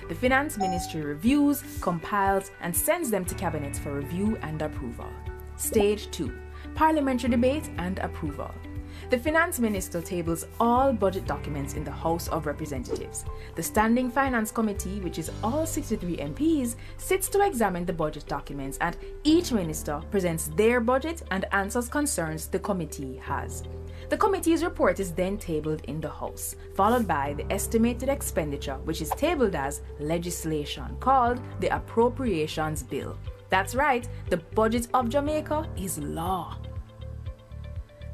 The Finance Ministry reviews, compiles, and sends them to Cabinet for review and approval. Stage 2. Parliamentary debate and approval. The Finance Minister tables all budget documents in the House of Representatives. The Standing Finance Committee, which is all 63 MPs, sits to examine the budget documents, and each minister presents their budget and answers concerns the committee has. The committee's report is then tabled in the House, followed by the estimated expenditure, which is tabled as legislation called the Appropriations Bill. That's right, the budget of Jamaica is law.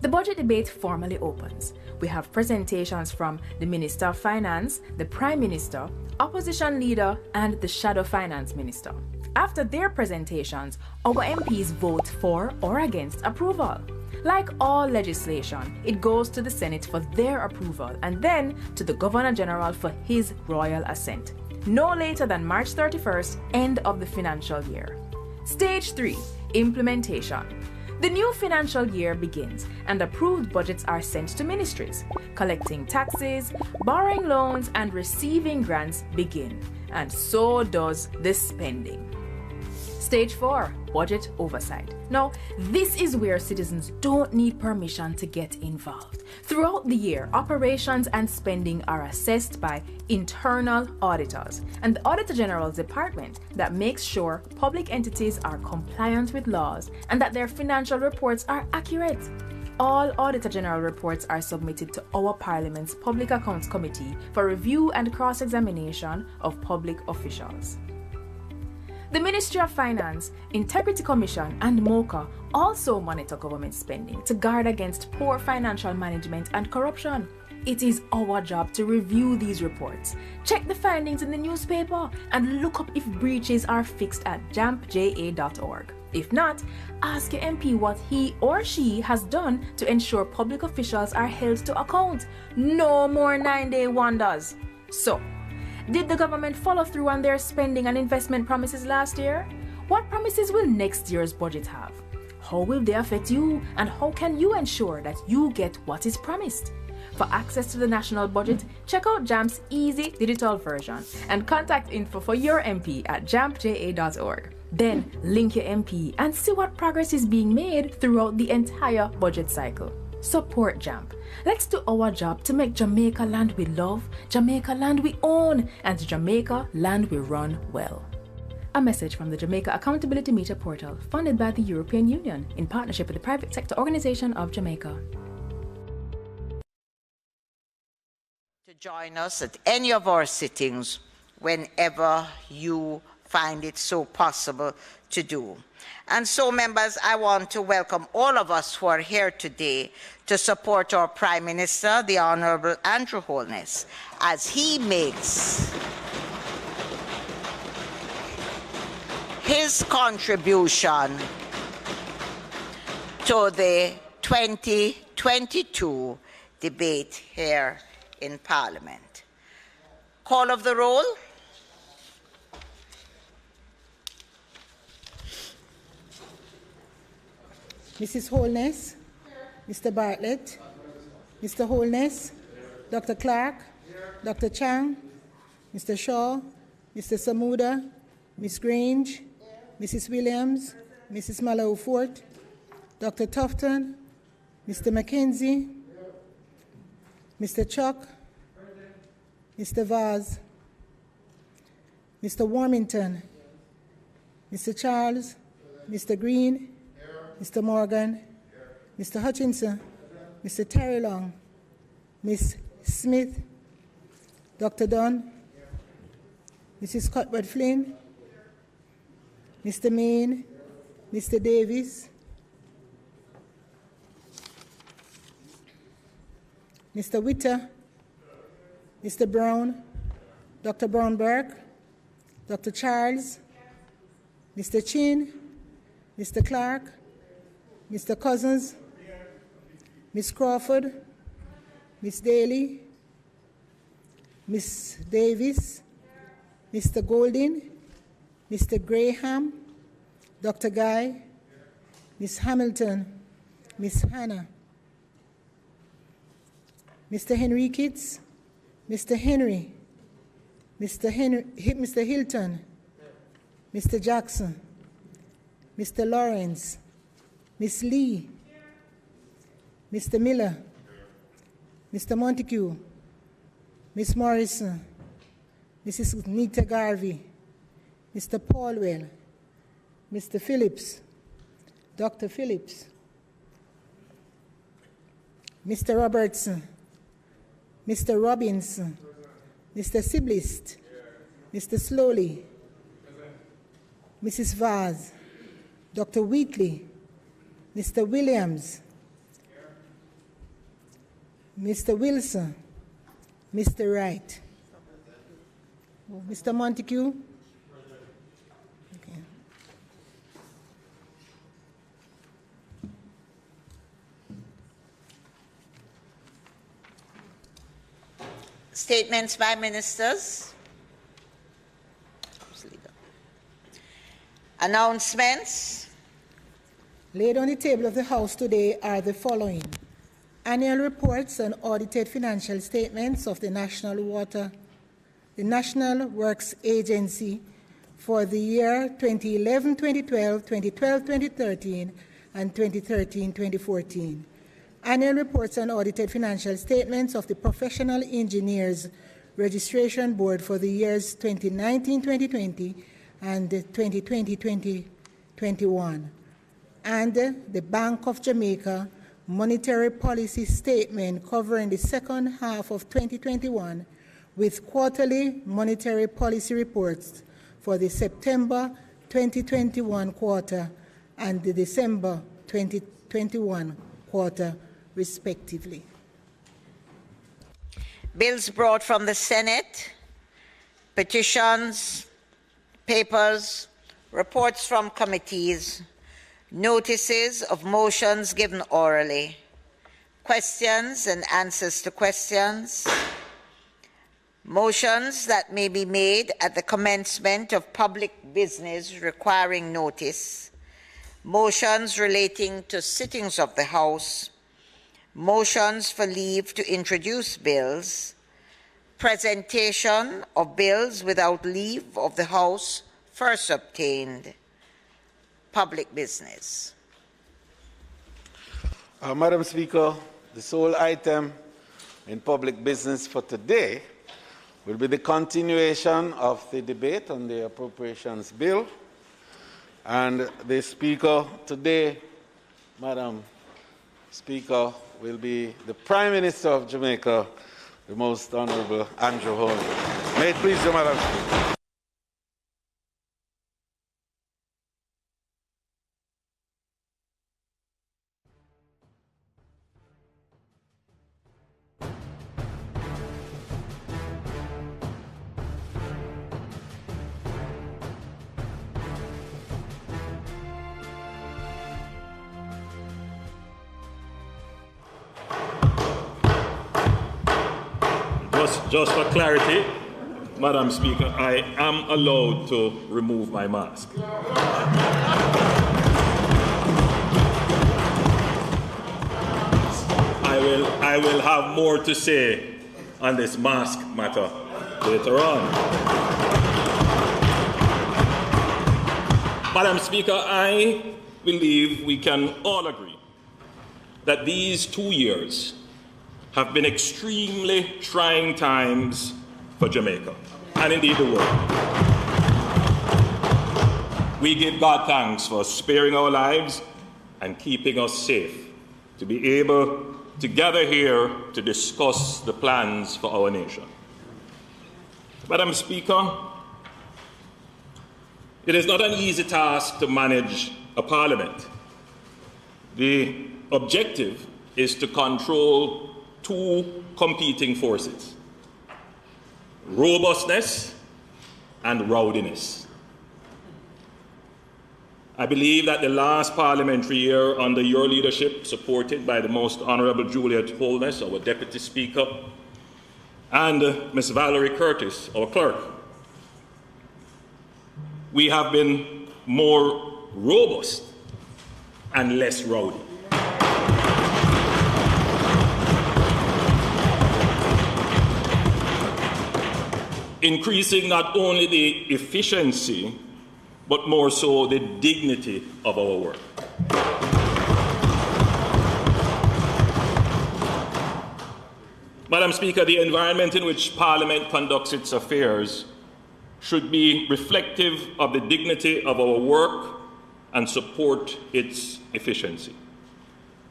The budget debate formally opens. We have presentations from the Minister of Finance, the Prime Minister, Opposition Leader, and the Shadow Finance Minister. After their presentations, our MPs vote for or against approval. Like all legislation, it goes to the Senate for their approval and then to the Governor General for his royal assent. No later than March 31st, end of the financial year. Stage 3. Implementation. The new financial year begins and approved budgets are sent to ministries. Collecting taxes, borrowing loans, and receiving grants begin. And so does the spending. Stage 4. Budget oversight. Now, this is where citizens don't need permission to get involved. Throughout the year, operations and spending are assessed by internal auditors and the Auditor General's department that makes sure public entities are compliant with laws and that their financial reports are accurate. All Auditor General reports are submitted to our Parliament's Public Accounts Committee for review and cross-examination of public officials. The Ministry of Finance, Integrity Commission, and MOCA also monitor government spending to guard against poor financial management and corruption. It is our job to review these reports, check the findings in the newspaper, and look up if breaches are fixed at jampja.org. If not, ask your MP what he or she has done to ensure public officials are held to account. No more 9-day wonders. So, did the government follow through on their spending and investment promises last year? What promises will next year's budget have? How will they affect you, and how can you ensure that you get what is promised? For access to the national budget, check out JAMP's easy digital version and contact info for your MP at jampja.org. Then link your MP and see what progress is being made throughout the entire budget cycle. Support JAMP. Let's do our job to make Jamaica land we love, Jamaica land we own, and Jamaica land we run well. A message from the Jamaica Accountability Meter Portal, funded by the European Union in partnership with the Private Sector Organization of Jamaica. To join us at any of our sittings whenever you find it so possible to do. And so, members, I want to welcome all of us who are here today to support our Prime Minister, the Honourable Andrew Holness, as he makes his contribution to the 2022 debate here in Parliament. Call of the roll. Mrs. Holness, Mr. Bartlett, Mr. Holness, Dr. Clark, Dr. Chang, Mr. Shaw, Mr. Samuda, Ms. Grange, Mrs. Williams, Mrs. Mallow-Fort, Dr. Tufton, Mr. McKenzie, Mr. Chuck, Mr. Vaz, Mr. Warmington, Mr. Charles, Mr. Green, Mr. Morgan, Mr. Hutchinson, Mr. Terry Long, Ms. Smith, Dr. Dunn, Mrs. Cuthbert Flynn, Mr. Main, Mr. Davis, Mr. Witter, Mr. Brown, Dr. Brown-Burke, Dr. Charles, Mr. Chin, Mr. Clark, Mr. Cousins, Ms. Crawford, Ms. Daly, Ms. Davis, Mr. Golding, Mr. Graham, Dr. Guy, Ms. Hamilton, Ms. Hannah, Mr. Henriquez, Mr. Henry, Mr. Hilton, Mr. Jackson, Mr. Lawrence, Ms. Lee, Mr. Miller, Mr. Montague, Ms. Morrison, Mrs. Nita Garvey, Mr. Paulwell, Mr. Phillips, Dr. Phillips, Mr. Robertson, Mr. Robinson, Mr. Siblist, Mr. Slowly, Mrs. Vaz, Dr. Wheatley, Mr. Williams, Mr. Wilson, Mr. Wright, Mr. Montague. Okay. Statements by ministers. Announcements. Laid on the table of the House today are the following: annual reports and audited financial statements of the National Works Agency for the year 2011-2012, 2012-2013, and 2013-2014. Annual reports and audited financial statements of the Professional Engineers Registration Board for the years 2019-2020 and 2020-2021. And the Bank of Jamaica Monetary Policy Statement covering the second half of 2021 with quarterly monetary policy reports for the September 2021 quarter and the December 2021 quarter, respectively. Bills brought from the Senate, petitions, papers, reports from committees, notices of motions given orally, questions and answers to questions, motions that may be made at the commencement of public business requiring notice, motions relating to sittings of the House, motions for leave to introduce bills, presentation of bills without leave of the House first obtained, public business. Madam Speaker, the sole item in public business for today will be the continuation of the debate on the appropriations bill. And the Speaker today, Madam Speaker, will be the Prime Minister of Jamaica, the Most Honorable Andrew Holness. May it please you, Madam Speaker. Just for clarity, Madam Speaker, I am allowed to remove my mask. I will have more to say on this mask matter later on. Madam Speaker, I believe we can all agree that these 2 years have been extremely trying times for Jamaica, and indeed the world. We give God thanks for sparing our lives and keeping us safe, to be able to gather here to discuss the plans for our nation. Madam Speaker, it is not an easy task to manage a parliament. The objective is to control two competing forces: robustness and rowdiness. I believe that the last parliamentary year under your leadership, supported by the Most Honourable Juliet Holness, our Deputy Speaker, and Ms. Valerie Curtis, our Clerk, we have been more robust and less rowdy. increasing not only the efficiency, but more so the dignity of our work. Madam Speaker, the environment in which Parliament conducts its affairs should be reflective of the dignity of our work and support its efficiency.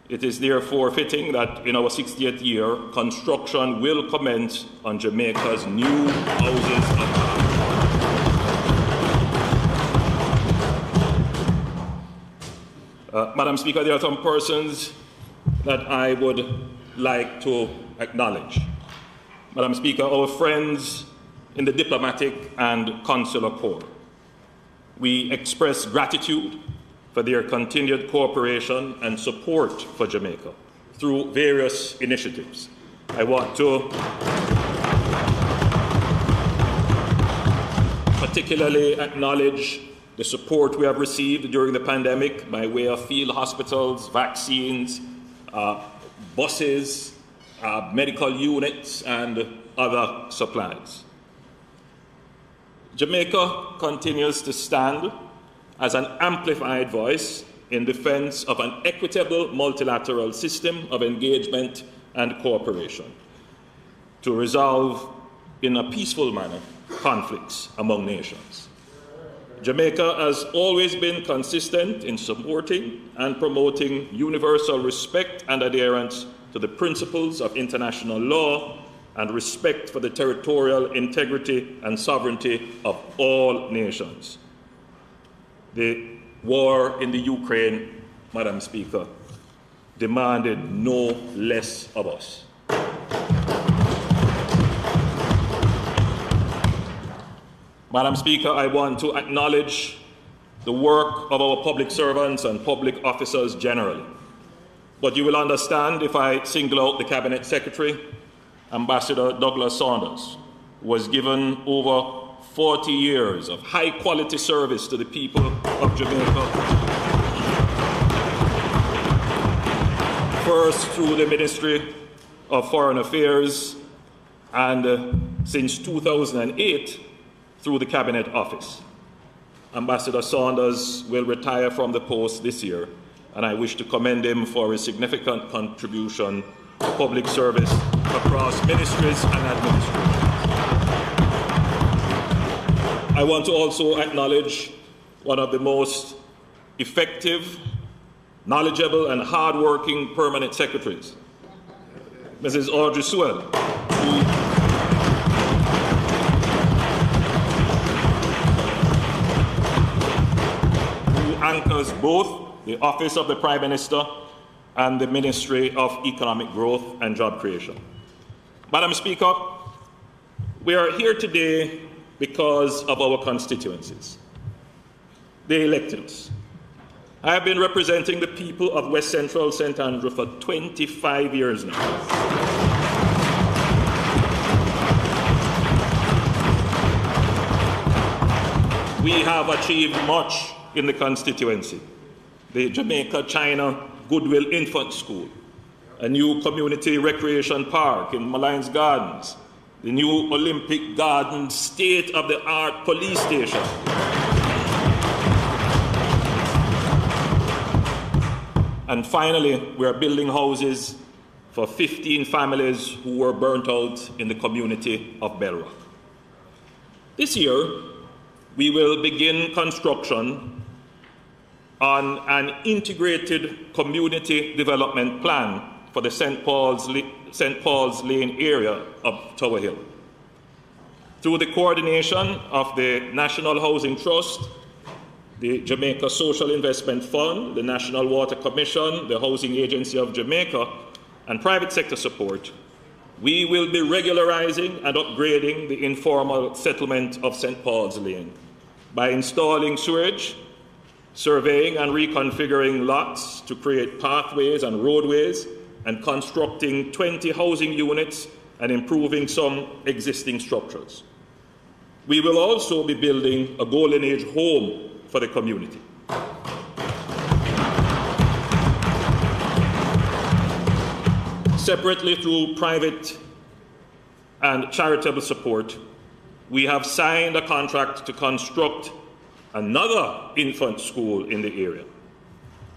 It is therefore fitting that in our 60th year, construction will commence on Jamaica's new Houses of Parliament. Madam Speaker, there are some persons that I would like to acknowledge. Madam Speaker, our friends in the diplomatic and consular corps. We express gratitude for their continued cooperation and support for Jamaica through various initiatives. I want to particularly acknowledge the support we have received during the pandemic by way of field hospitals, vaccines, buses, medical units, and other supplies. Jamaica continues to stand as an amplified voice in defense of an equitable multilateral system of engagement and cooperation to resolve in a peaceful manner conflicts among nations. Jamaica has always been consistent in supporting and promoting universal respect and adherence to the principles of international law and respect for the territorial integrity and sovereignty of all nations. The war in the Ukraine, Madam Speaker, demanded no less of us. Madam Speaker, I want to acknowledge the work of our public servants and public officers generally. But you will understand if I single out the Cabinet Secretary, Ambassador Douglas Saunders, who was given over 40 years of high-quality service to the people of Jamaica. First through the Ministry of Foreign Affairs and since 2008 through the Cabinet Office. Ambassador Saunders will retire from the post this year, and I wish to commend him for his significant contribution to public service across ministries and administrations. I want to also acknowledge one of the most effective, knowledgeable, and hard-working permanent secretaries, Mrs. Audrey Sewell, who anchors both the Office of the Prime Minister and the Ministry of Economic Growth and Job Creation. Madam Speaker, we are here today because of our constituencies. They elected us. I have been representing the people of West Central St. Andrew for 25 years now. We have achieved much in the constituency. The Jamaica-China Goodwill Infant School, a new community recreation park in Malines Gardens, the new Olympic Garden state-of-the-art police station, and finally, we are building houses for 15 families who were burnt out in the community of Bellrock. This year, we will begin construction on an integrated community development plan for the St. Paul's Lane area of Tower Hill. Through the coordination of the National Housing Trust, the Jamaica Social Investment Fund, the National Water Commission, the Housing Agency of Jamaica, and private sector support, we will be regularizing and upgrading the informal settlement of St. Paul's Lane by installing sewage, surveying and reconfiguring lots to create pathways and roadways, and constructing 20 housing units and improving some existing structures. We will also be building a Golden Age home for the community. Separately, through private and charitable support, we have signed a contract to construct another infant school in the area.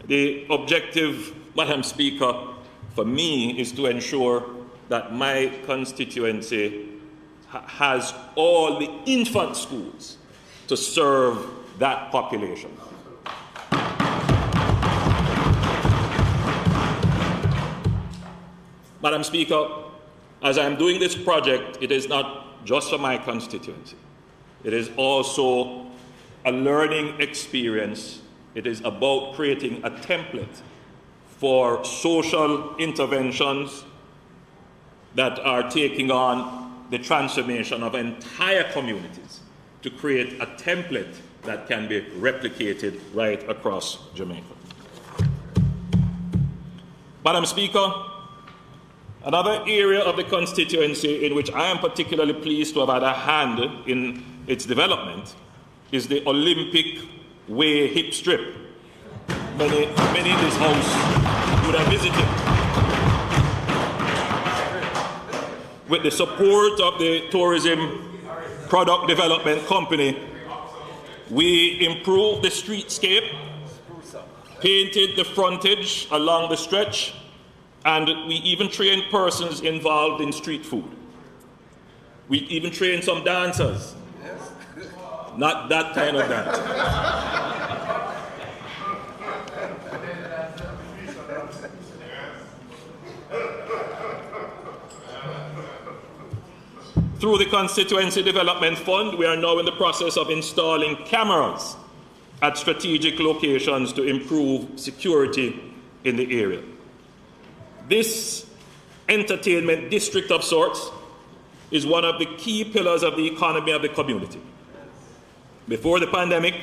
The objective, Madam Speaker, for me is to ensure that my constituency has all the infant schools to serve that population. Madam Speaker, as I am doing this project, it is not just for my constituency. It is also a learning experience. It is about creating a template for social interventions that are taking on the transformation of entire communities to create a template that can be replicated right across Jamaica. Madam Speaker, another area of the constituency in which I am particularly pleased to have had a hand in its development is the Olympic Way hip strip. Many in this house would have visited. With the support of the Tourism Product Development Company, we improved the streetscape, painted the frontage along the stretch, and we even trained persons involved in street food. We even trained some dancers. Not that kind of dance. Through the Constituency Development Fund, we are now in the process of installing cameras at strategic locations to improve security in the area. This entertainment district of sorts is one of the key pillars of the economy of the community. Before the pandemic,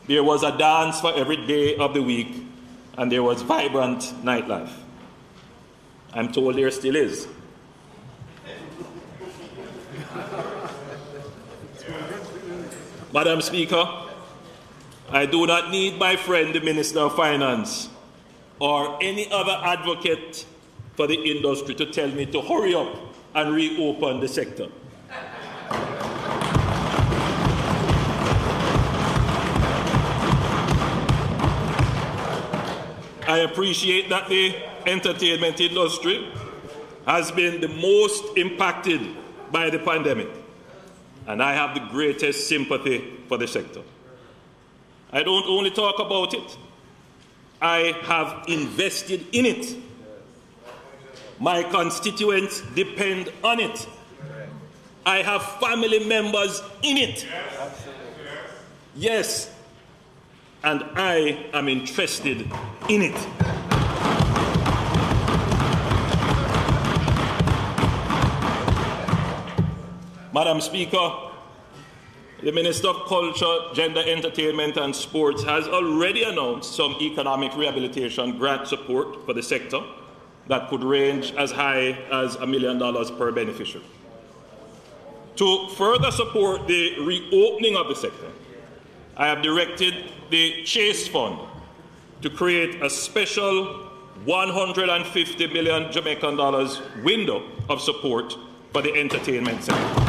there was a dance for every day of the week, and there was vibrant nightlife. I'm told there still is. Madam Speaker, I do not need my friend, the Minister of Finance, or any other advocate for the industry to tell me to hurry up and reopen the sector. I appreciate that the entertainment industry has been the most impacted by the pandemic, and I have the greatest sympathy for the sector. I don't only talk about it, I have invested in it. My constituents depend on it. I have family members in it. Yes, and I am interested in it. Madam Speaker, the Minister of Culture, Gender, Entertainment and Sports has already announced some economic rehabilitation grant support for the sector that could range as high as $1 million per beneficiary. To further support the reopening of the sector, I have directed the Chase Fund to create a special $150 million Jamaican dollars window of support for the entertainment sector.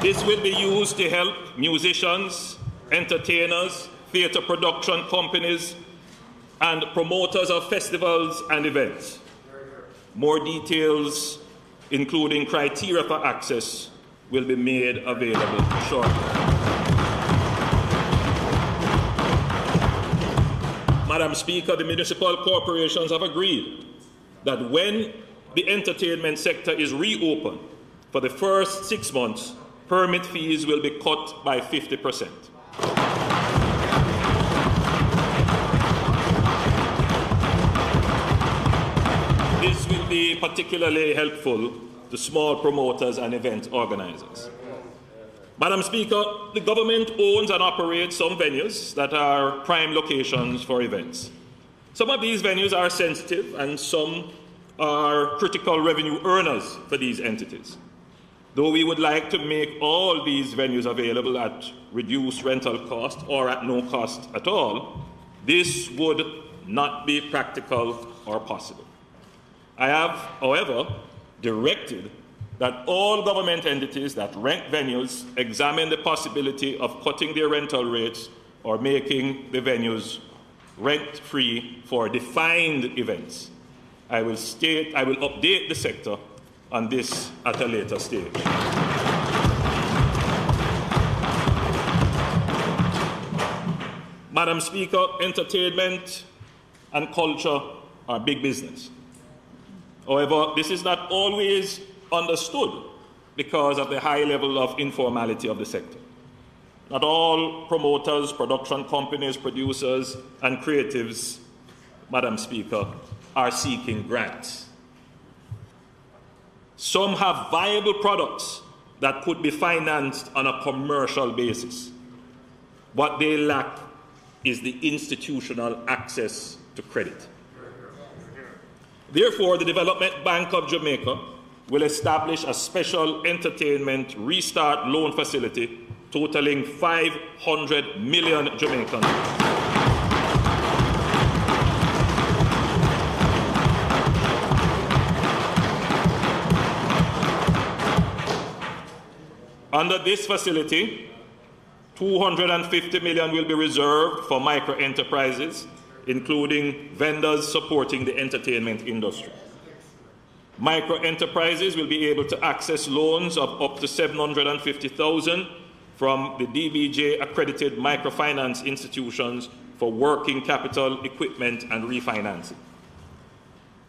This will be used to help musicians, entertainers, theatre production companies, and promoters of festivals and events. More details, including criteria for access, will be made available shortly. Madam Speaker, the municipal corporations have agreed that when the entertainment sector is reopened, for the first 6 months, permit fees will be cut by 50%. This will be particularly helpful to small promoters and event organizers. Madam Speaker, the government owns and operates some venues that are prime locations for events. Some of these venues are sensitive and some are critical revenue earners for these entities. Though we would like to make all these venues available at reduced rental cost or at no cost at all, this would not be practical or possible. I have, however, directed that all government entities that rent venues examine the possibility of cutting their rental rates or making the venues rent-free for defined events. I will update the sector on this at a later stage. Madam Speaker, entertainment and culture are big business. However, this is not always understood because of the high level of informality of the sector. Not all promoters, production companies, producers, and creatives, Madam Speaker, are seeking grants. Some have viable products that could be financed on a commercial basis. What they lack is the institutional access to credit. Therefore, the Development Bank of Jamaica will establish a special entertainment restart loan facility totaling 500 million Jamaicans. Under this facility, 250 million will be reserved for micro-enterprises, including vendors supporting the entertainment industry. Micro-enterprises will be able to access loans of up to $750,000 from the DBJ-accredited microfinance institutions for working capital, equipment, and refinancing.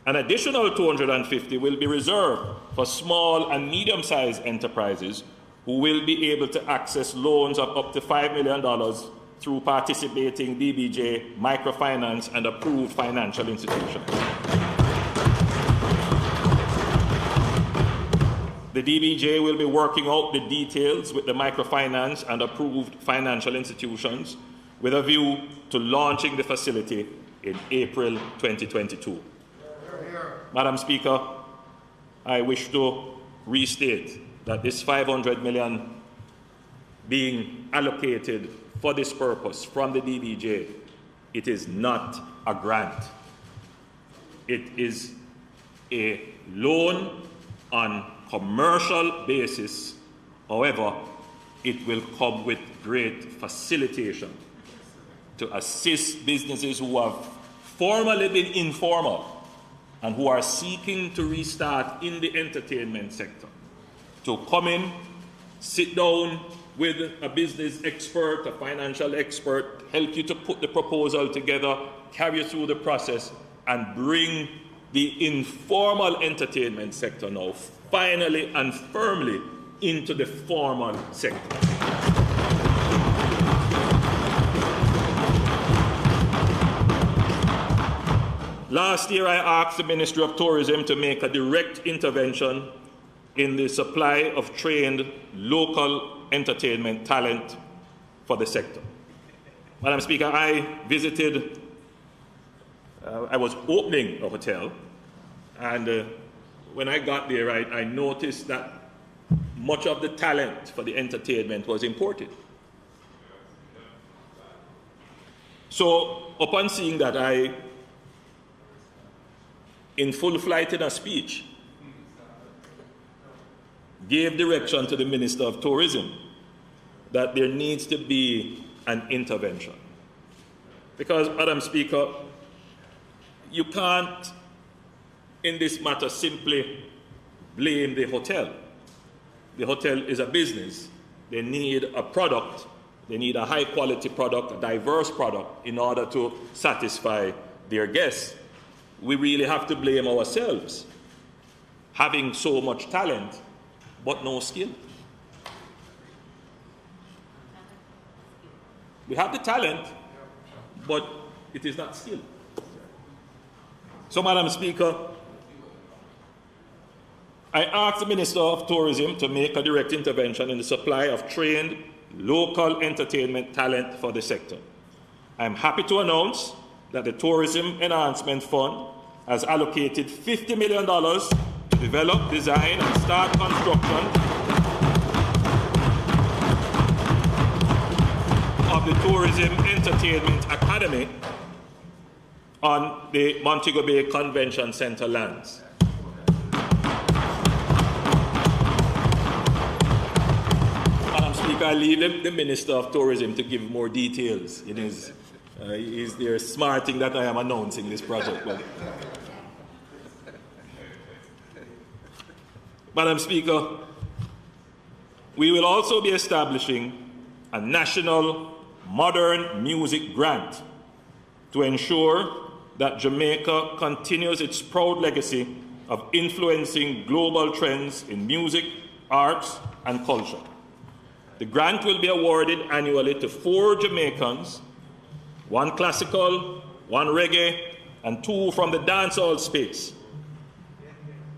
An additional 250 will be reserved for small and medium-sized enterprises who will be able to access loans of up to $5 million through participating DBJ microfinance and approved financial institutions. The DBJ will be working out the details with the microfinance and approved financial institutions with a view to launching the facility in April 2022. Madam Speaker, I wish to restate that this 500 million being allocated for this purpose from the DBJ, it is not a grant. It is a loan on commercial basis. However, it will come with great facilitation to assist businesses who have formerly been informal and who are seeking to restart in the entertainment sector, to come in, sit down with a business expert, a financial expert, help you to put the proposal together, carry you through the process, and bring the informal entertainment sector now finally and firmly into the formal sector. Last year, I asked the Ministry of Tourism to make a direct intervention in the supply of trained local entertainment talent for the sector. Madam Speaker, I was opening a hotel, and when I got there, I noticed that much of the talent for the entertainment was imported. So upon seeing that, I, in full flight in a speech, gave direction to the Minister of Tourism that there needs to be an intervention. Because, Madam Speaker, you can't, in this matter, simply blame the hotel. The hotel is a business. They need a product. They need a high-quality product, a diverse product, in order to satisfy their guests. We really have to blame ourselves, having so much talent, but no skill. We have the talent, but it is not skill. So, Madam Speaker, I asked the Minister of Tourism to make a direct intervention in the supply of trained local entertainment talent for the sector. I am happy to announce that the Tourism Enhancement Fund has allocated $50 million to develop, design, and start construction of the Tourism Entertainment Academy on the Montego Bay Convention Center lands. Madam Speaker, I leave the Minister of Tourism to give more details in his he's there smarting that I am announcing this project. Madam Speaker, we will also be establishing a national modern music grant to ensure that Jamaica continues its proud legacy of influencing global trends in music, arts, and culture. The grant will be awarded annually to 4 Jamaicans, 1 classical, 1 reggae, and 2 from the dancehall space,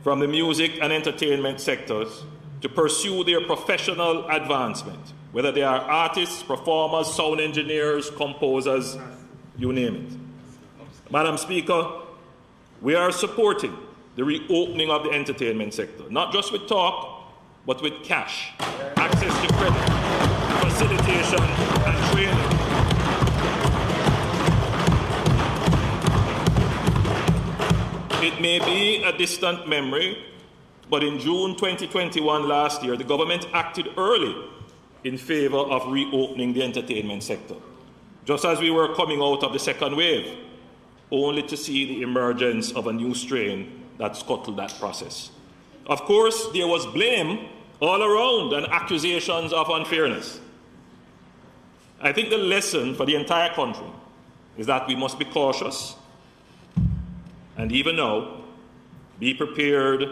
from the music and entertainment sectors, to pursue their professional advancement, whether they are artists, performers, sound engineers, composers, you name it. Madam Speaker, we are supporting the reopening of the entertainment sector, not just with talk, but with cash, access to credit, facilitation, and training. It may be a distant memory, but in June 2021 last year, the government acted early in favor of reopening the entertainment sector, just as we were coming out of the second wave, only to see the emergence of a new strain that scuttled that process. Of course, there was blame all around and accusations of unfairness. I think the lesson for the entire country is that we must be cautious and even now be prepared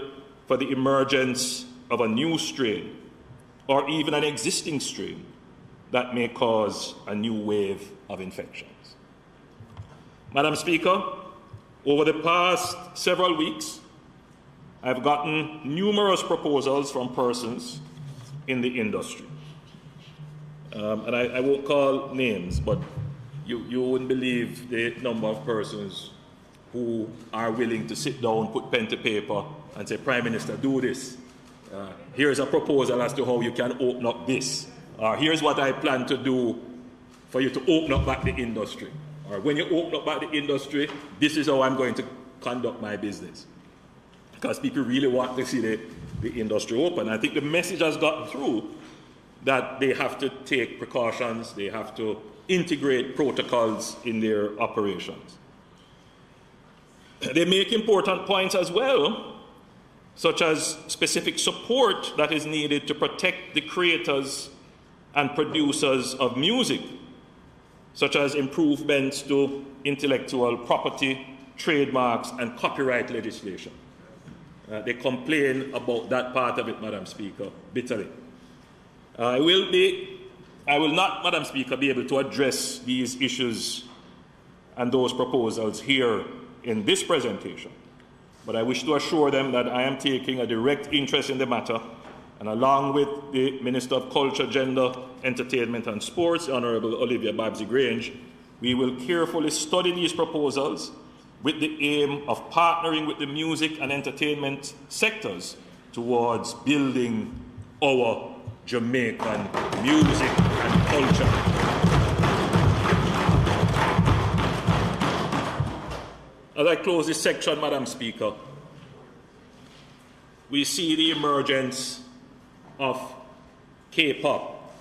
for the emergence of a new strain or even an existing strain that may cause a new wave of infections. Madam Speaker, over the past several weeks, I've gotten numerous proposals from persons in the industry. And I won't call names, but you wouldn't believe the number of persons who are willing to sit down, put pen to paper, and say, Prime Minister, do this. Here's a proposal as to how you can open up this. Here's what I plan to do for you to open up back the industry. Or when you open up back the industry, this is how I'm going to conduct my business. Because people really want to see the industry open. I think the message has gotten through that they have to take precautions, they have to integrate protocols in their operations. They make important points as well, such as specific support that is needed to protect the creators and producers of music, such as improvements to intellectual property, trademarks, and copyright legislation. They complain about that part of it, Madam Speaker, bitterly. I will not, Madam Speaker, be able to address these issues and those proposals here in this presentation, but I wish to assure them that I am taking a direct interest in the matter, and along with the Minister of Culture, Gender, Entertainment and Sports, the Honourable Olivia Babsy-Grange, we will carefully study these proposals with the aim of partnering with the music and entertainment sectors towards building our Jamaican music and culture. As I close this section, Madam Speaker, we see the emergence of K-pop.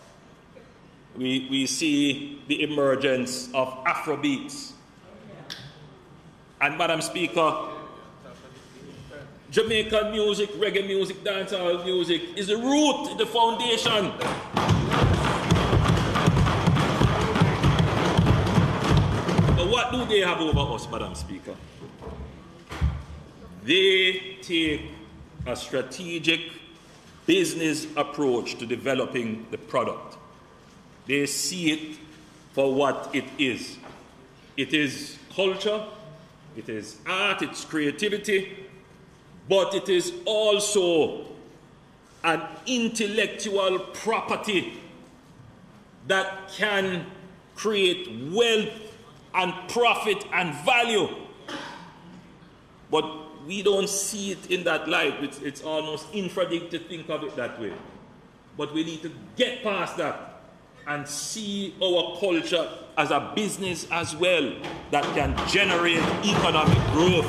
We see the emergence of Afrobeats. And Madam Speaker, Jamaican music, reggae music, dancehall music is the root, the foundation. But what do they have over us, Madam Speaker? They take a strategic business approach to developing the product. They see it for what it is. It is culture, it is art, it's creativity, but it is also an intellectual property that can create wealth and profit and value. But we don't see it in that light. It's almost infradig to think of it that way. But we need to get past that and see our culture as a business as well that can generate economic growth.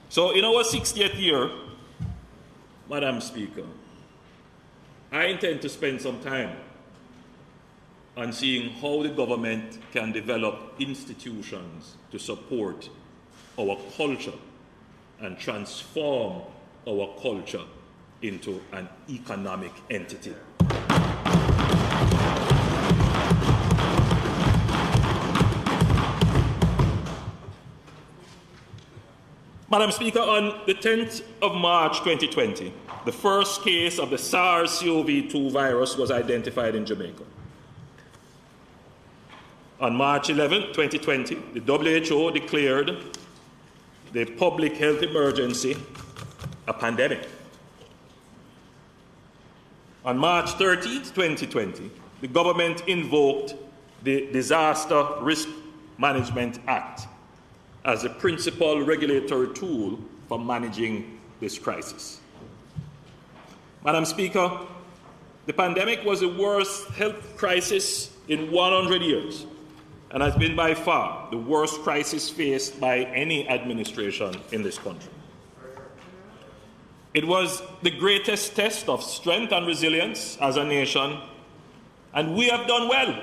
So in our 60th year, Madam Speaker, I intend to spend some time on seeing how the government can develop institutions to support our culture and transform our culture into an economic entity. Madam Speaker, on the 10th of March 2020, the first case of the SARS-CoV-2 virus was identified in Jamaica. On March 11, 2020, the WHO declared the public health emergency a pandemic. On March 30, 2020, the government invoked the Disaster Risk Management Act as a principal regulatory tool for managing this crisis. Madam Speaker, the pandemic was the worst health crisis in 100 years and has been by far the worst crisis faced by any administration in this country. It was the greatest test of strength and resilience as a nation, and we have done well.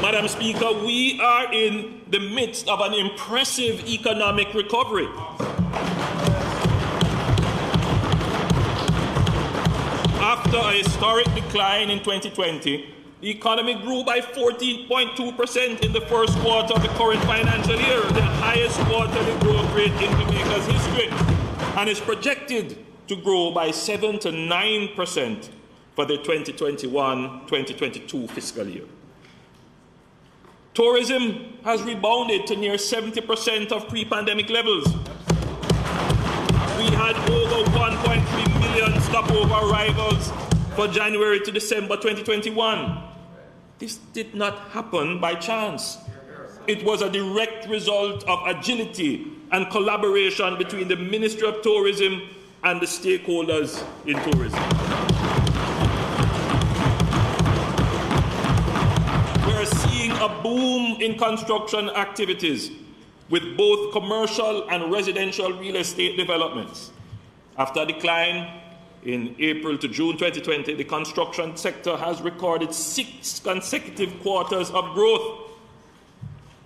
Madam Speaker, we are in the midst of an impressive economic recovery. After a historic decline in 2020, the economy grew by 14.2% in the first quarter of the current financial year, the highest quarterly growth rate in Jamaica's history, and is projected to grow by 7 to 9% for the 2021-2022 fiscal year. Tourism has rebounded to near 70% of pre-pandemic levels. We had over 1.3 million stopover arrivals for January to December 2021. This did not happen by chance. It was a direct result of agility and collaboration between the Ministry of Tourism and the stakeholders in tourism. We are seeing a boom in construction activities with both commercial and residential real estate developments. After a decline in April to June 2020, the construction sector has recorded 6 consecutive quarters of growth.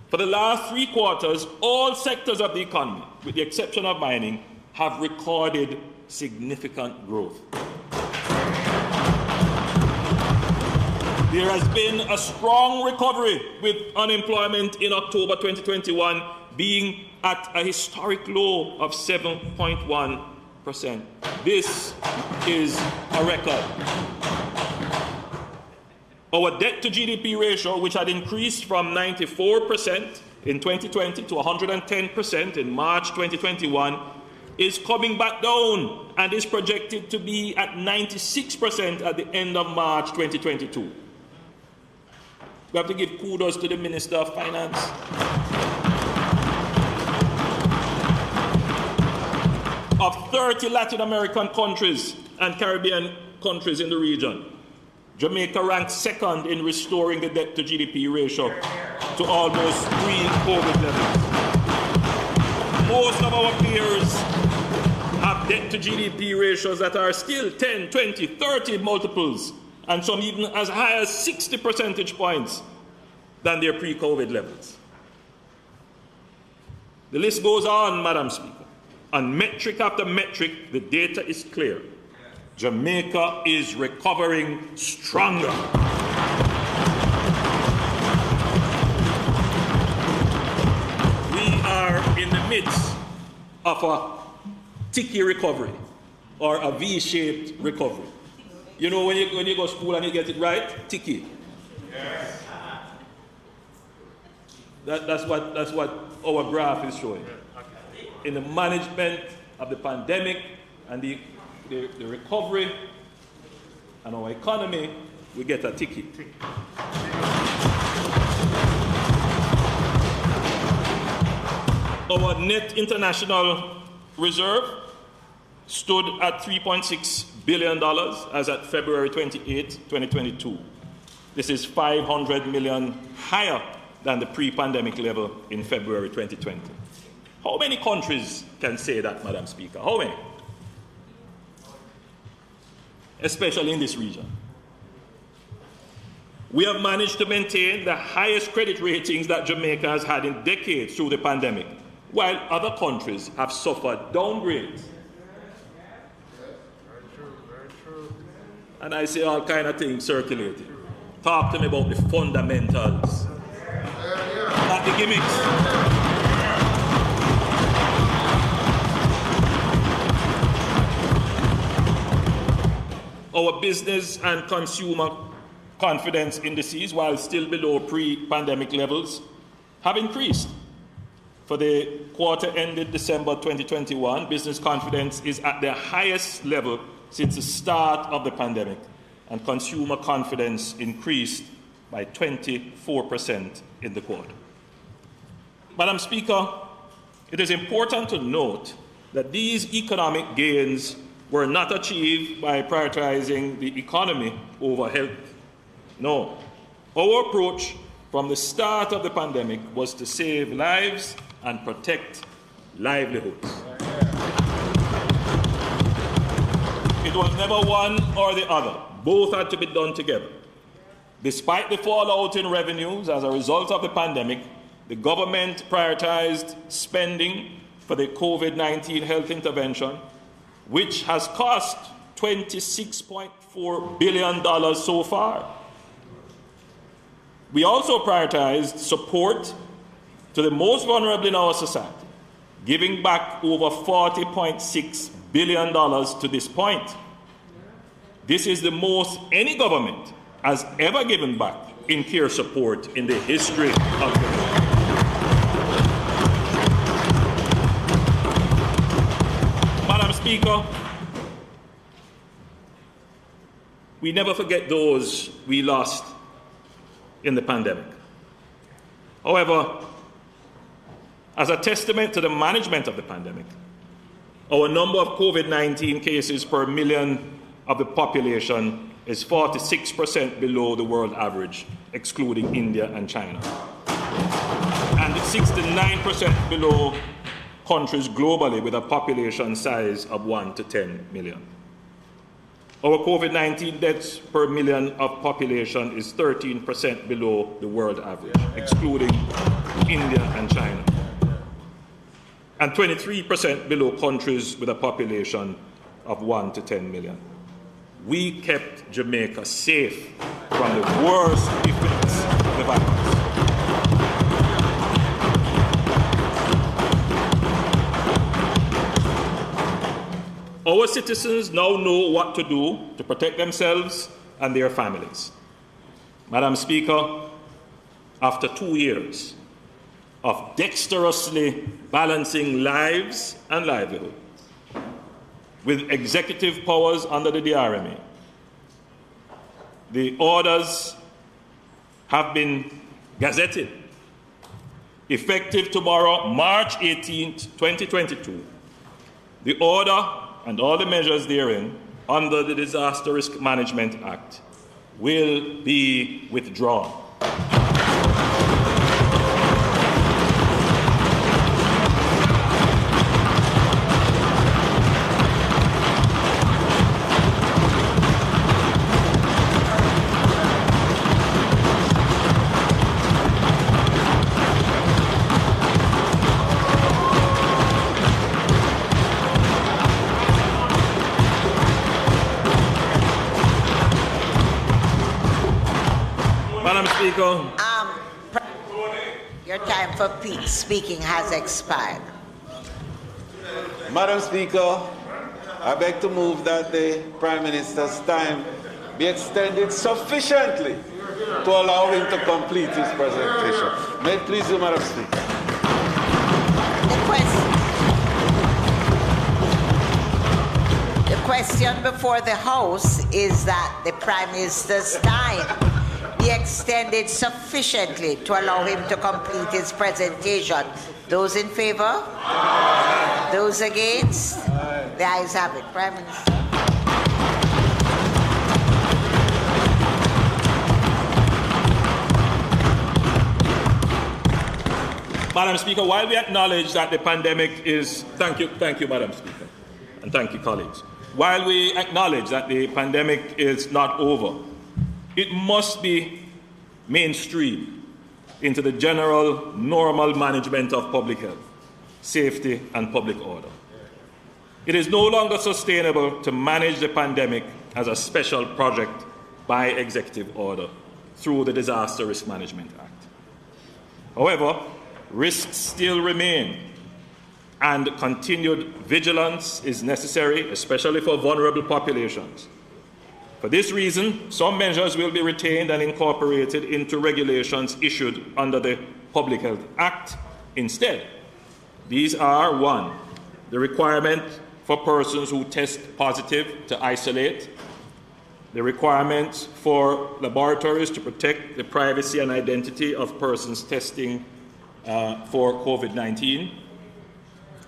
For the last 3 quarters, all sectors of the economy, with the exception of mining, have recorded significant growth. There has been a strong recovery, with unemployment in October 2021 being at a historic low of 7.1%. This is a record. Our debt to GDP ratio, which had increased from 94% in 2020 to 110% in March 2021, is coming back down and is projected to be at 96% at the end of March 2022. We have to give kudos to the Minister of Finance. Of 30 Latin American countries and Caribbean countries in the region, Jamaica ranks second in restoring the debt to GDP ratio to almost pre-COVID levels. Most of our peers have debt to GDP ratios that are still 10, 20, 30 multiples, and some even as high as 60 percentage points than their pre-COVID levels. The list goes on, Madam Speaker. On metric after metric, the data is clear. Jamaica is recovering stronger. We are in the midst of a ticky recovery, or a V-shaped recovery. You know when you go to school and you get it right? Ticky. Yes. That's what our graph is showing. In the management of the pandemic and the recovery and our economy, we get a ticky. Our net international reserve stood at $3.6 billion as at February 28, 2022. This is $500 million higher than the pre-pandemic level in February 2020. How many countries can say that, Madam Speaker? How many? Especially in this region. We have managed to maintain the highest credit ratings that Jamaica has had in decades through the pandemic, while other countries have suffered downgrades. And I see all kind of things circulating. Talk to me about the fundamentals, not the gimmicks. Our business and consumer confidence indices, while still below pre-pandemic levels, have increased. For the quarter ended December 2021, business confidence is at the highest level since the start of the pandemic, and consumer confidence increased by 24% in the quarter. Madam Speaker, it is important to note that these economic gains were not achieved by prioritizing the economy over health. No. Our approach from the start of the pandemic was to save lives and protect livelihoods. It was never one or the other. Both had to be done together. Despite the fallout in revenues as a result of the pandemic, the government prioritized spending for the COVID-19 health intervention, which has cost $26.4 billion so far. We also prioritized support to the most vulnerable in our society, giving back over $40.6 billion to this point. This is the most any government has ever given back in care support in the history of the world. Madam Speaker, we never forget those we lost in the pandemic. However, as a testament to the management of the pandemic, our number of COVID-19 cases per million of the population is 46% below the world average, excluding India and China, and 69% below countries globally with a population size of 1 to 10 million. Our COVID-19 deaths per million of population is 13% below the world average, excluding India and China, and 23% below countries with a population of 1 to 10 million. We kept Jamaica safe from the worst effects of the virus. Our citizens now know what to do to protect themselves and their families. Madam Speaker, after 2 years of dexterously balancing lives and livelihood with executive powers under the DRMA, the orders have been gazetted. Effective tomorrow, March 18th, 2022, the order and all the measures therein under the Disaster Risk Management Act will be withdrawn. Your time for speaking has expired. Madam Speaker, I beg to move that the Prime Minister's time be extended sufficiently to allow him to complete his presentation. May it please you, Madam Speaker. The question before the House is that the Prime Minister's time be extended sufficiently to allow him to complete his presentation. Those in favor? Aye. Those against? Aye. The ayes have it. Prime Minister. Madam Speaker, while we acknowledge that the pandemic is... Thank you, Madam Speaker, and thank you, colleagues. While we acknowledge that the pandemic is not over, it must be mainstreamed into the general, normal management of public health, safety, and public order. It is no longer sustainable to manage the pandemic as a special project by executive order through the Disaster Risk Management Act. However, risks still remain, and continued vigilance is necessary, especially for vulnerable populations. For this reason, some measures will be retained and incorporated into regulations issued under the Public Health Act instead. These are: 1, the requirement for persons who test positive to isolate, the requirement for laboratories to protect the privacy and identity of persons testing for COVID-19,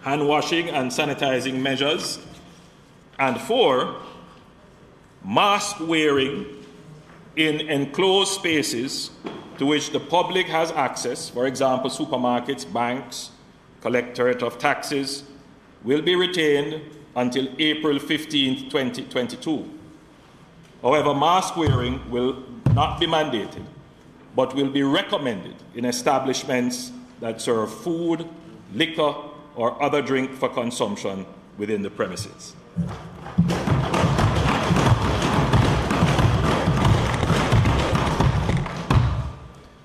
hand washing and sanitizing measures, and 4, mask wearing in enclosed spaces to which the public has access, for example, supermarkets, banks, collectorate of taxes, will be retained until April 15, 2022. However, mask wearing will not be mandated, but will be recommended in establishments that serve food, liquor, or other drink for consumption within the premises.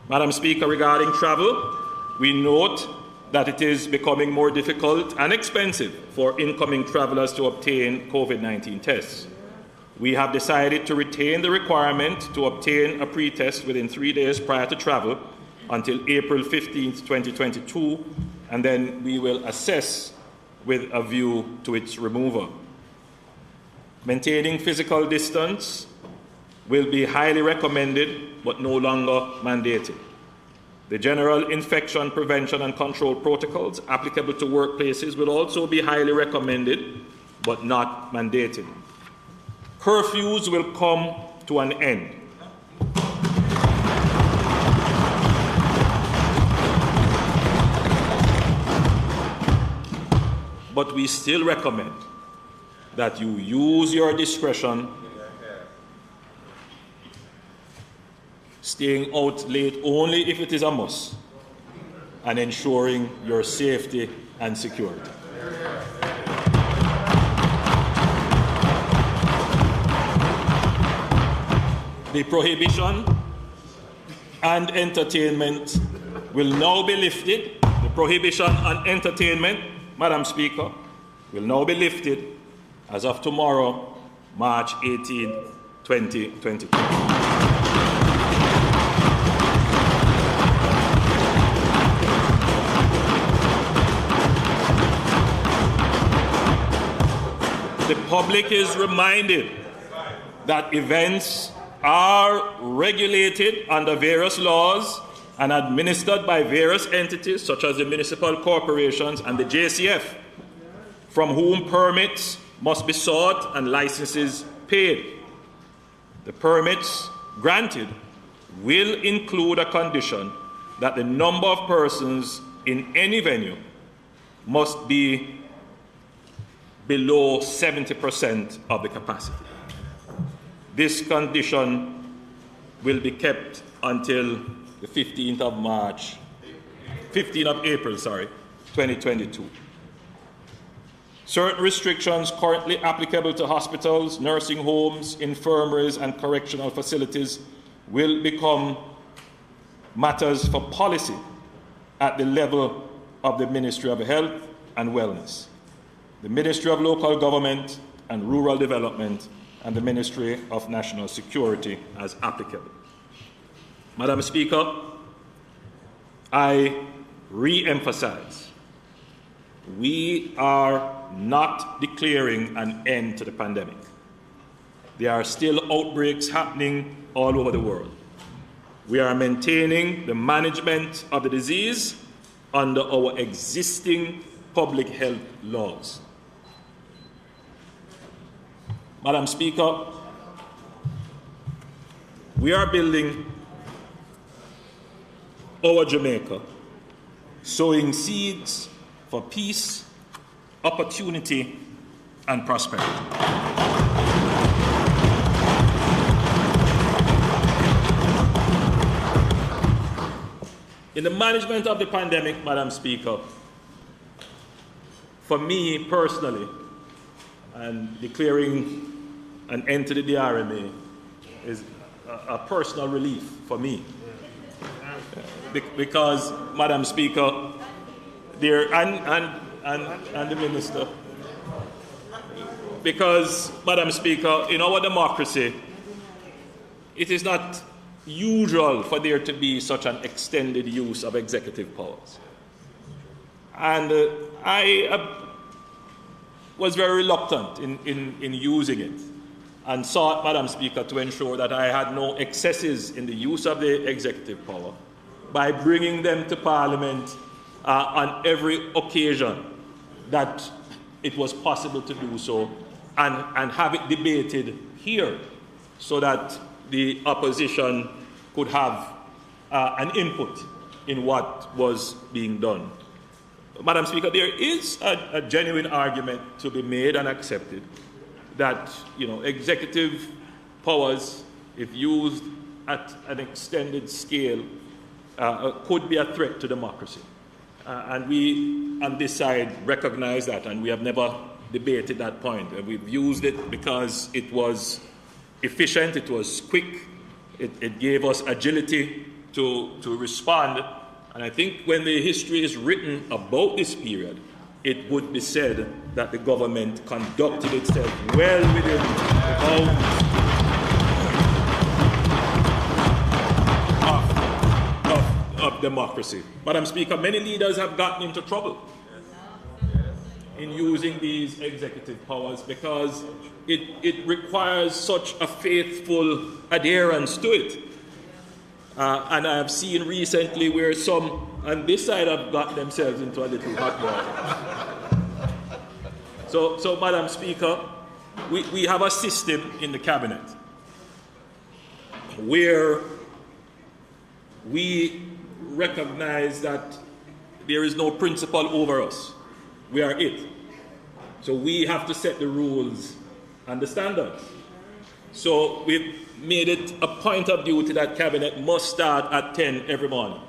Madam Speaker, regarding travel, we note that it is becoming more difficult and expensive for incoming travelers to obtain COVID-19 tests. We have decided to retain the requirement to obtain a pre-test within 3 days prior to travel until April 15, 2022, and then we will assess with a view to its removal. Maintaining physical distance will be highly recommended but no longer mandated. The general infection prevention and control protocols applicable to workplaces will also be highly recommended but not mandated. Curfews will come to an end. But we still recommend that you use your discretion, staying out late only if it is a must, and ensuring your safety and security. The prohibition and entertainment will now be lifted. The prohibition on entertainment, Madam Speaker, will now be lifted as of tomorrow, March 18, 2022. The public is reminded that events are regulated under various laws and administered by various entities such as the municipal corporations and the JCF, from whom permits must be sought and licenses paid. The permits granted will include a condition that the number of persons in any venue must be below 70% of the capacity. This condition will be kept until the 15th of April, 2022. Certain restrictions currently applicable to hospitals, nursing homes, infirmaries, and correctional facilities will become matters for policy at the level of the Ministry of Health and Wellness, the Ministry of Local Government and Rural Development, and the Ministry of National Security as applicable. Madam Speaker, I re-emphasize, we are not declaring an end to the pandemic. There are still outbreaks happening all over the world. We are maintaining the management of the disease under our existing public health laws. Madam Speaker, we are building our Jamaica, sowing seeds for peace, opportunity, and prosperity. In the management of the pandemic, Madam Speaker, for me personally, and declaring an end to the DRMA is a personal relief for me. Because, Madam Speaker, and the Minister, because, Madam Speaker, in our democracy, it is not usual for there to be such an extended use of executive powers. And I was very reluctant in using it, and sought, Madam Speaker, to ensure that I had no excesses in the use of the executive power by bringing them to Parliament on every occasion that it was possible to do so, and have it debated here so that the opposition could have an input in what was being done. Madam Speaker, there is a genuine argument to be made and accepted that, executive powers, if used at an extended scale, could be a threat to democracy. And we, on this side, recognize that, and we have never debated that point. We've used it because it was efficient, it was quick, it gave us agility to respond. And I think when the history is written about this period, it would be said that the government conducted itself well within the bounds of democracy. Madam Speaker, many leaders have gotten into trouble in using these executive powers because it requires such a faithful adherence to it. And I have seen recently where some on this side have got themselves into a little hot water. So Madam Speaker, we have a system in the cabinet where we recognize that there is no principle over us. We are it. So we have to set the rules and the standards. So we've made it a point of duty that cabinet must start at 10 every morning.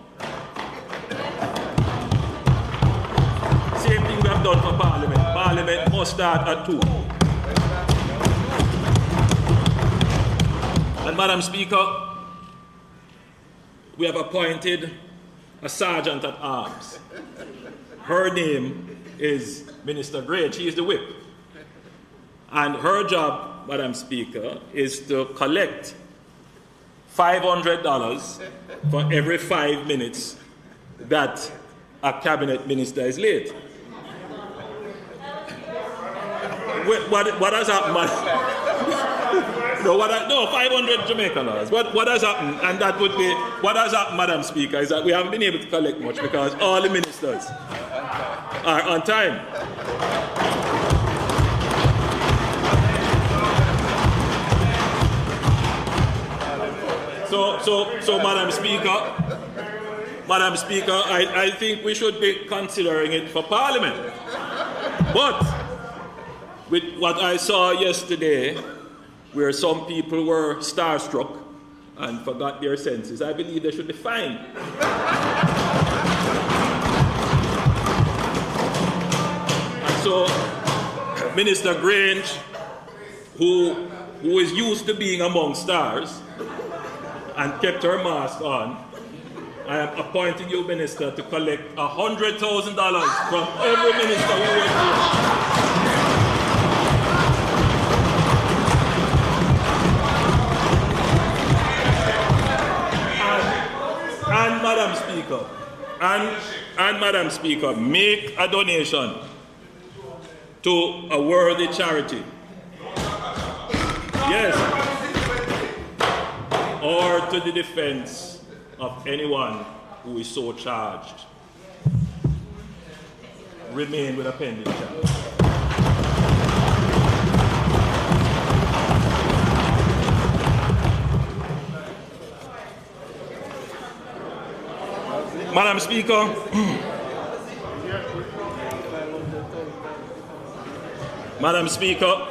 Same thing we have done for Parliament. Parliament must start at 2. And Madam Speaker, we have appointed a sergeant at arms. Her name is Minister Grange. She is the whip. And her job, Madam Speaker, is to collect $500 for every 5 minutes that a cabinet minister is late. What has happened, No, 500 Jamaican dollars. What has happened, and that would be, what has happened, Madam Speaker, is that we haven't been able to collect much because all the ministers are on time. So Madam Speaker, I think we should be considering it for Parliament. But with what I saw yesterday, where some people were starstruck and forgot their senses, I believe they should be fined. And so, Minister Grange, who is used to being among stars and kept her mask on, I am appointing you, Minister, to collect $100,000 from every minister who works here. And Madam Speaker, make a donation to a worthy charity. Yes. Or to the defense of anyone who is so charged. remain with a pending charge. Madam Speaker, Madam Speaker,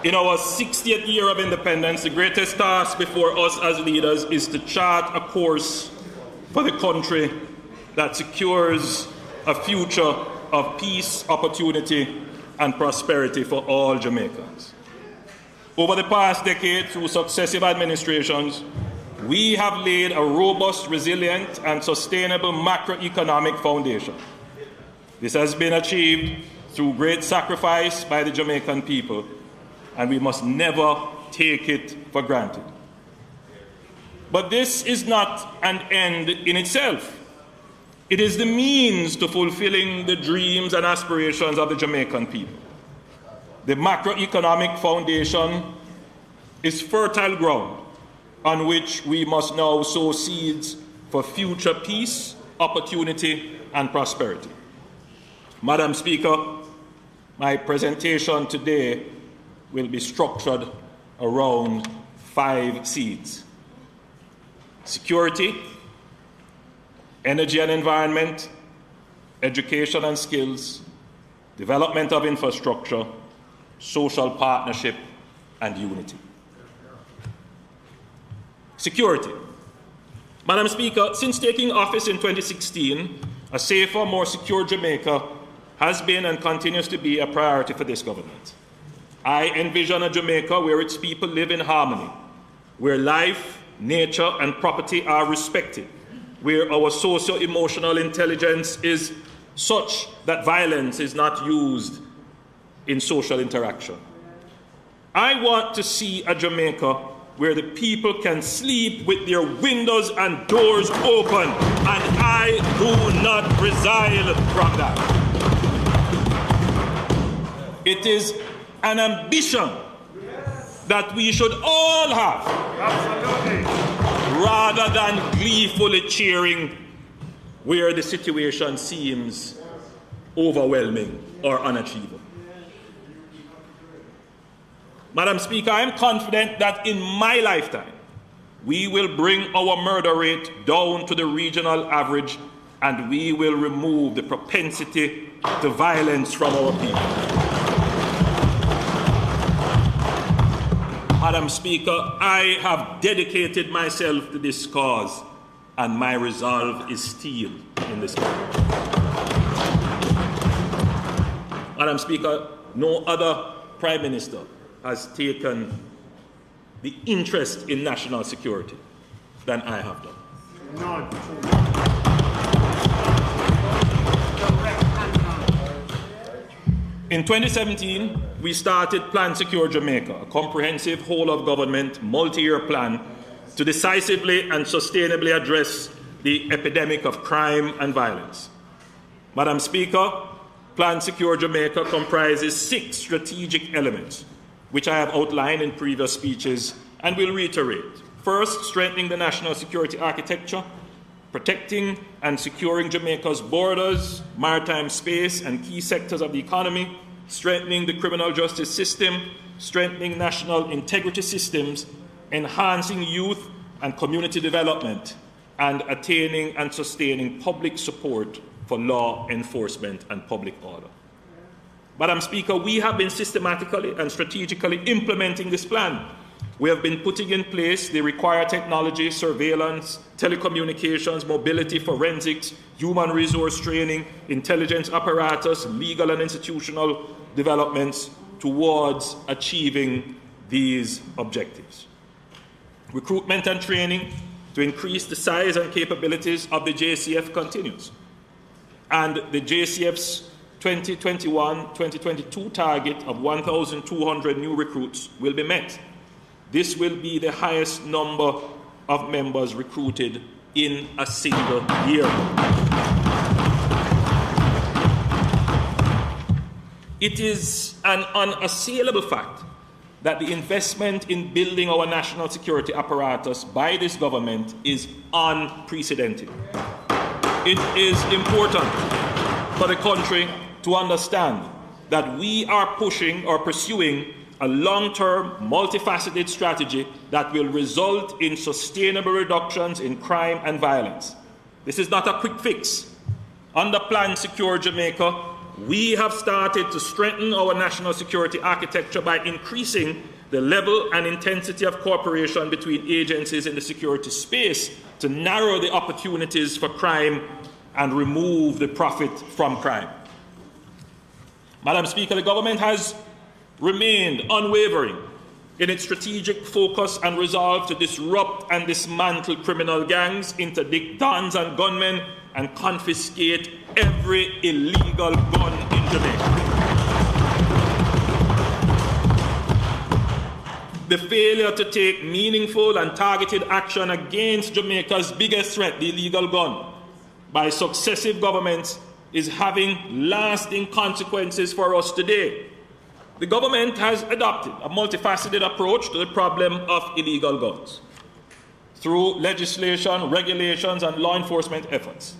in our 60th year of independence, the greatest task before us as leaders is to chart a course for the country that secures a future of peace, opportunity, and prosperity for all Jamaicans. Over the past decade, through successive administrations, we have laid a robust, resilient, and sustainable macroeconomic foundation. This has been achieved through great sacrifice by the Jamaican people, and we must never take it for granted. But this is not an end in itself. It is the means to fulfilling the dreams and aspirations of the Jamaican people. The macroeconomic foundation is fertile ground on which we must now sow seeds for future peace, opportunity, and prosperity. Madam Speaker, my presentation today will be structured around 5 seeds: security, energy and environment, education and skills, development of infrastructure, social partnership, and unity. Security. Madam Speaker, since taking office in 2016, a safer, more secure Jamaica has been and continues to be a priority for this government. I envision a Jamaica where its people live in harmony, where life, nature, and property are respected, where our socio-emotional intelligence is such that violence is not used in social interaction. I want to see a Jamaica where the people can sleep with their windows and doors open, and I do not resile from that. It is an ambition that we should all have, rather than gleefully cheering where the situation seems overwhelming or unachievable. Madam Speaker, I am confident that in my lifetime, we will bring our murder rate down to the regional average, and we will remove the propensity to violence from our people. Madam Speaker, I have dedicated myself to this cause, and my resolve is steel in this matter. Madam Speaker, no other Prime Minister has taken the interest in national security than I have done. In 2017, we started Plan Secure Jamaica, a comprehensive whole-of-government, multi-year plan to decisively and sustainably address the epidemic of crime and violence. Madam Speaker, Plan Secure Jamaica comprises 6 strategic elements, which I have outlined in previous speeches and will reiterate. First, strengthening the national security architecture, protecting and securing Jamaica's borders, maritime space, and key sectors of the economy, strengthening the criminal justice system, strengthening national integrity systems, enhancing youth and community development, and attaining and sustaining public support for law enforcement and public order. Madam Speaker, we have been systematically and strategically implementing this plan. We have been putting in place the required technology, surveillance, telecommunications, mobility, forensics, human resource training, intelligence apparatus, legal and institutional developments towards achieving these objectives. Recruitment and training to increase the size and capabilities of the JCF continues. And the JCF's 2021-2022 target of 1,200 new recruits will be met. This will be the highest number of members recruited in a single year. It is an unassailable fact that the investment in building our national security apparatus by this government is unprecedented. it is important for the country to understand that we are pushing or pursuing a long-term, multifaceted strategy that will result in sustainable reductions in crime and violence. This is not a quick fix. Under Plan Secure Jamaica, we have started to strengthen our national security architecture by increasing the level and intensity of cooperation between agencies in the security space to narrow the opportunities for crime and remove the profit from crime. Madam Speaker, the government has remained unwavering in its strategic focus and resolve to disrupt and dismantle criminal gangs, interdict dons and gunmen, and confiscate every illegal gun in Jamaica. The failure to take meaningful and targeted action against Jamaica's biggest threat, the illegal gun, by successive governments is having lasting consequences for us today. The government has adopted a multifaceted approach to the problem of illegal guns through legislation, regulations, and law enforcement efforts.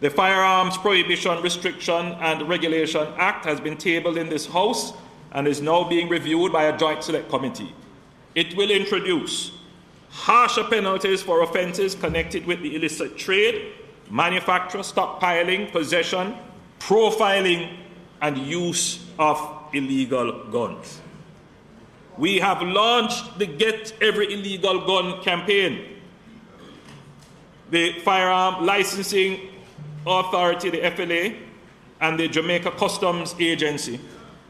The Firearms Prohibition, Restriction and Regulation Act has been tabled in this House and is now being reviewed by a joint select committee. It will introduce harsher penalties for offences connected with the illicit trade, manufacture, stockpiling, possession, profiling, and use of illegal guns. We have launched the Get Every Illegal Gun campaign. The Firearm Licensing Authority, the FLA, and the Jamaica Customs Agency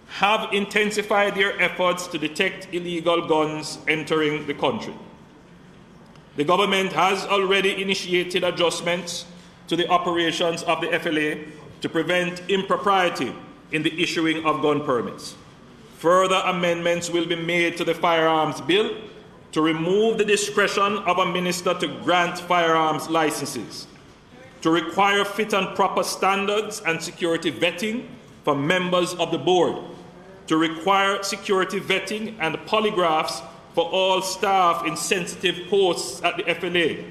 have intensified their efforts to detect illegal guns entering the country. The government has already initiated adjustments to the operations of the FLA to prevent impropriety in the issuing of gun permits. Further amendments will be made to the Firearms Bill to remove the discretion of a minister to grant firearms licenses, to require fit and proper standards and security vetting for members of the board, to require security vetting and polygraphs for all staff in sensitive posts at the FLA,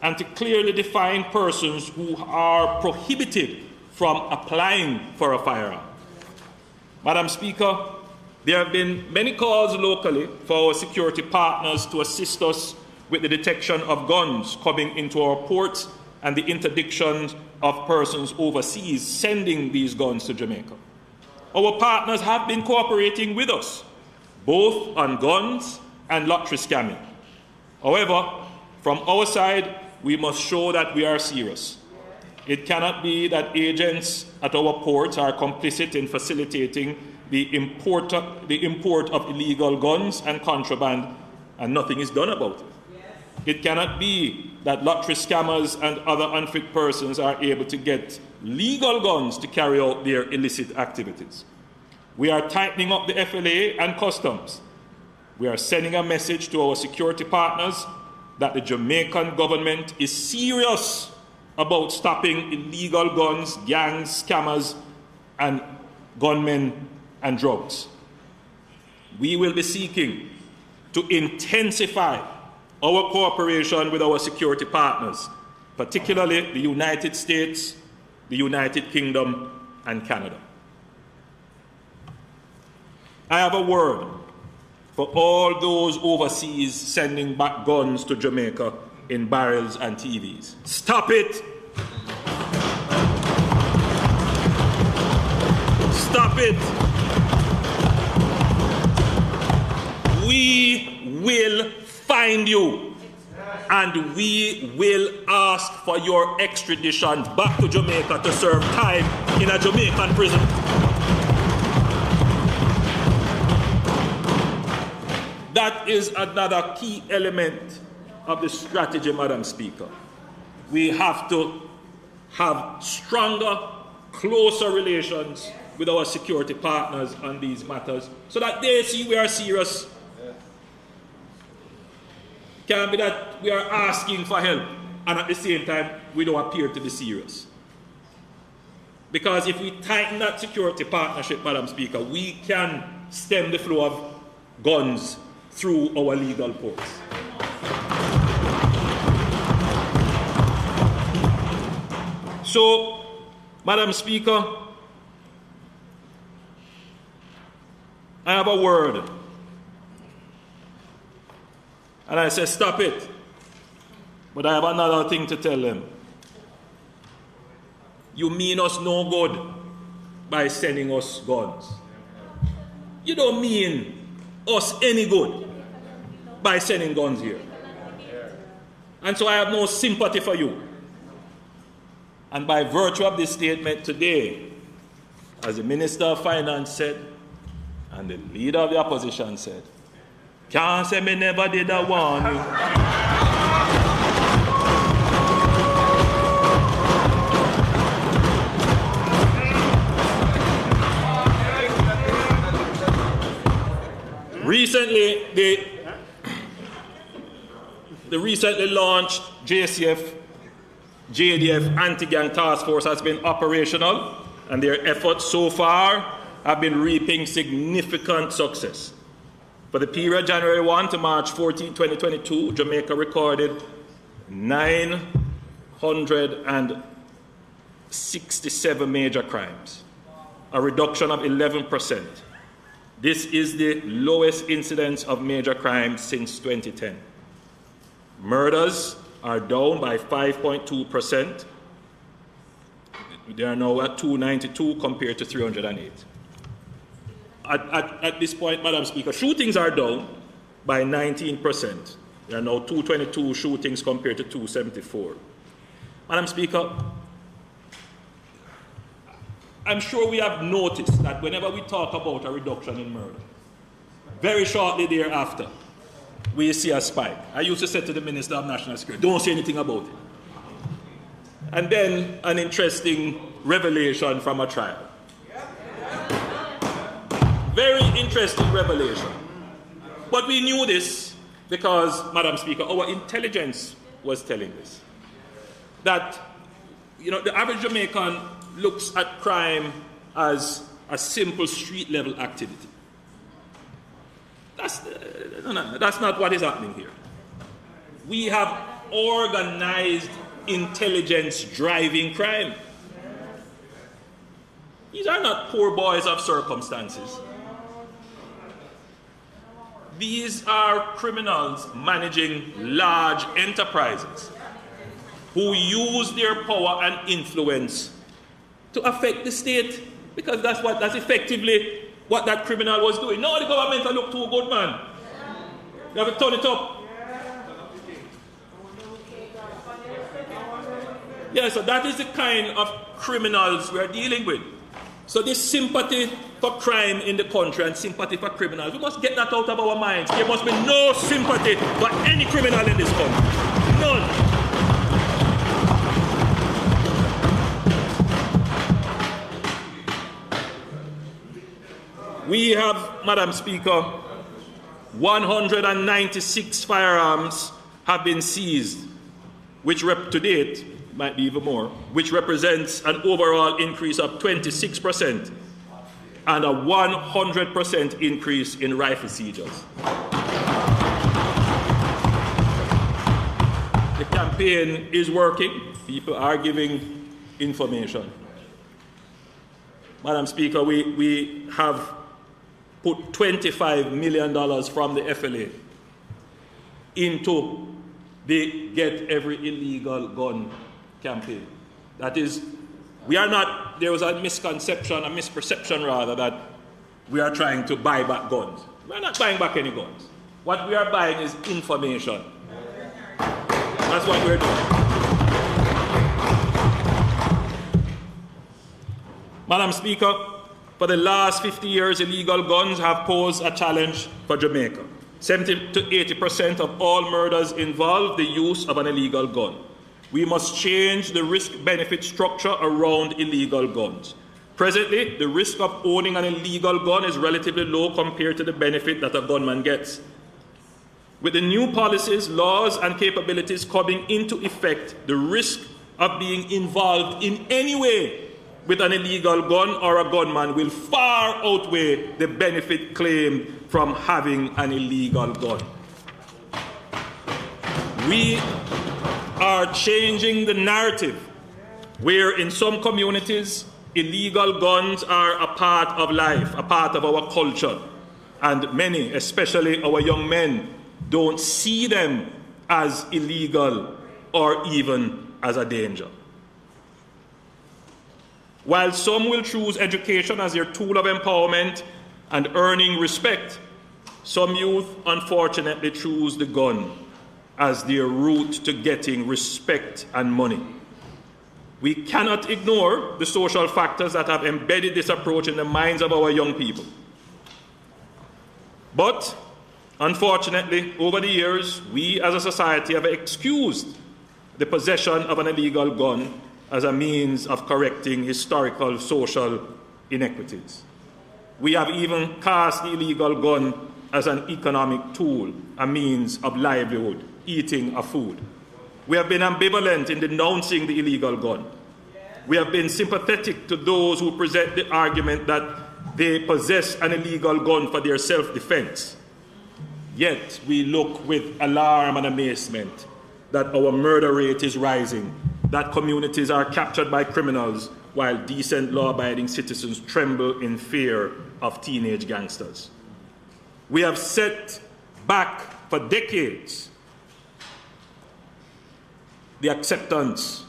and to clearly define persons who are prohibited from applying for a firearm. Madam Speaker, there have been many calls locally for our security partners to assist us with the detection of guns coming into our ports and the interdiction of persons overseas sending these guns to Jamaica. Our partners have been cooperating with us, both on guns and lottery scamming. However, from our side, we must show that we are serious. It cannot be that agents at our ports are complicit in facilitating the import of illegal guns and contraband, and nothing is done about it. It cannot be that lottery scammers and other unfit persons are able to get legal guns to carry out their illicit activities. We are tightening up the FLA and customs. We are sending a message to our security partners that the Jamaican government is serious about stopping illegal guns, gangs, scammers, and gunmen and drugs. We will be seeking to intensify our cooperation with our security partners, particularly the United States, the United Kingdom, and Canada. I have a word for all those overseas sending back guns to Jamaica in barrels and TVs. Stop it! Stop it! We will find you, and we will ask for your extradition back to Jamaica to serve time in a Jamaican prison. That is another key element of the strategy, Madam Speaker. We have to have stronger, closer relations with our security partners on these matters so that they see we are serious. Can't be that we are asking for help and at the same time we don't appear to be serious. Because if we tighten that security partnership, Madam Speaker, we can stem the flow of guns through our legal ports. so, Madam Speaker, I have a word. And I say, stop it. But I have another thing to tell them. You mean us no good by sending us guns. You don't mean us any good by sending guns here. And so I have no sympathy for you. And by virtue of this statement today, as the Minister of Finance said, and the leader of the opposition said, can't say me never did I warn you. Recently, the recently launched JCF, JDF anti-gang task force has been operational, and their efforts so far have been reaping significant success. For the period January 1 to March 14, 2022, Jamaica recorded 967 major crimes, a reduction of 11%. This is the lowest incidence of major crimes since 2010. Murders are down by 5.2%. They are now at 292 compared to 308. At this point, Madam Speaker, shootings are down by 19%. There are now 222 shootings compared to 274. Madam Speaker, I'm sure we have noticed that whenever we talk about a reduction in murder, very shortly thereafter, we see a spike. I used to say to the Minister of National Security, don't say anything about it. And then an interesting revelation from a trial. Very interesting revelation. But we knew this because, Madam Speaker, our intelligence was telling us that, the average Jamaican looks at crime as a simple street-level activity. That's not what is happening here. We have organized intelligence driving crime. These are not poor boys of circumstances. These are criminals managing large enterprises who use their power and influence to affect the state, because that's effectively what that criminal was doing. No, the government look too good, man. You have to turn it up. Yeah, so that is the kind of criminals we are dealing with. So this sympathy for crime in the country and sympathy for criminals, we must get that out of our minds. There must be no sympathy for any criminal in this country. None. We have, Madam Speaker, 196 firearms have been seized, which to date, might be even more, which represents an overall increase of 26% and a 100% increase in rifle seizures. The campaign is working. People are giving information. Madam Speaker, we have put $25 million from the FLA into the Get Every Illegal Gun campaign. That is, there was a misperception rather, that we are trying to buy back guns. We are not buying back any guns. What we are buying is information. That's what we're doing. Madam Speaker, for the last 50 years, illegal guns have posed a challenge for Jamaica. 70 to 80% of all murders involve the use of an illegal gun. We must change the risk-benefit structure around illegal guns. Presently, the risk of owning an illegal gun is relatively low compared to the benefit that a gunman gets. With the new policies, laws, and capabilities coming into effect, the risk of being involved in any way with an illegal gun or a gunman will far outweigh the benefit claimed from having an illegal gun. We are changing the narrative where in some communities, illegal guns are a part of life, a part of our culture, and many, especially our young men, don't see them as illegal or even as a danger. While some will choose education as their tool of empowerment and earning respect, some youth unfortunately choose the gun as their route to getting respect and money. We cannot ignore the social factors that have embedded this approach in the minds of our young people. But unfortunately, over the years, we as a society have excused the possession of an illegal gun as a means of correcting historical social inequities. We have even cast the illegal gun as an economic tool, a means of livelihood, eating of food. We have been ambivalent in denouncing the illegal gun. We have been sympathetic to those who present the argument that they possess an illegal gun for their self-defense. Yet we look with alarm and amazement that our murder rate is rising, that communities are captured by criminals while decent law-abiding citizens tremble in fear of teenage gangsters. We have set back for decades the acceptance,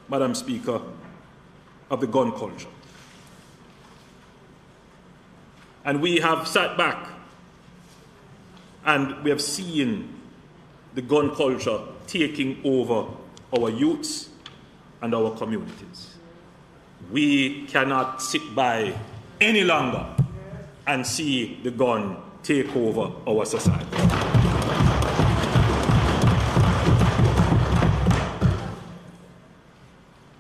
Madam Speaker, of the gun culture. And we have sat back and we have seen the gun culture taking over our youths and our communities. We cannot sit by any longer and see the gun take over our society.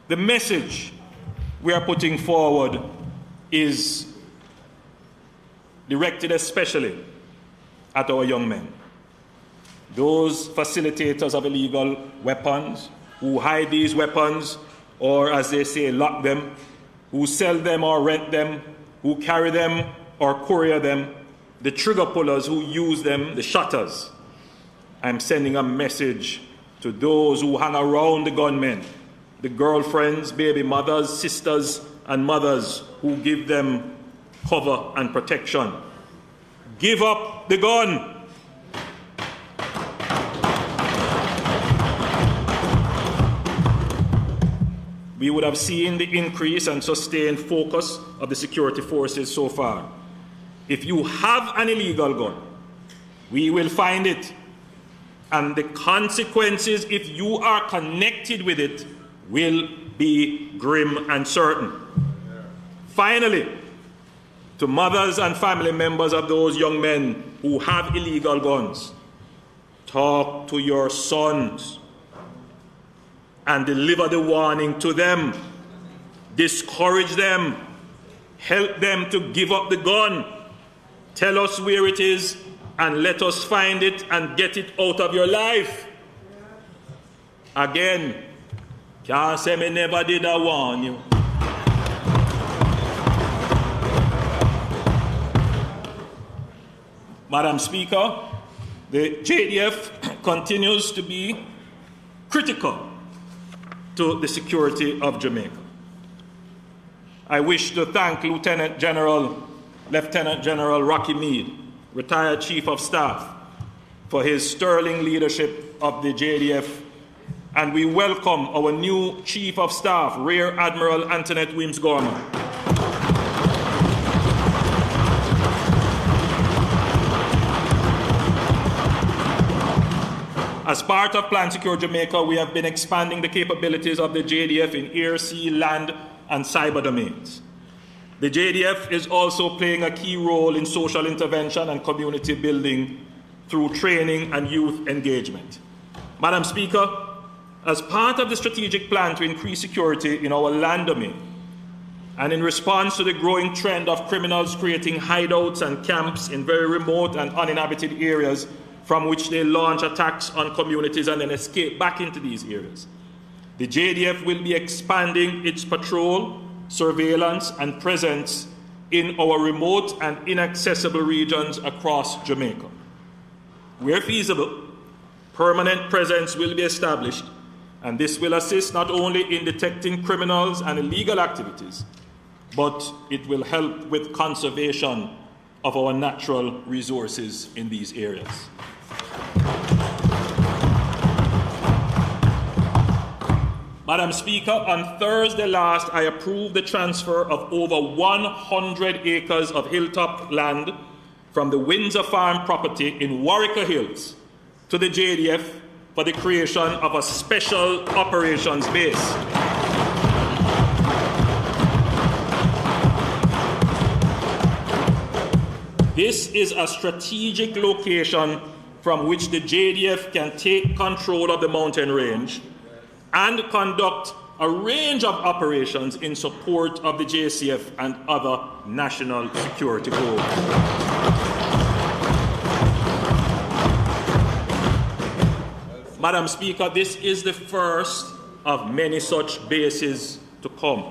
The message we are putting forward is directed especially at our young men, those facilitators of illegal weapons who hide these weapons, or as they say, lock them, who sell them or rent them, who carry them or courier them, the trigger pullers who use them, the shutters. I'm sending a message to those who hang around the gunmen, the girlfriends, baby mothers, sisters, and mothers who give them cover and protection. Give up the gun. We would have seen the increase and sustained focus of the security forces so far. If you have an illegal gun, we will find it. And the consequences, if you are connected with it, will be grim and certain. Finally, to mothers and family members of those young men who have illegal guns, talk to your sons and deliver the warning to them. Discourage them. Help them to give up the gun. Tell us where it is and let us find it and get it out of your life. Again, can't say me never did I warn you. Madam Speaker, the JDF continues to be critical to the security of Jamaica. I wish to thank Lieutenant General Rocky Meade, retired Chief of Staff, for his sterling leadership of the JDF, and we welcome our new Chief of Staff, Rear Admiral Antoinette Weems-Gorman. As part of Plan Secure Jamaica, we have been expanding the capabilities of the JDF in air, sea, land, and cyber domains. The JDF is also playing a key role in social intervention and community building through training and youth engagement. Madam Speaker, as part of the strategic plan to increase security in our land domain, and in response to the growing trend of criminals creating hideouts and camps in very remote and uninhabited areas from which they launch attacks on communities and then escape back into these areas, the JDF will be expanding its patrol, surveillance, and presence in our remote and inaccessible regions across Jamaica. Where feasible, permanent presence will be established And this will assist not only in detecting criminals and illegal activities, but it will help with conservation of our natural resources in these areas. Madam Speaker, on Thursday last, I approved the transfer of over 100 acres of hilltop land from the Windsor Farm property in Warwicker Hills to the JDF for the creation of a special operations base. This is a strategic location from which the JDF can take control of the mountain range and conduct a range of operations in support of the JCF and other national security goals. Madam Speaker, this is the first of many such bases to come.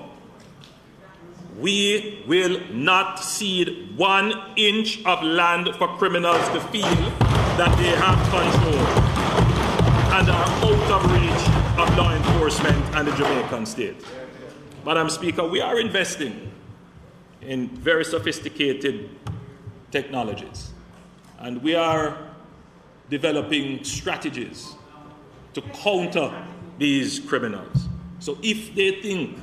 We will not cede 1 inch of land for criminals to feel that they have control and are out of reach of law enforcement and the Jamaican state. Madam Speaker, we are investing in very sophisticated technologies, and we are developing strategies to counter these criminals. So if they think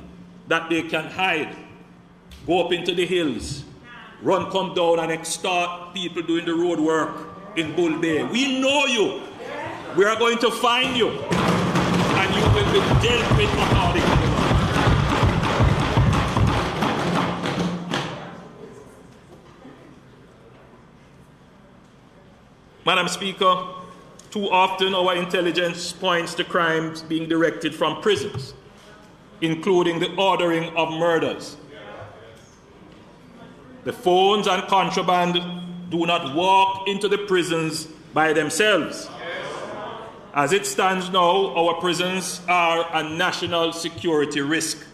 that they can hide, go up into the hills, come down and extort people doing the road work in Bull Bay, we know you. We are going to find you, and you will be dealt with according to the law. Madam Speaker, too often our intelligence points to crimes being directed from prisons, including the ordering of murders. The phones and contraband do not walk into the prisons by themselves. As it stands now, our prisons are a national security risk.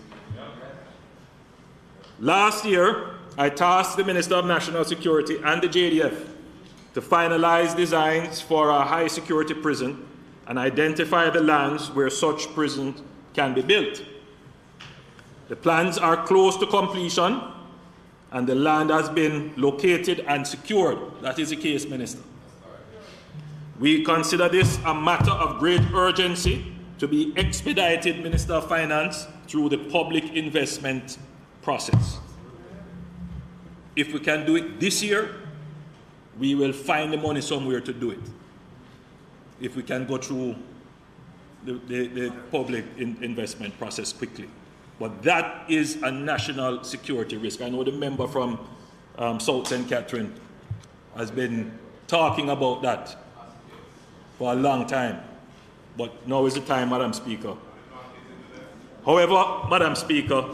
Last year, I tasked the Minister of National Security and the JDF to finalize designs for a high security prison and identify the lands where such prisons can be built. The plans are close to completion, and the land has been located and secured. That is the case, Minister. We consider this a matter of great urgency to be expedited, Minister of Finance, through the public investment process. If we can do it this year, we will find the money somewhere to do it. If we can go through the public investment process quickly. But that is a national security risk. I know the member from South St. Catherine has been talking about that for a long time. But now is the time, Madam Speaker. However, Madam Speaker,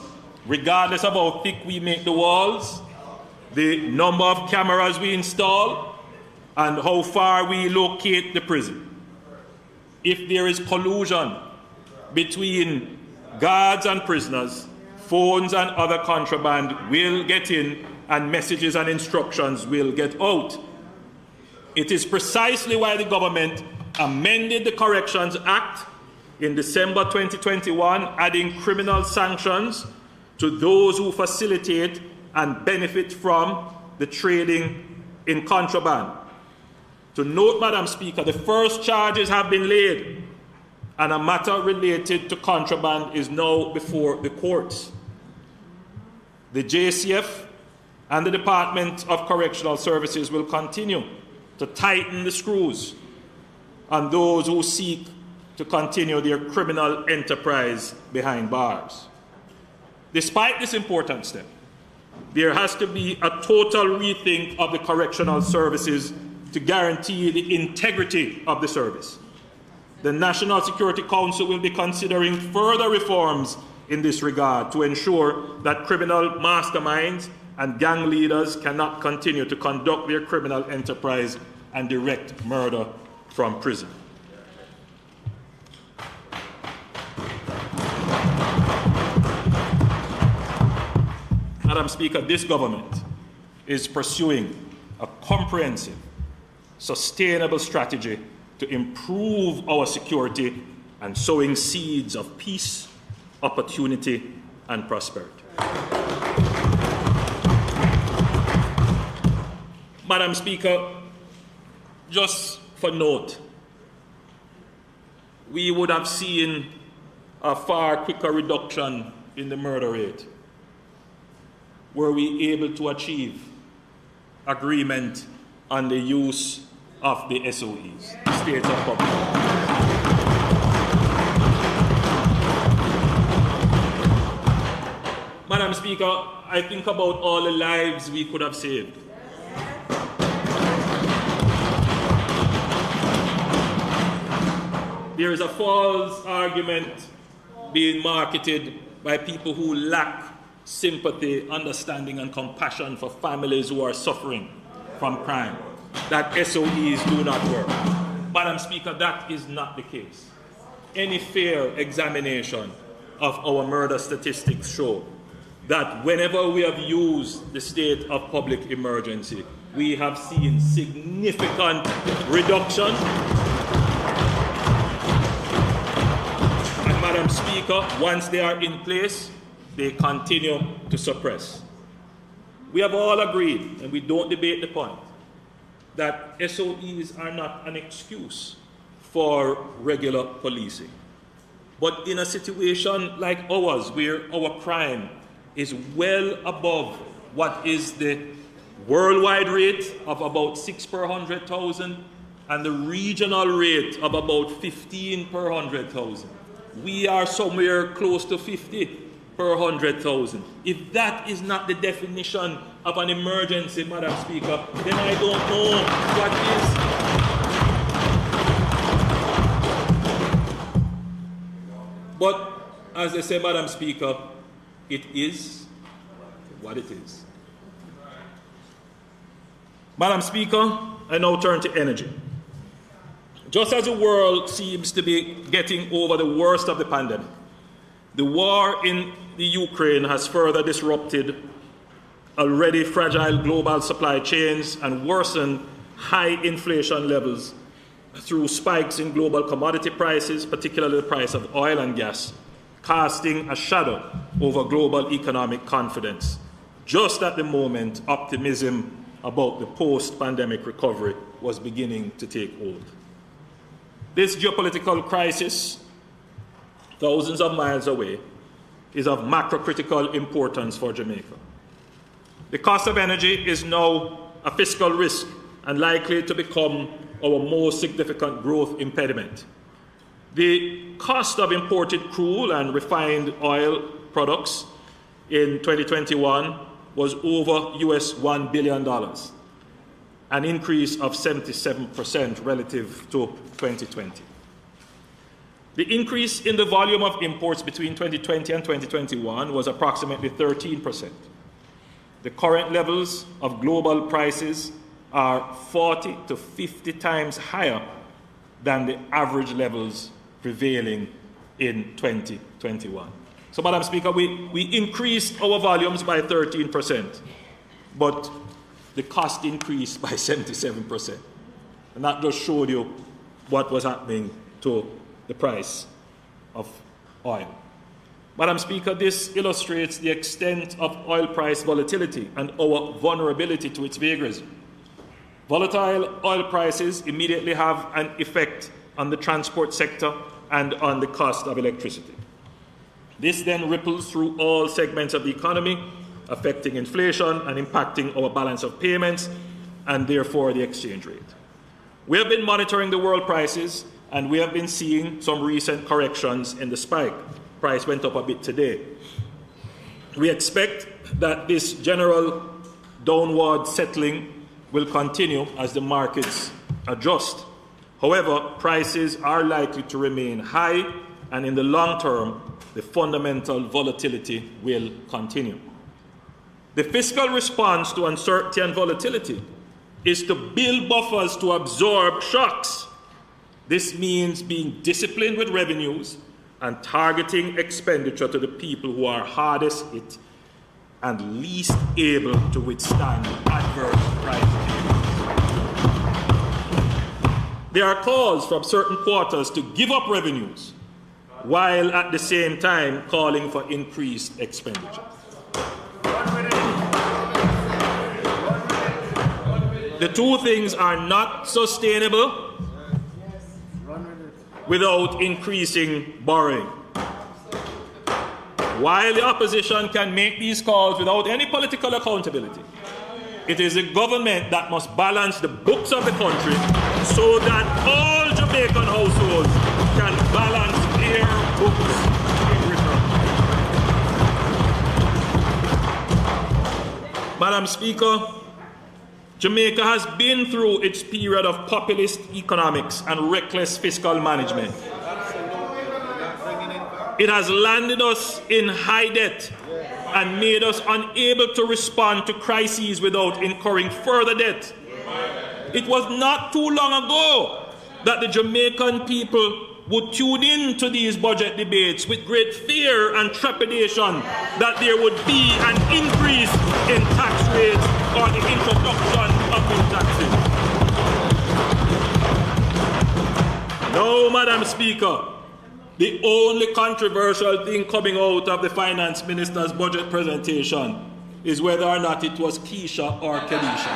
regardless of how thick we make the walls, the number of cameras we install, and how far we locate the prison, if there is collusion between guards and prisoners, phones and other contraband will get in, and messages and instructions will get out. It is precisely why the government amended the Corrections Act in December 2021, adding criminal sanctions to those who facilitate and benefit from the trading in contraband. To note, Madam Speaker, the first charges have been laid, and a matter related to contraband is now before the courts. The JCF and the Department of Correctional Services will continue to tighten the screws on those who seek to continue their criminal enterprise behind bars. Despite this important step, there has to be a total rethink of the correctional services to guarantee the integrity of the service. The National Security Council will be considering further reforms in this regard to ensure that criminal masterminds and gang leaders cannot continue to conduct their criminal enterprise and direct murder from prison. Madam Speaker, this government is pursuing a comprehensive, sustainable strategy to improve our security and sowing seeds of peace, opportunity, and prosperity. Madam Speaker, just for note, we would have seen a far quicker reduction in the murder rate were we able to achieve agreement on the use of the SOEs, State of Public. Madam Speaker, I think about all the lives we could have saved. There is a false argument being marketed by people who lack sympathy, understanding, and compassion for families who are suffering from crime, that SOEs do not work. Madam Speaker, that is not the case. Any fair examination of our murder statistics show that whenever we have used the state of public emergency, we have seen significant reduction. And Madam Speaker, once they are in place, they continue to suppress. We have all agreed, and we don't debate the point, that SOEs are not an excuse for regular policing. But in a situation like ours, where our crime is well above what is the worldwide rate of about 6 per 100,000 and the regional rate of about 15 per 100,000, we are somewhere close to 50 per 100,000. If that is not the definition of an emergency, Madam Speaker, then I don't know what is. But as I say, Madam Speaker, it is what it is. Madam Speaker, I now turn to energy. Just as the world seems to be getting over the worst of the pandemic, the war in the Ukraine has further disrupted already fragile global supply chains and worsened high inflation levels through spikes in global commodity prices, particularly the price of oil and gas, casting a shadow over global economic confidence, just at the moment optimism about the post-pandemic recovery was beginning to take hold. This geopolitical crisis, thousands of miles away, is of macro-critical importance for Jamaica. The cost of energy is now a fiscal risk and likely to become our most significant growth impediment. The cost of imported crude and refined oil products in 2021 was over $1 billion, an increase of 77% relative to 2020. The increase in the volume of imports between 2020 and 2021 was approximately 13%. The current levels of global prices are 40 to 50 times higher than the average levels prevailing in 2021. So, Madam Speaker, we increased our volumes by 13%, but the cost increased by 77%. And that just showed you what was happening to the price of oil. Madam Speaker, this illustrates the extent of oil price volatility and our vulnerability to its vagaries. Volatile oil prices immediately have an effect on the transport sector and on the cost of electricity. This then ripples through all segments of the economy, affecting inflation and impacting our balance of payments and therefore the exchange rate. We have been monitoring the world prices and we have been seeing some recent corrections in the spike. Price went up a bit today. We expect that this general downward settling will continue as the markets adjust. However, prices are likely to remain high, and in the long term, the fundamental volatility will continue. The fiscal response to uncertainty and volatility is to build buffers to absorb shocks. This means being disciplined with revenues and targeting expenditure to the people who are hardest hit and least able to withstand adverse price changes. There are calls from certain quarters to give up revenues while at the same time calling for increased expenditure. The two things are not sustainable without increasing borrowing. While the opposition can make these calls without any political accountability, it is the government that must balance the books of the country so that all Jamaican households can balance their books in return. Madam Speaker, Jamaica has been through its period of populist economics and reckless fiscal management. It has landed us in high debt and made us unable to respond to crises without incurring further debt. It was not too long ago that the Jamaican people would tune in to these budget debates with great fear and trepidation that there would be an increase in tax rates or the introduction of new taxes. No, Madam Speaker, the only controversial thing coming out of the Finance Minister's budget presentation is whether or not it was Keisha or Kelisha.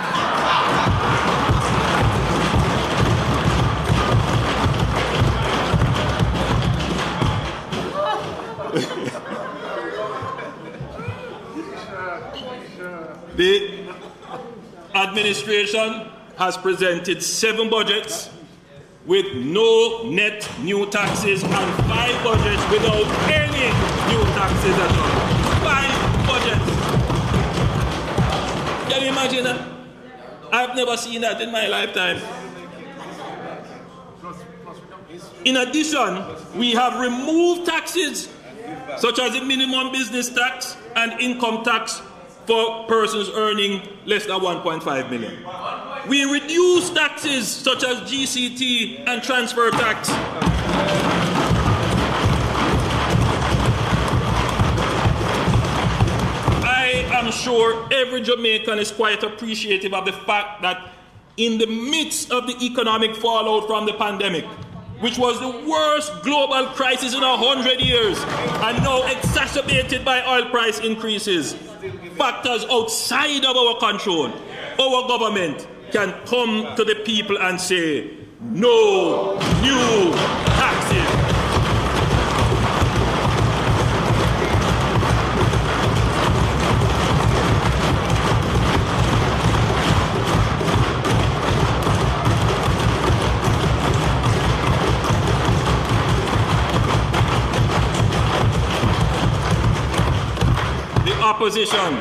The administration has presented 7 budgets with no net new taxes and 5 budgets without any new taxes at all. 5 budgets. Can you imagine that? I've never seen that in my lifetime. In addition, we have removed taxes such as the minimum business tax and income tax for persons earning less than 1.5 million. We reduce taxes such as GCT and transfer tax. I am sure every Jamaican is quite appreciative of the fact that in the midst of the economic fallout from the pandemic, which was the worst global crisis in 100 years, and now exacerbated by oil price increases, factors outside of our control, our government can come to the people and say, no new taxes. Opposition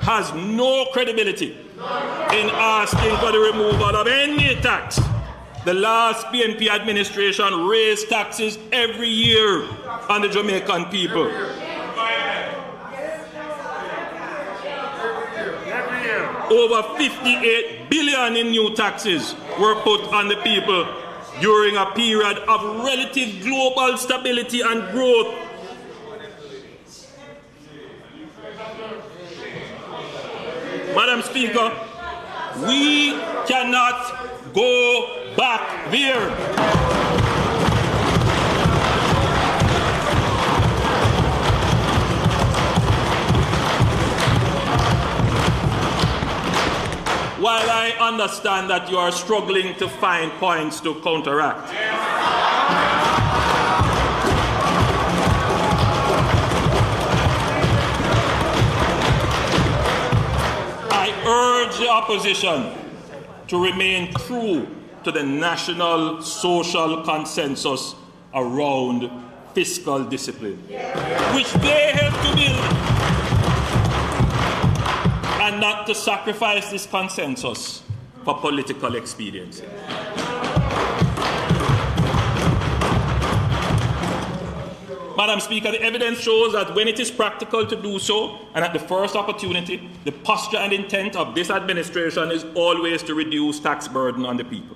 has no credibility in asking for the removal of any tax. The last PNP administration raised taxes every year on the Jamaican people. Over 58 billion in new taxes were put on the people during a period of relative global stability and growth. Madam Speaker, we cannot go back there. While I understand that you are struggling to find points to counteract, urge the opposition to remain true to the national social consensus around fiscal discipline, which they helped to build, and not to sacrifice this consensus for political expediency. Madam Speaker, the evidence shows that when it is practical to do so, and at the first opportunity, the posture and intent of this administration is always to reduce tax burden on the people.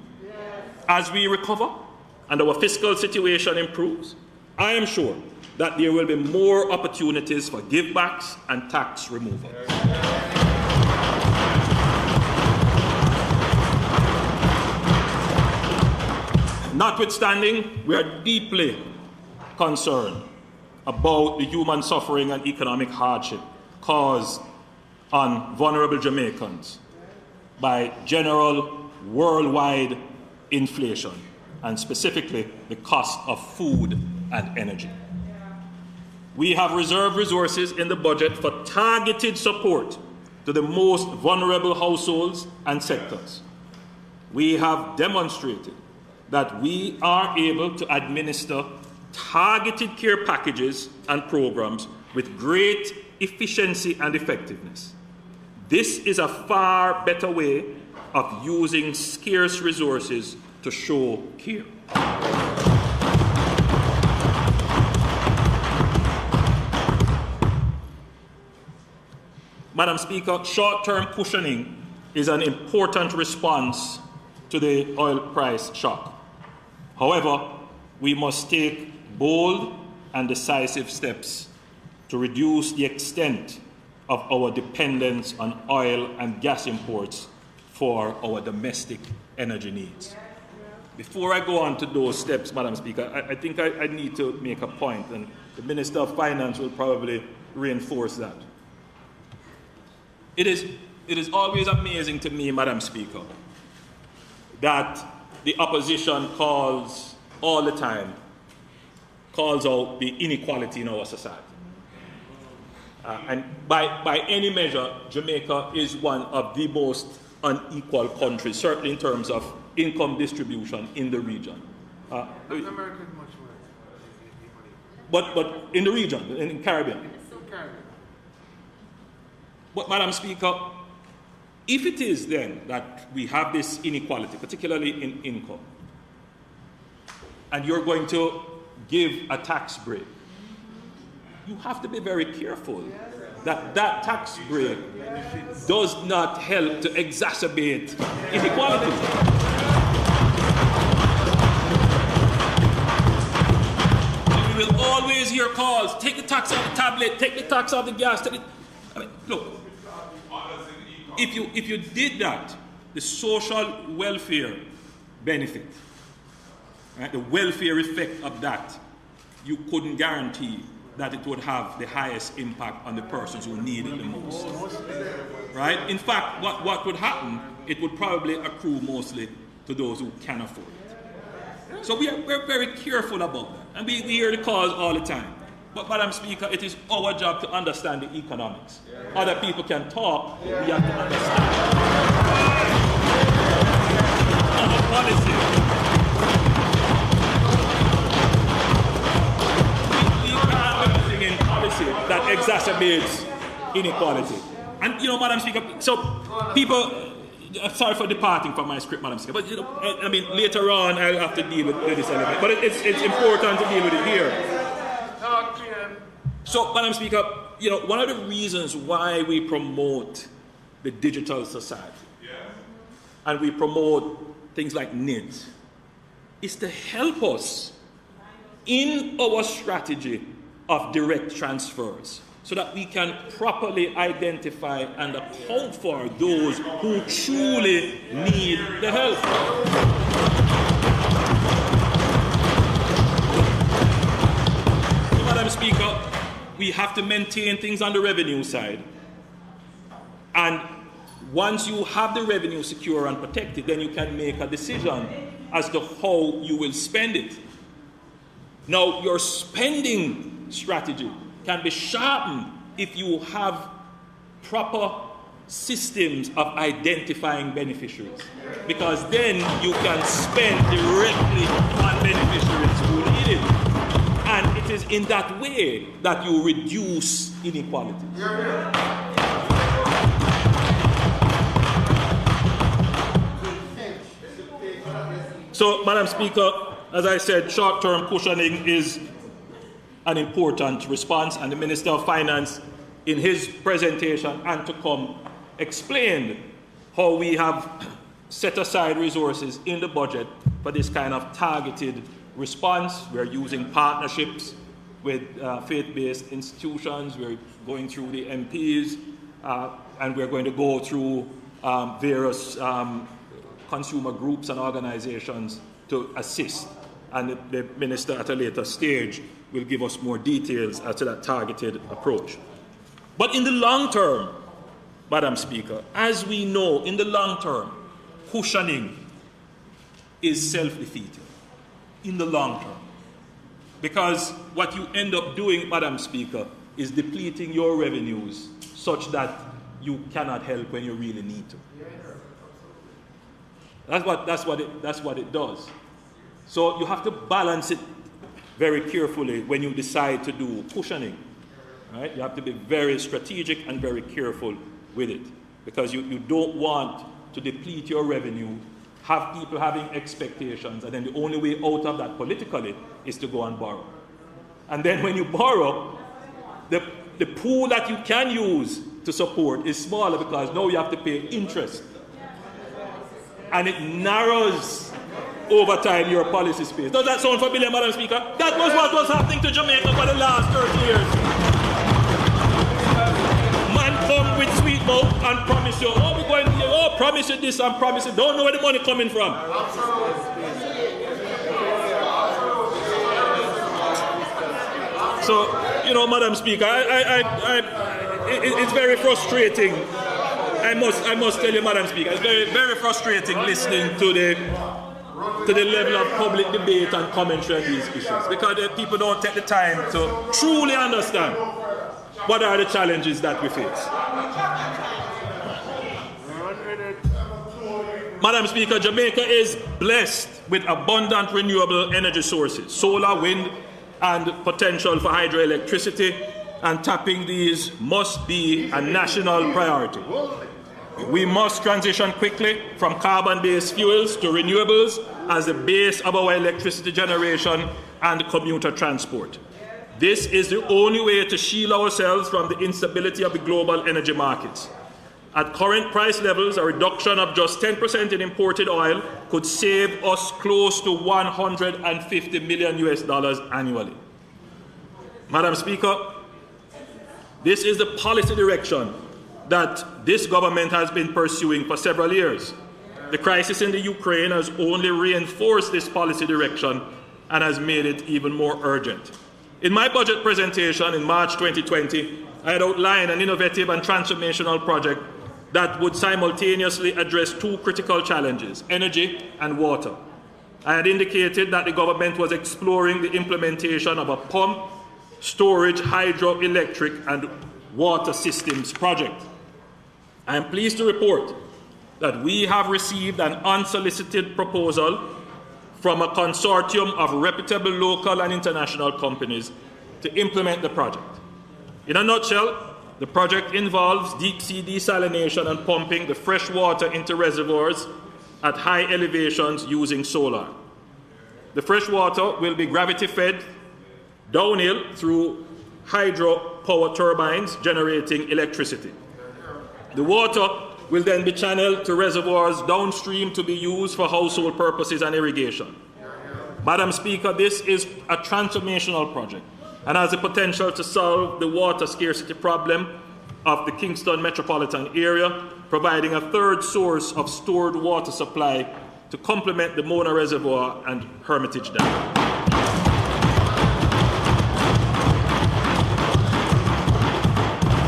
As we recover and our fiscal situation improves, I am sure that there will be more opportunities for givebacks and tax removal. Notwithstanding, we are deeply concern about the human suffering and economic hardship caused on vulnerable Jamaicans by general worldwide inflation, and specifically the cost of food and energy. We have reserved resources in the budget for targeted support to the most vulnerable households and sectors. We have demonstrated that we are able to administer targeted care packages and programs with great efficiency and effectiveness. This is a far better way of using scarce resources to show care. Madam Speaker, short-term cushioning is an important response to the oil price shock. However, we must take bold and decisive steps to reduce the extent of our dependence on oil and gas imports for our domestic energy needs. Before I go on to those steps, Madam Speaker, I think I need to make a point, and the Minister of Finance will probably reinforce that. It is always amazing to me, Madam Speaker, that the opposition calls all the time, calls out the inequality in our society. And by any measure, Jamaica is one of the most unequal countries, certainly in terms of income distribution in the region. Latin America is much worse. But in the region, in the Caribbean. Caribbean. But, Madam Speaker, if it is then that we have this inequality, particularly in income, and you're going to give a tax break, you have to be very careful that that tax break does not help to exacerbate inequality. We will always hear calls, take the tax off the tablet, take the tax off the gas. I mean, look, if you did that, the social welfare benefit, right, the welfare effect of that, you couldn't guarantee that it would have the highest impact on the persons who need it the most. Right? In fact, what would happen, it would probably accrue mostly to those who can afford it. So we're very careful about that. And we hear the calls all the time. But, Madam Speaker, it is our job to understand the economics. Other people can talk, but we have to understand. Our policy. That exacerbates inequality. And, Madam Speaker, so people, sorry for departing from my script, Madam Speaker, but, I mean, later on I'll have to deal with this element. But it's important to deal with it here. So, Madam Speaker, one of the reasons why we promote the digital society and we promote things like NID is to help us in our strategy of direct transfers, so that we can properly identify and account for those who truly need the help. So, Madam Speaker, we have to maintain things on the revenue side. And once you have the revenue secure and protected, then you can make a decision as to how you will spend it. Now, your spending strategy can be sharpened if you have proper systems of identifying beneficiaries, because then you can spend directly on beneficiaries who need it. And it is in that way that you reduce inequality. So, Madam Speaker, as I said, short-term cushioning is an important response, and the Minister of Finance, in his presentation and to come, explained how we have set aside resources in the budget for this kind of targeted response. We're using partnerships with faith-based institutions. We're going through the MPs, and we're going to go through various consumer groups and organizations to assist and the Minister at a later stage will give us more details as to that targeted approach. But in the long term, Madam Speaker, as we know, in the long term, cushioning is self-defeating. In the long term. Because what you end up doing, Madam Speaker, is depleting your revenues such that you cannot help when you really need to. That's what it does. So you have to balance it very carefully when you decide to do cushioning. Right? You have to be very strategic and very careful with it, because you don't want to deplete your revenue, have people having expectations, and then the only way out of that politically is to go and borrow. And then when you borrow, the pool that you can use to support is smaller, because now you have to pay interest. And it narrows over time your policy space. Does that sound familiar, Madam Speaker? That was what was happening to Jamaica for the last 30 years. Man come with sweet mouth and promise you, oh, we're going here, oh, promise you this and promise you, don't know where the money coming from. So, you know, Madam Speaker, it's very frustrating. I must tell you, Madam Speaker, it's very, very frustrating listening to the level of public debate and commentary on these issues, because people don't take the time to truly understand what are the challenges that we face. Madam Speaker, Jamaica is blessed with abundant renewable energy sources, solar, wind, and potential for hydroelectricity, and tapping these must be a national priority. We must transition quickly from carbon-based fuels to renewables as the base of our electricity generation and commuter transport. This is the only way to shield ourselves from the instability of the global energy markets. At current price levels, a reduction of just 10% in imported oil could save us close to $150 million annually. Madam Speaker, this is the policy direction that this government has been pursuing for several years. The crisis in the Ukraine has only reinforced this policy direction and has made it even more urgent. In my budget presentation in March 2020, I had outlined an innovative and transformational project that would simultaneously address two critical challenges, energy and water. I had indicated that the government was exploring the implementation of a pump, storage, hydroelectric, and water systems project. I am pleased to report that we have received an unsolicited proposal from a consortium of reputable local and international companies to implement the project. In a nutshell, the project involves deep-sea desalination and pumping the fresh water into reservoirs at high elevations using solar. The fresh water will be gravity-fed downhill through hydro-power turbines generating electricity. The water will then be channeled to reservoirs downstream to be used for household purposes and irrigation. Madam Speaker, this is a transformational project and has the potential to solve the water scarcity problem of the Kingston metropolitan area, providing a third source of stored water supply to complement the Mona Reservoir and Hermitage Dam.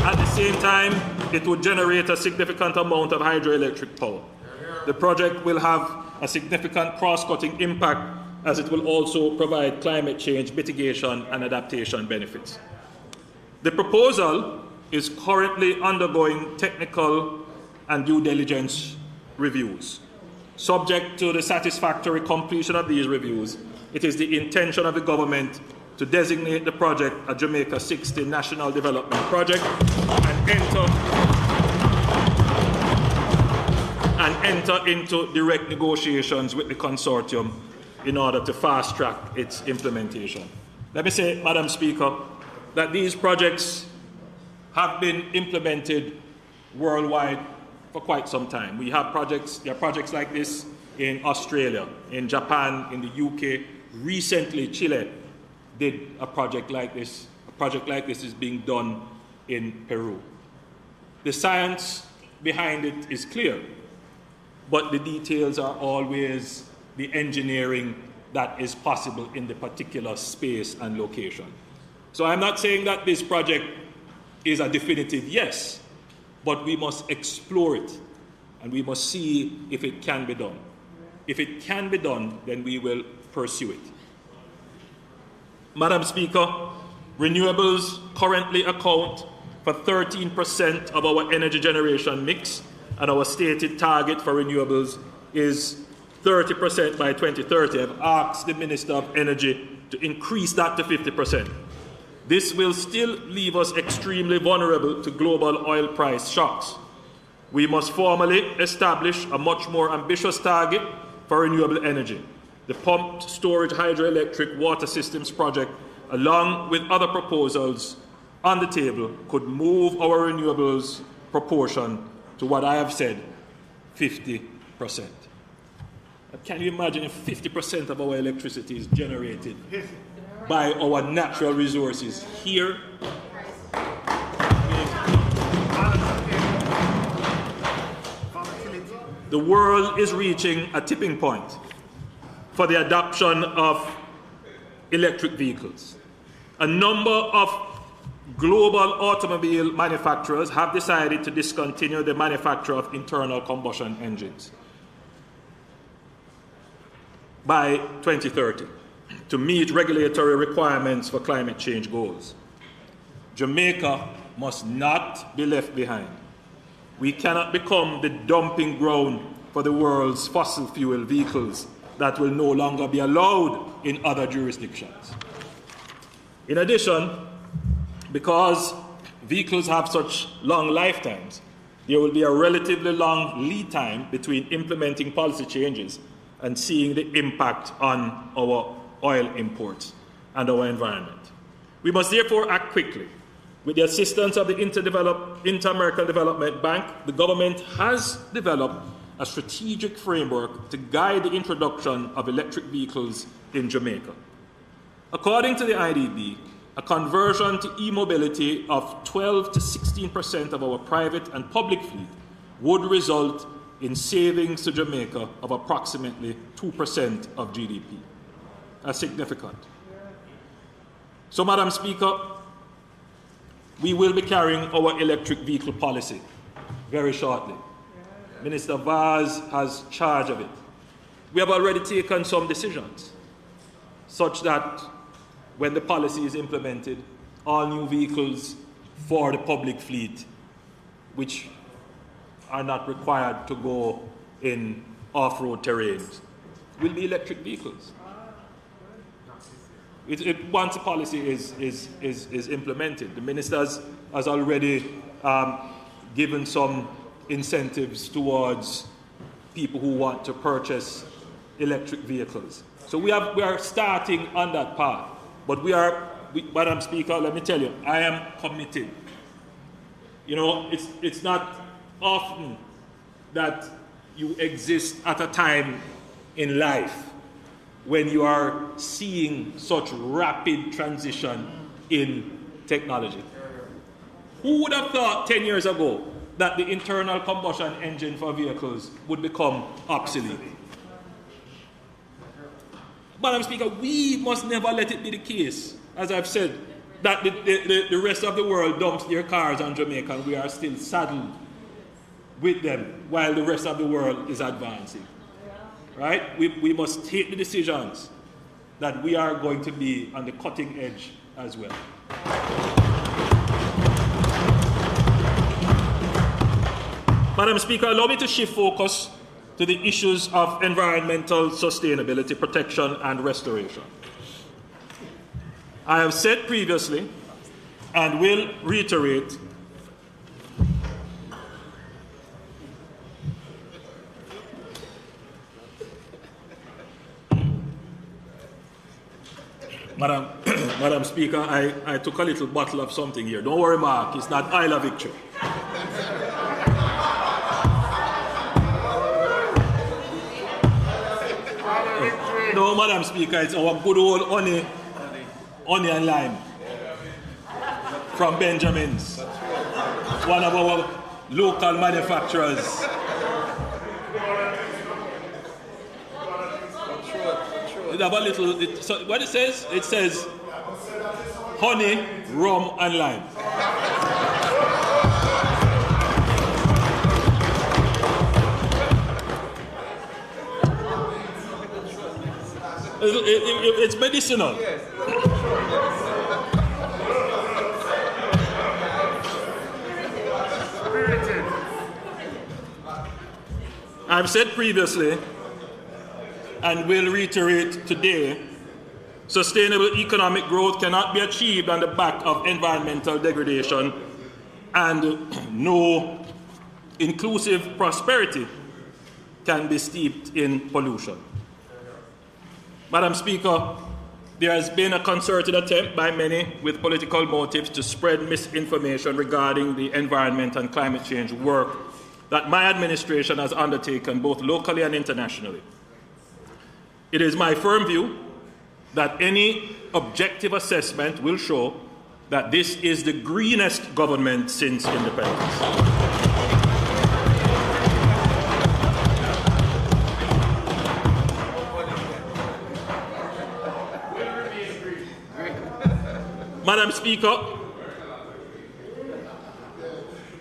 At the same time, it would generate a significant amount of hydroelectric power. The project will have a significant cross-cutting impact, as it will also provide climate change mitigation and adaptation benefits. The proposal is currently undergoing technical and due diligence reviews. Subject to the satisfactory completion of these reviews, it is the intention of the government to designate the project a Jamaica 60 National Development Project and enter into direct negotiations with the consortium in order to fast-track its implementation. Let me say, Madam Speaker, that these projects have been implemented worldwide for quite some time. We have projects, there are projects like this in Australia, in Japan, in the UK. Recently, Chile did a project like this. A project like this is being done in Peru. The science behind it is clear, but the details are always the engineering that is possible in the particular space and location. So I'm not saying that this project is a definitive yes, but we must explore it and we must see if it can be done. If it can be done, then we will pursue it. Madam Speaker, renewables currently account for 13% of our energy generation mix, and our stated target for renewables is 30% by 2030. I've asked the Minister of Energy to increase that to 50%. This will still leave us extremely vulnerable to global oil price shocks. We must formally establish a much more ambitious target for renewable energy. The pumped storage hydroelectric water systems project, along with other proposals on the table, could move our renewables proportion to what I have said, 50%. Can you imagine if 50% of our electricity is generated by our natural resources here? The world is reaching a tipping point for the adoption of electric vehicles. A number of global automobile manufacturers have decided to discontinue the manufacture of internal combustion engines by 2030 to meet regulatory requirements for climate change goals. Jamaica must not be left behind. We cannot become the dumping ground for the world's fossil fuel vehicles that will no longer be allowed in other jurisdictions. In addition, because vehicles have such long lifetimes, there will be a relatively long lead time between implementing policy changes and seeing the impact on our oil imports and our environment. We must therefore act quickly. With the assistance of the Inter-American Development Bank, the government has developed a strategic framework to guide the introduction of electric vehicles in Jamaica. According to the IDB, a conversion to e-mobility of 12 to 16% of our private and public fleet would result in savings to Jamaica of approximately 2% of GDP. That's significant. So, Madam Speaker, we will be carrying our electric vehicle policy very shortly. Minister Vaz has charge of it. We have already taken some decisions, such that when the policy is implemented, all new vehicles for the public fleet, which are not required to go in off-road terrains, will be electric vehicles. Once the policy is implemented, the minister has already given some incentives towards people who want to purchase electric vehicles. So we are starting on that path. But Madam Speaker, let me tell you, I am committed. You know, it's not often that you exist at a time in life when you are seeing such rapid transition in technology. Who would have thought 10 years ago that the internal combustion engine for vehicles would become obsolete? Madam Speaker, we must never let it be the case, as I've said, that the rest of the world dumps their cars on Jamaica and we are still saddled with them while the rest of the world is advancing. Right? We must take the decisions that we are going to be on the cutting edge as well. Madam Speaker, allow me to shift focus to the issues of environmental sustainability, protection, and restoration. I have said previously, and will reiterate, Madam Speaker, I took a little bottle of something here. Don't worry, Mark, it's not Isla Victory. No, Madam Speaker, it's our good old honey and lime from Benjamin's, one of our local manufacturers. have a little. So what it says? It says honey, rum, and lime. It's medicinal. I've said previously, and will reiterate today, sustainable economic growth cannot be achieved on the back of environmental degradation, and no inclusive prosperity can be steeped in pollution. Madam Speaker, there has been a concerted attempt by many with political motives to spread misinformation regarding the environment and climate change work that my administration has undertaken both locally and internationally. It is my firm view that any objective assessment will show that this is the greenest government since independence. Madam Speaker,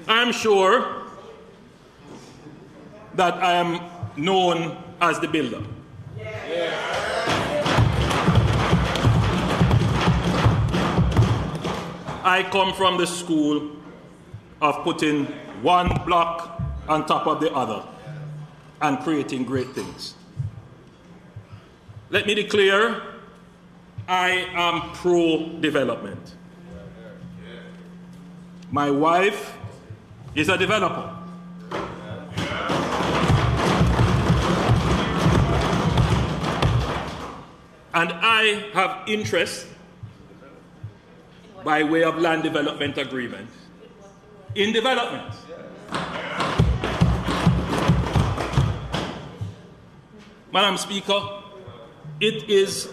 I am sure that I am known as the builder. I come from the school of putting one block on top of the other and creating great things. Let me declare, I am pro-development. My wife is a developer. And I have interest by way of land development agreement in development. Madam Speaker, it is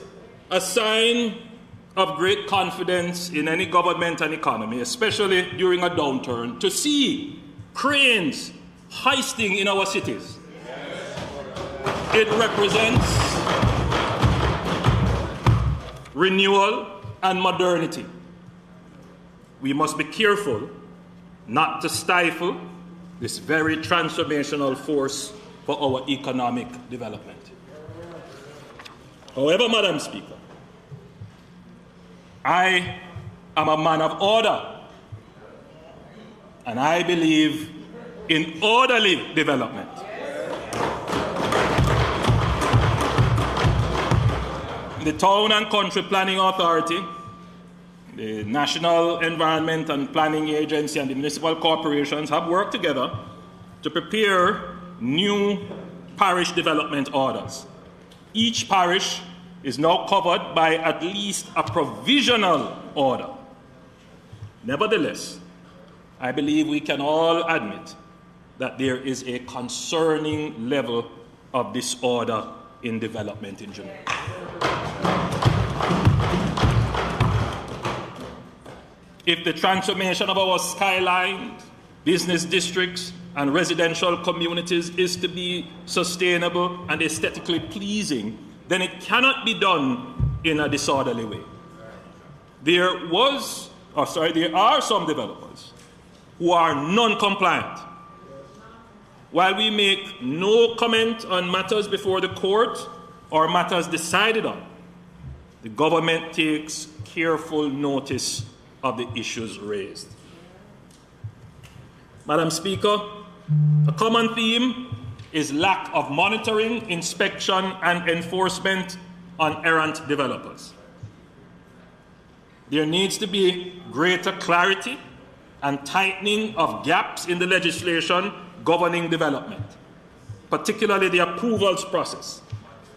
a sign of great confidence in any government and economy, especially during a downturn, to see cranes hoisting in our cities. It represents renewal and modernity. We must be careful not to stifle this very transformational force for our economic development. However, Madam Speaker, I am a man of order, and I believe in orderly development. The Town and Country Planning Authority, the National Environment and Planning Agency, and the municipal corporations have worked together to prepare new parish development orders. Each parish is now covered by at least a provisional order. Nevertheless, I believe we can all admit that there is a concerning level of disorder in development in Jamaica. If the transformation of our skylines, business districts, and residential communities is to be sustainable and aesthetically pleasing, then it cannot be done in a disorderly way. There are some developers who are non-compliant. While we make no comment on matters before the court or matters decided on, the government takes careful notice of the issues raised. Madam Speaker, a common theme is lack of monitoring, inspection, and enforcement on errant developers. There needs to be greater clarity and tightening of gaps in the legislation governing development, particularly the approvals process.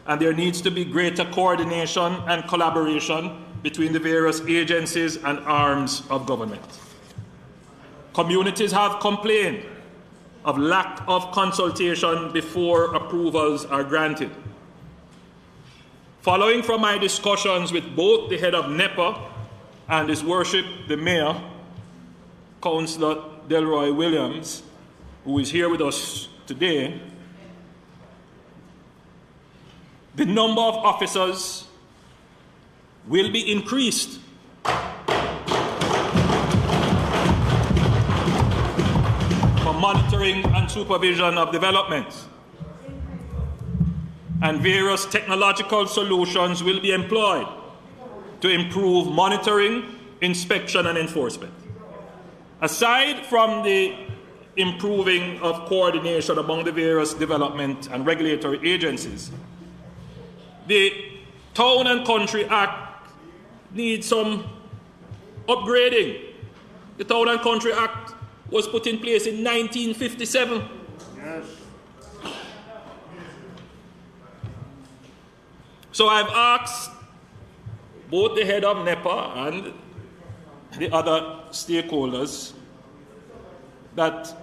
And there needs to be greater coordination and collaboration between the various agencies and arms of government. Communities have complained of lack of consultation before approvals are granted. Following from my discussions with both the head of NEPA and His Worship the Mayor, Councillor Delroy Williams, who is here with us today, The number of officers will be increased. For monitoring and supervision of developments. And various technological solutions will be employed to improve monitoring, inspection, and enforcement. Aside from the improving of coordination among the various development and regulatory agencies, the Town and Country Act needs some upgrading. The Town and Country Act was put in place in 1957. Yes. So I've asked both the head of NEPA and the other stakeholders that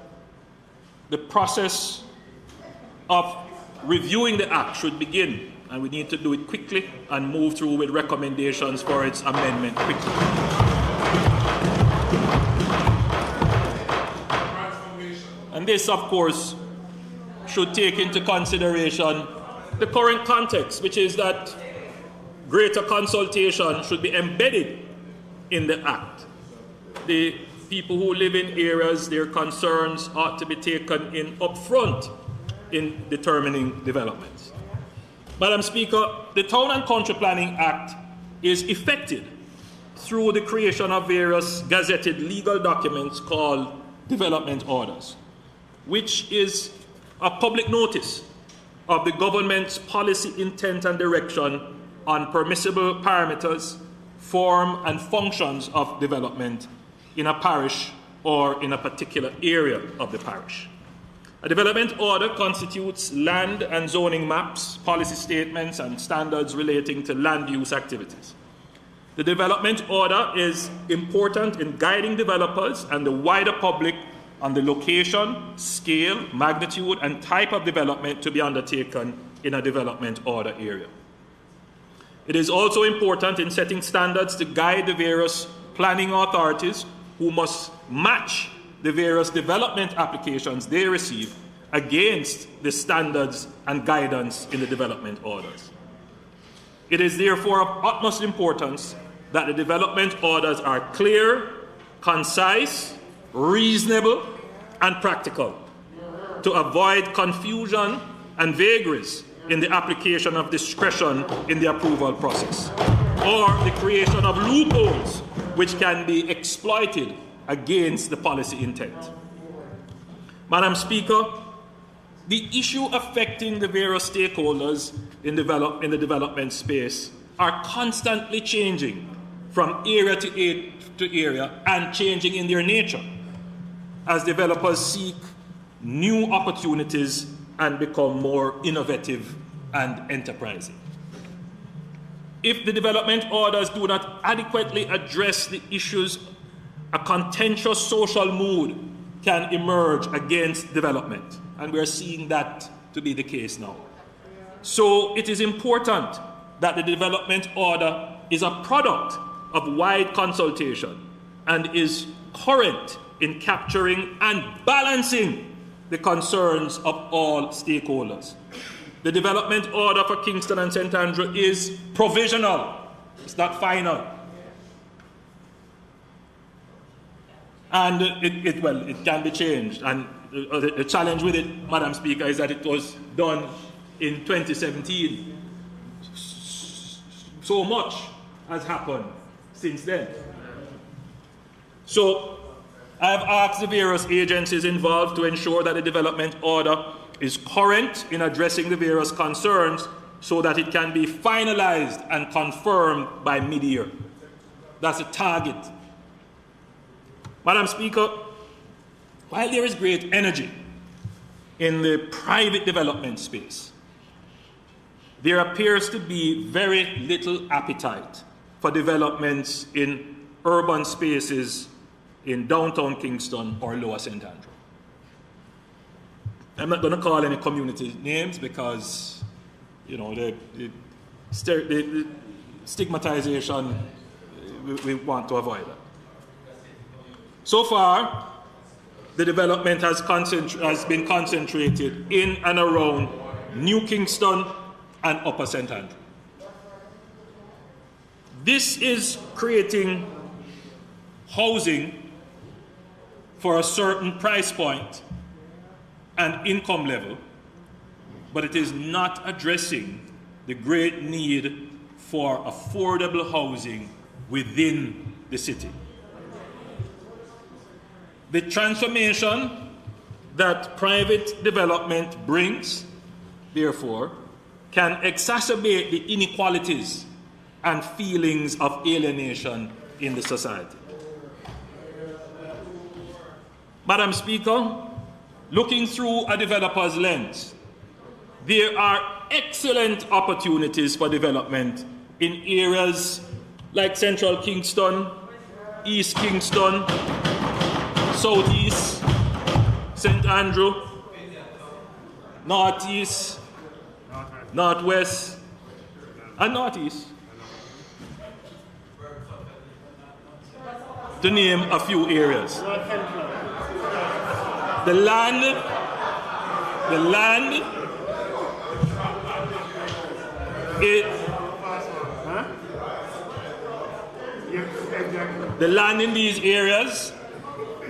the process of reviewing the Act should begin, and we need to do it quickly and move through with recommendations for its amendment quickly. And this, of course, should take into consideration the current context, which is that greater consultation should be embedded in the Act. The people who live in areas, their concerns ought to be taken in upfront in determining developments. Madam Speaker, the Town and Country Planning Act is effected through the creation of various gazetted legal documents called development orders, which is a public notice of the government's policy intent and direction on permissible parameters, form, and functions of development in a parish or in a particular area of the parish. A development order constitutes land and zoning maps, policy statements, and standards relating to land use activities. The development order is important in guiding developers and the wider public on the location, scale, magnitude, and type of development to be undertaken in a development order area. It is also important in setting standards to guide the various planning authorities who must match the various development applications they receive against the standards and guidance in the development orders. It is therefore of utmost importance that the development orders are clear, concise, reasonable, and practical to avoid confusion and vagaries in the application of discretion in the approval process, or the creation of loopholes which can be exploited against the policy intent. Madam Speaker, the issue affecting the various stakeholders in the development space are constantly changing from area to area and changing in their nature as developers seek new opportunities and become more innovative and enterprising. If the development orders do not adequately address the issues, a contentious social mood can emerge against development, and we're seeing that to be the case now. So it is important that the development order is a product of wide consultation and is current in capturing and balancing the concerns of all stakeholders. The development order for Kingston and St. Andrew is provisional. It's not final. And it can be changed. And the challenge with it, Madam Speaker, is that it was done in 2017. So much has happened since then. So I have asked the various agencies involved to ensure that the development order is current in addressing the various concerns so that it can be finalized and confirmed by mid-year. That's a target. Madam Speaker, while there is great energy in the private development space, there appears to be very little appetite for developments in urban spaces in downtown Kingston or Lower St. Andrew. I'm not going to call any community names because, you know, the stigmatization, we want to avoid that. So far, the development has been concentrated in and around New Kingston and Upper St. Andrew. This is creating housing for a certain price point and income level, but it is not addressing the great need for affordable housing within the city. The transformation that private development brings, therefore, can exacerbate the inequalities and feelings of alienation in the society. Madam Speaker, looking through a developer's lens, there are excellent opportunities for development in areas like Central Kingston, East Kingston, Southeast, St. Andrew, Northeast, Northwest, and Northeast, to name a few areas. The land in these areas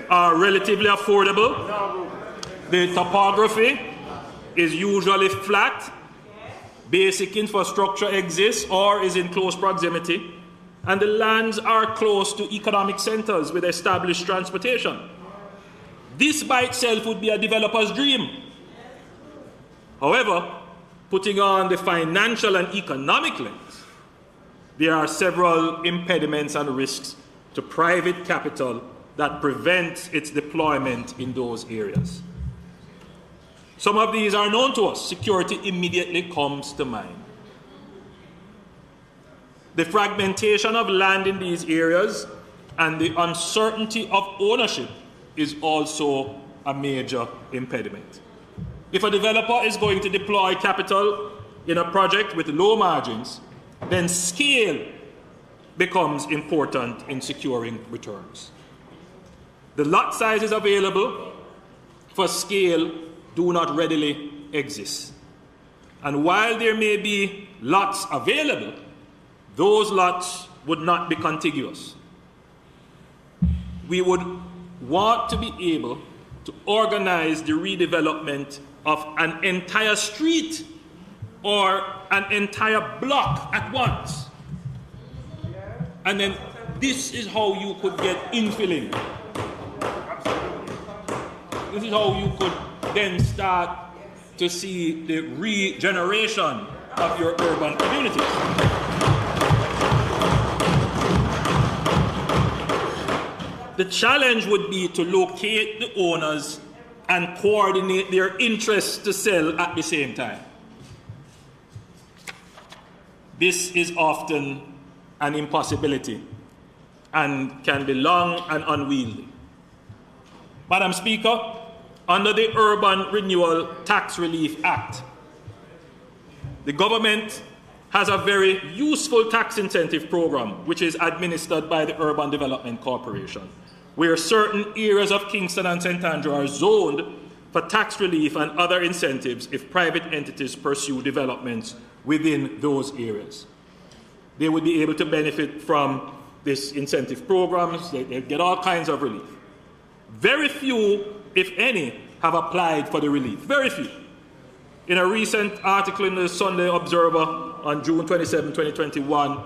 are relatively affordable. The topography is usually flat. Basic infrastructure exists or is in close proximity. And the lands are close to economic centers with established transportation. This by itself would be a developer's dream. However, putting on the financial and economic lens, there are several impediments and risks to private capital that prevent its deployment in those areas. Some of these are known to us. Security immediately comes to mind. The fragmentation of land in these areas and the uncertainty of ownership is also a major impediment. If a developer is going to deploy capital in a project with low margins, then scale becomes important in securing returns. The lot sizes available for scale do not readily exist. And while there may be lots available, those lots would not be contiguous. We would want to be able to organize the redevelopment of an entire street or an entire block at once. And then this is how you could get infilling. This is how you could then start to see the regeneration of your urban communities. The challenge would be to locate the owners and coordinate their interests to sell at the same time. This is often an impossibility and can be long and unwieldy. Madam Speaker, under the Urban Renewal Tax Relief Act, the government has a very useful tax incentive program which is administered by the Urban Development Corporation, where certain areas of Kingston and St. Andrew are zoned for tax relief and other incentives if private entities pursue developments within those areas. They would be able to benefit from this incentive programs. They get all kinds of relief. Very few, if any, have applied for the relief. Very few. In a recent article in the Sunday Observer on June 27, 2021,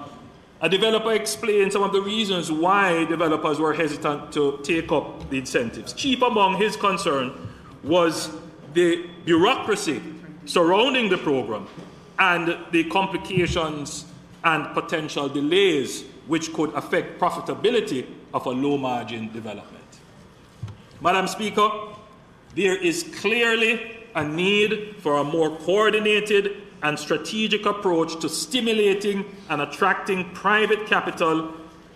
a developer explained some of the reasons why developers were hesitant to take up the incentives. Chief among his concern was the bureaucracy surrounding the program and the complications and potential delays which could affect profitability of a low-margin development. Madam Speaker, there is clearly a need for a more coordinated and strategic approach to stimulating and attracting private capital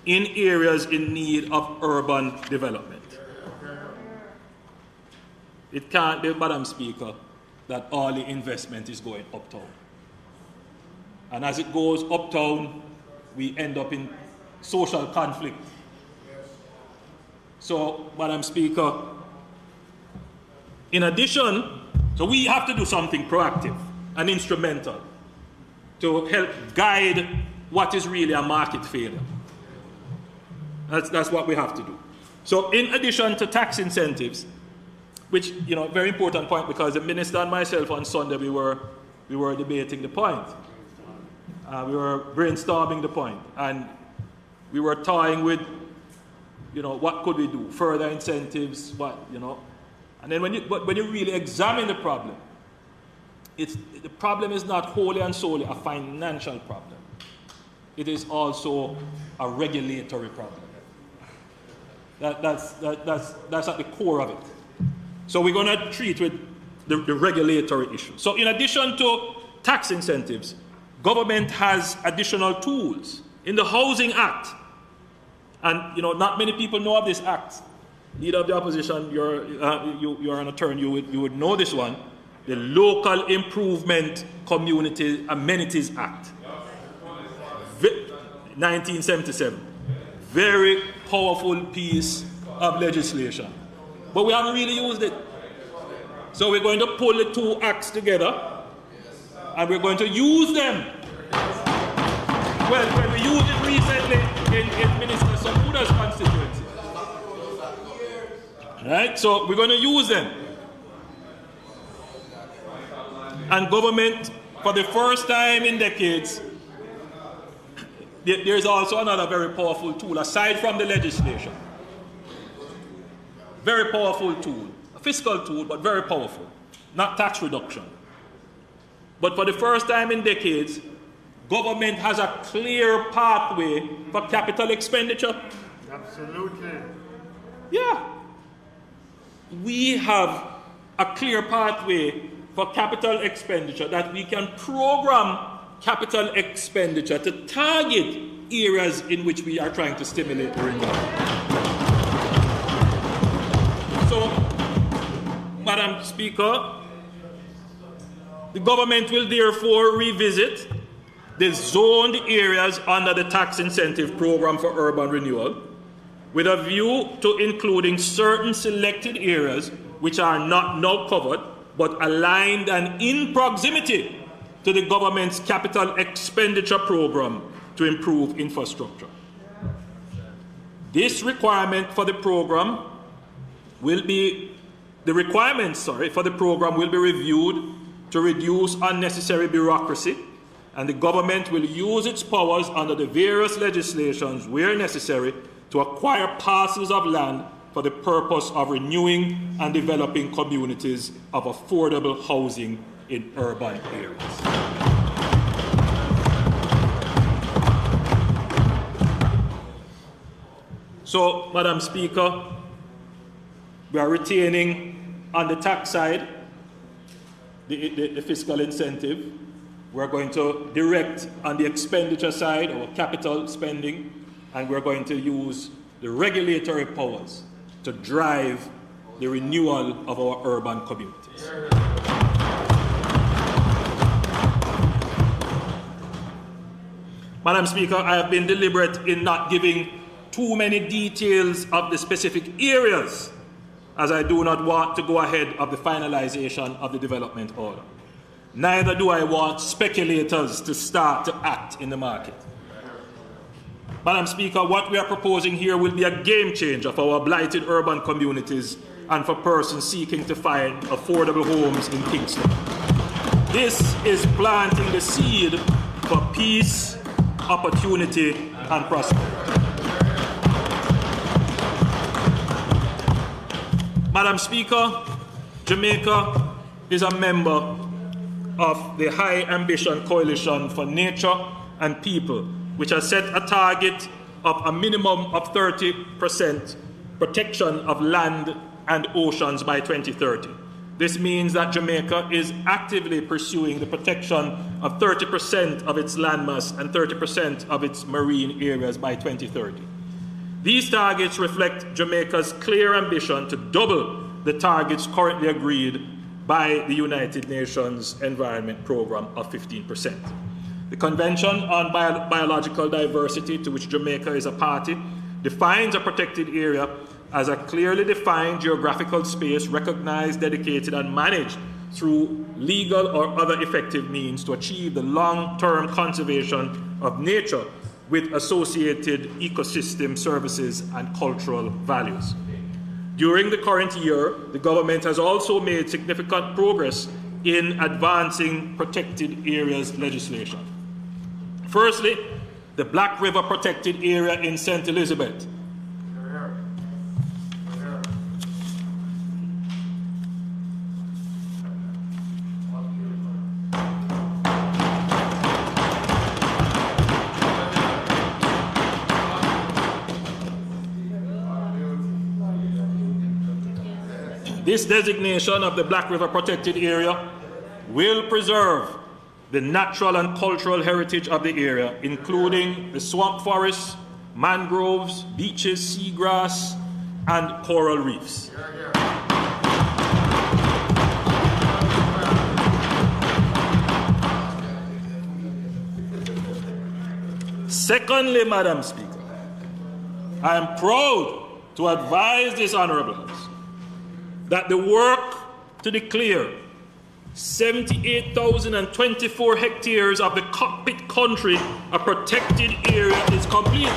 in areas in need of urban development. It can't be, Madam Speaker, that all the investment is going uptown. And as it goes uptown, we end up in social conflict. So, Madam Speaker, in addition, so we have to do something proactive and instrumental to help guide what is really a market failure. That's what we have to do. So in addition to tax incentives, which, you know, very important point, because the minister and myself on Sunday, we were debating the point. We were brainstorming the point, and we were toying with, you know, what could we do? Further incentives, what, you know? And then when you really examine the problem, the problem is not wholly and solely a financial problem. It is also a regulatory problem. That's at the core of it. So we're going to treat with the regulatory issue. So in addition to tax incentives, government has additional tools. In the Housing Act, and, you know, not many people know of this act. Leader of the opposition, you're an attorney, you would know this one. The Local Improvement Community Amenities Act, 1977. Very powerful piece of legislation. But we haven't really used it. So we're going to pull the two acts together, and we're going to use them. Well, we used it recently in Minister Samuda's constituency. Right? So we're going to use them. And government, for the first time in decades, there's also another very powerful tool, aside from the legislation. Very powerful tool. A fiscal tool, but very powerful. Not tax reduction. But for the first time in decades, government has a clear pathway for capital expenditure. Absolutely. Yeah. We have a clear pathway for capital expenditure that we can program capital expenditure to target areas in which we are trying to stimulate the renewal. So, Madam Speaker, the government will therefore revisit the zoned areas under the tax incentive program for urban renewal with a view to including certain selected areas which are not now covered but aligned and in proximity to the government's capital expenditure program to improve infrastructure. This requirement for the program will be, the requirements, for the program will be reviewed to reduce unnecessary bureaucracy, and the government will use its powers under the various legislations where necessary to acquire parcels of land for the purpose of renewing and developing communities of affordable housing in urban areas. So, Madam Speaker, we are retaining on the tax side the fiscal incentive. We're going to direct on the expenditure side, or capital spending, and we're going to use the regulatory powers to drive the renewal of our urban communities. Madam Speaker, I have been deliberate in not giving too many details of the specific areas, as I do not want to go ahead of the finalization of the development order. Neither do I want speculators to start to act in the market. Madam Speaker, what we are proposing here will be a game changer for our blighted urban communities and for persons seeking to find affordable homes in Kingston. This is planting the seed for peace, opportunity, and prosperity. Madam Speaker, Jamaica is a member of the High Ambition Coalition for Nature and People, which has set a target of a minimum of 30% protection of land and oceans by 2030. This means that Jamaica is actively pursuing the protection of 30% of its landmass and 30% of its marine areas by 2030. These targets reflect Jamaica's clear ambition to double the targets currently agreed by the United Nations Environment Programme of 15%. The Convention on Biological Diversity, to which Jamaica is a party, defines a protected area as a clearly defined geographical space recognized, dedicated, and managed through legal or other effective means to achieve the long-term conservation of nature with associated ecosystem services and cultural values. During the current year, the government has also made significant progress in advancing protected areas legislation. Firstly, the Black River Protected Area in St. Elizabeth. This designation of the Black River Protected Area will preserve the natural and cultural heritage of the area, including the swamp forests, mangroves, beaches, seagrass, and coral reefs. Secondly, Madam Speaker, I am proud to advise this Honourable House that the work to declare 78,024 hectares of the cockpit country a protected area is complete.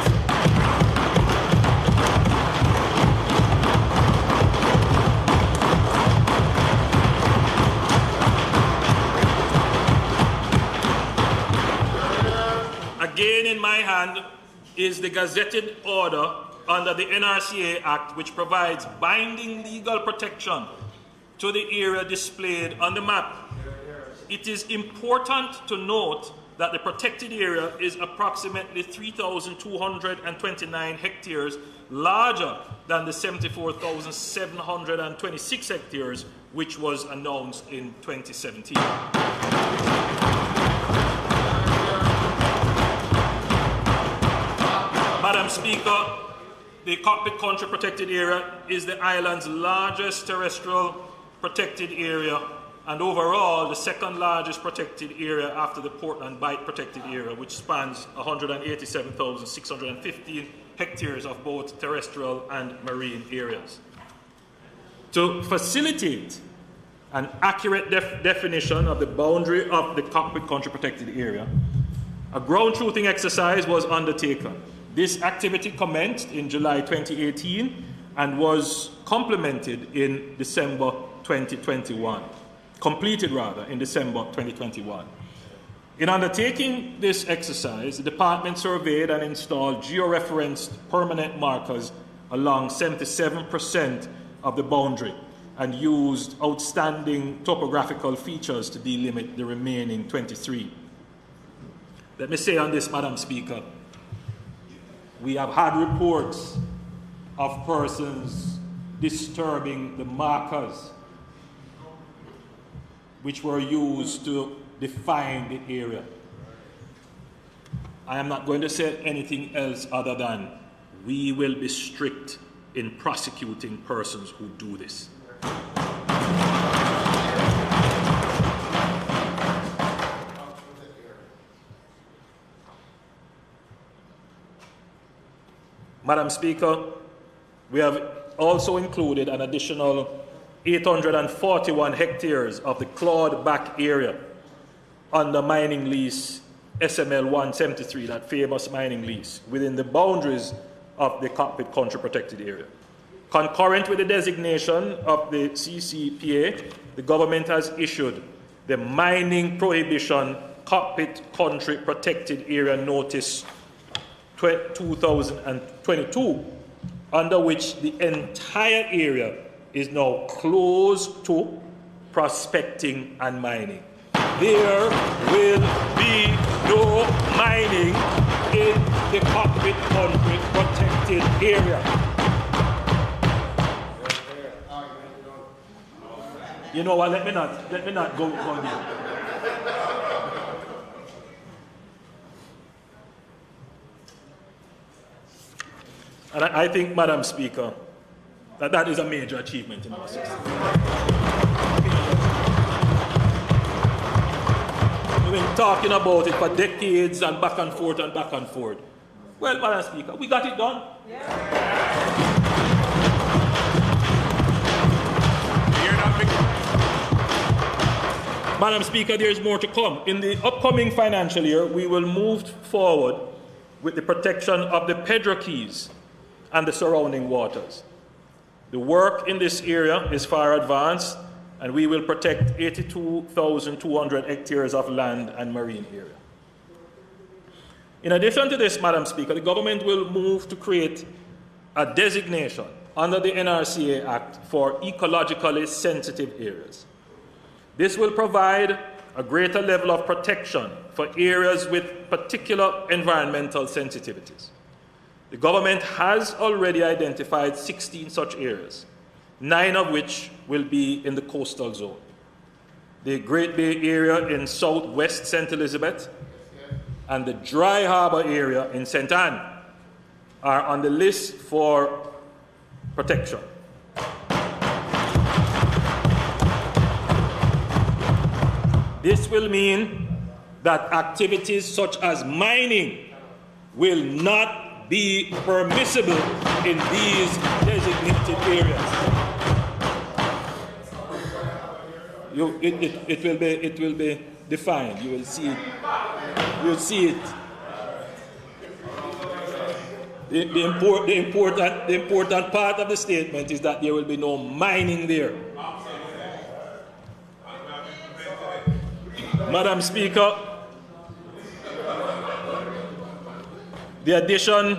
Again in my hand is the gazetted order under the NRCA Act, which provides binding legal protection to the area displayed on the map. It is important to note that the protected area is approximately 3,229 hectares larger than the 74,726 hectares which was announced in 2017. Madam Speaker, the Cockpit Country Protected Area is the island's largest terrestrial protected area and overall the second largest protected area after the Portland Bight Protected Area, which spans 187,615 hectares of both terrestrial and marine areas. To facilitate an accurate definition of the boundary of the Cockpit Country Protected Area, a ground truthing exercise was undertaken. This activity commenced in July 2018 and was completed in December 2021. Completed rather in December 2021. In undertaking this exercise, the department surveyed and installed georeferenced permanent markers along 77% of the boundary and used outstanding topographical features to delimit the remaining 23. Let me say on this, Madam Speaker, we have had reports of persons disturbing the markers which were used to define the area. I am not going to say anything else other than we will be strict in prosecuting persons who do this. Madam Speaker, we have also included an additional 841 hectares of the clawed back area under mining lease SML 173, that famous mining lease, within the boundaries of the Cockpit Country Protected Area. Concurrent with the designation of the CCPA, the government has issued the Mining Prohibition Cockpit Country Protected Area Notice 2022, under which the entire area is now closed to prospecting and mining. There will be no mining in the Cockpit Country Protected Area. You know what? Let me not go there. And I think, Madam Speaker, that is a major achievement in our system. We've been talking about it for decades and back and forth and back and forth. Well, Madam Speaker, we got it done. Yeah. Madam Speaker, there is more to come. In the upcoming financial year, we will move forward with the protection of the Pedro Keys and the surrounding waters. The work in this area is far advanced, and we will protect 82,200 hectares of land and marine area. In addition to this, Madam Speaker, the government will move to create a designation under the NRCA Act for ecologically sensitive areas. This will provide a greater level of protection for areas with particular environmental sensitivities. The government has already identified 16 such areas, 9 of which will be in the coastal zone. The Great Bay area in southwest St. Elizabeth and the Dry Harbor area in St. Anne are on the list for protection. This will mean that activities such as mining will not be permissible in these designated areas. It will be defined. You will see it. You will see it. The important part of the statement is that there will be no mining there. Madam Speaker, the addition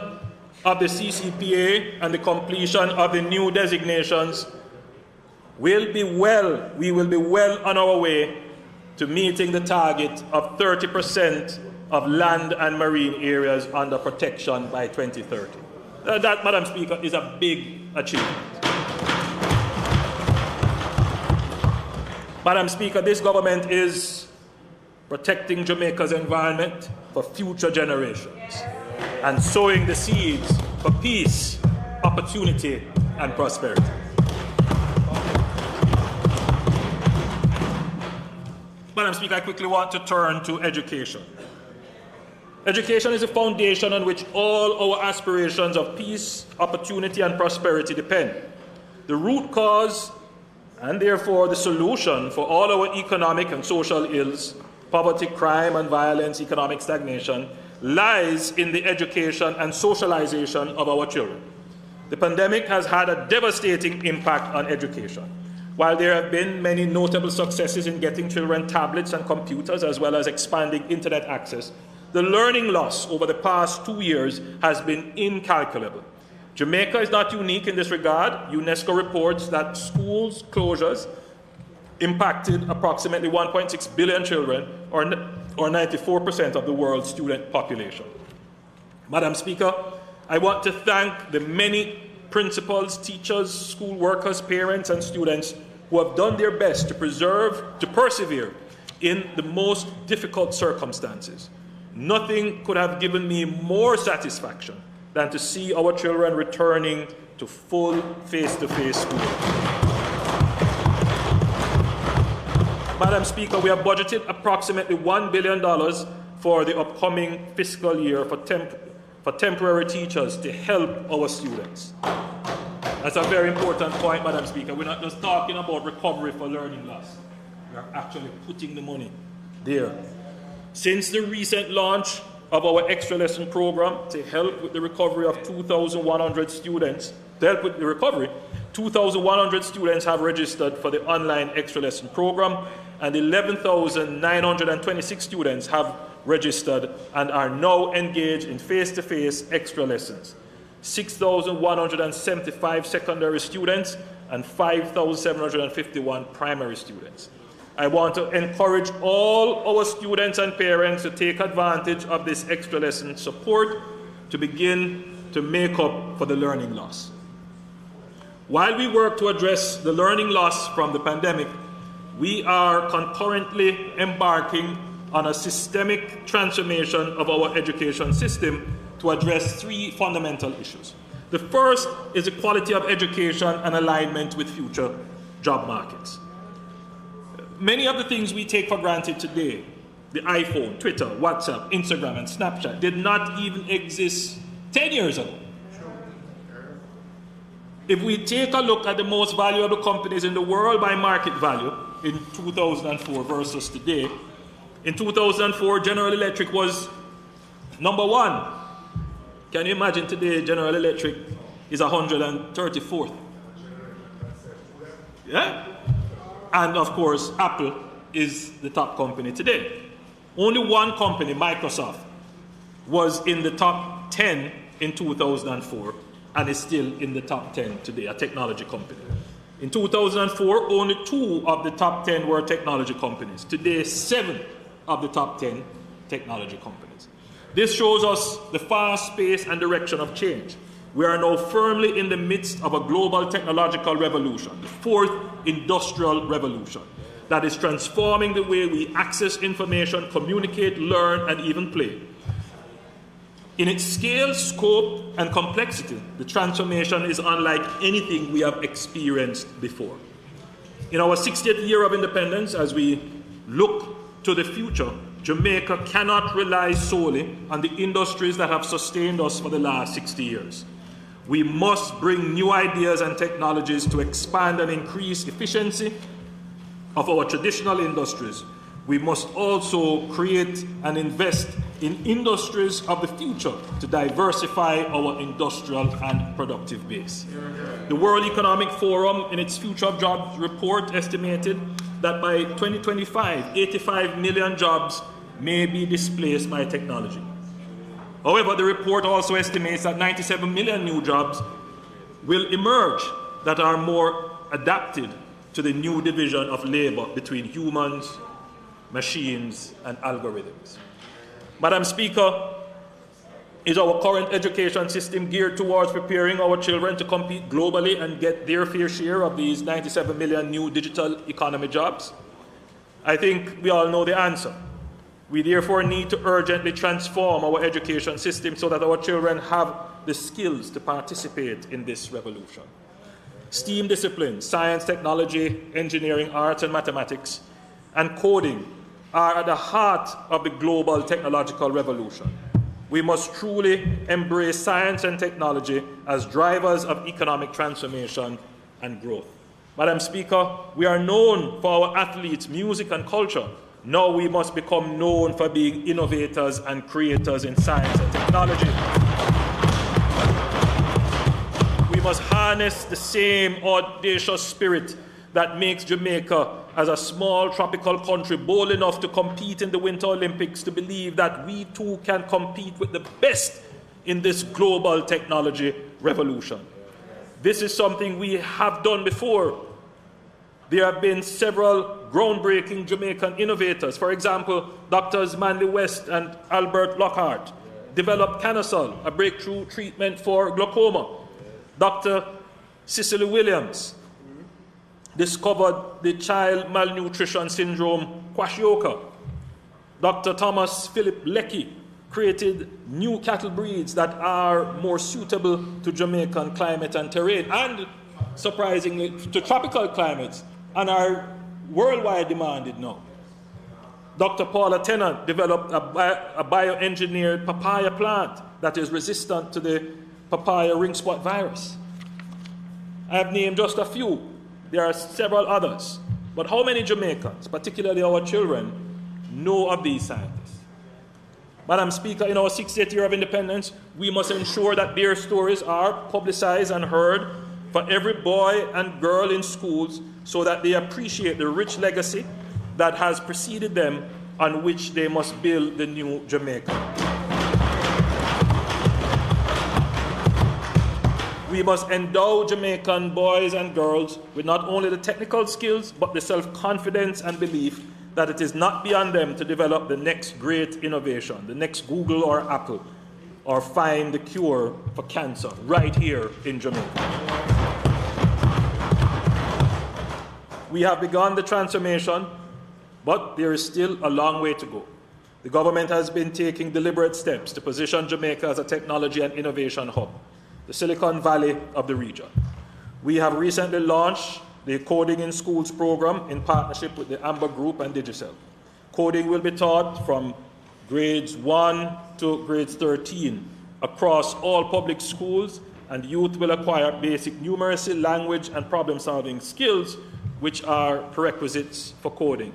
of the CCPA and the completion of the new designations we will be well on our way to meeting the target of 30% of land and marine areas under protection by 2030. That, Madam Speaker, is a big achievement. Madam Speaker, this government is protecting Jamaica's environment for future generations and sowing the seeds for peace, opportunity, and prosperity. Madam Speaker, I quickly want to turn to education. Education is the foundation on which all our aspirations of peace, opportunity, and prosperity depend. The root cause, and therefore the solution for all our economic and social ills, poverty, crime, and violence, economic stagnation, lies in the education and socialization of our children. The pandemic has had a devastating impact on education. While there have been many notable successes in getting children tablets and computers, as well as expanding internet access, the learning loss over the past 2 years has been incalculable. Jamaica is not unique in this regard. UNESCO reports that schools closures impacted approximately 1.6 billion children, or 94% of the world's student population. Madam Speaker, I want to thank the many principals, teachers, school workers, parents, and students who have done their best to persevere in the most difficult circumstances. Nothing could have given me more satisfaction than to see our children returning to full face-to-face school. Madam Speaker, we have budgeted approximately $1 billion for the upcoming fiscal year for temporary teachers to help our students. That's a very important point, Madam Speaker. We're not just talking about recovery for learning loss. We are actually putting the money there. Since the recent launch of our extra lesson program to help with the recovery of 2,100 students, 2,100 students have registered for the online extra lesson program, and 11,926 students have registered and are now engaged in face-to-face extra lessons. 6,175 secondary students and 5,751 primary students. I want to encourage all our students and parents to take advantage of this extra lesson support to begin to make up for the learning loss. While we work to address the learning loss from the pandemic, we are concurrently embarking on a systemic transformation of our education system to address 3 fundamental issues. The first is the quality of education and alignment with future job markets. Many of the things we take for granted today, the iPhone, Twitter, WhatsApp, Instagram, and Snapchat, did not even exist 10 years ago. If we take a look at the most valuable companies in the world by market value, in 2004 versus today. In 2004, General Electric was number 1. Can you imagine today General Electric is 134th? Yeah? And of course, Apple is the top company today. Only one company, Microsoft, was in the top 10 in 2004 and is still in the top 10 today, a technology company. In 2004, only 2 of the top 10 were technology companies. Today, 7 of the top 10 technology companies. This shows us the fast pace and direction of change. We are now firmly in the midst of a global technological revolution, the 4th industrial revolution, that is transforming the way we access information, communicate, learn, and even play. In its scale, scope, and complexity, the transformation is unlike anything we have experienced before. In our 60th year of independence, as we look to the future, Jamaica cannot rely solely on the industries that have sustained us for the last 60 years. We must bring new ideas and technologies to expand and increase efficiency of our traditional industries. We must also create and invest in industries of the future to diversify our industrial and productive base. The World Economic Forum, in its Future of Jobs report, estimated that by 2025, 85 million jobs may be displaced by technology. However, the report also estimates that 97 million new jobs will emerge that are more adapted to the new division of labor between humans, machines, and algorithms. Madam Speaker, is our current education system geared towards preparing our children to compete globally and get their fair share of these 97 million new digital economy jobs? I think we all know the answer. We therefore need to urgently transform our education system so that our children have the skills to participate in this revolution. STEAM disciplines, science, technology, engineering, arts, and mathematics, and coding are at the heart of the global technological revolution. We must truly embrace science and technology as drivers of economic transformation and growth. Madam Speaker, we are known for our athletes, music, and culture. Now we must become known for being innovators and creators in science and technology. We must harness the same audacious spirit that makes Jamaica, as a small tropical country, bold enough to compete in the Winter Olympics, to believe that we too can compete with the best in this global technology revolution. This is something we have done before. There have been several groundbreaking Jamaican innovators. For example, Drs. Manley West and Albert Lockhart developed Canosol, a breakthrough treatment for glaucoma. Dr. Cicely Williams discovered the child malnutrition syndrome, kwashiorkor. Dr. Thomas Philip Leckie created new cattle breeds that are more suitable to Jamaican climate and terrain, and surprisingly to tropical climates, and are worldwide demanded now. Dr. Paula Tennant developed a bioengineered papaya plant that is resistant to the papaya ring spot virus. I have named just a few. There are several others. But how many Jamaicans, particularly our children, know of these scientists? Madam Speaker, in our 60th year of independence, we must ensure that their stories are publicized and heard for every boy and girl in schools, so that they appreciate the rich legacy that has preceded them, on which they must build the new Jamaica. We must endow Jamaican boys and girls with not only the technical skills, but the self-confidence and belief that it is not beyond them to develop the next great innovation, the next Google or Apple, or find the cure for cancer right here in Jamaica. We have begun the transformation, but there is still a long way to go. The government has been taking deliberate steps to position Jamaica as a technology and innovation hub, the Silicon Valley of the region. We have recently launched the Coding in Schools program in partnership with the Amber Group and Digicel. Coding will be taught from grades 1 to grades 13 across all public schools, and youth will acquire basic numeracy, language, and problem-solving skills which are prerequisites for coding.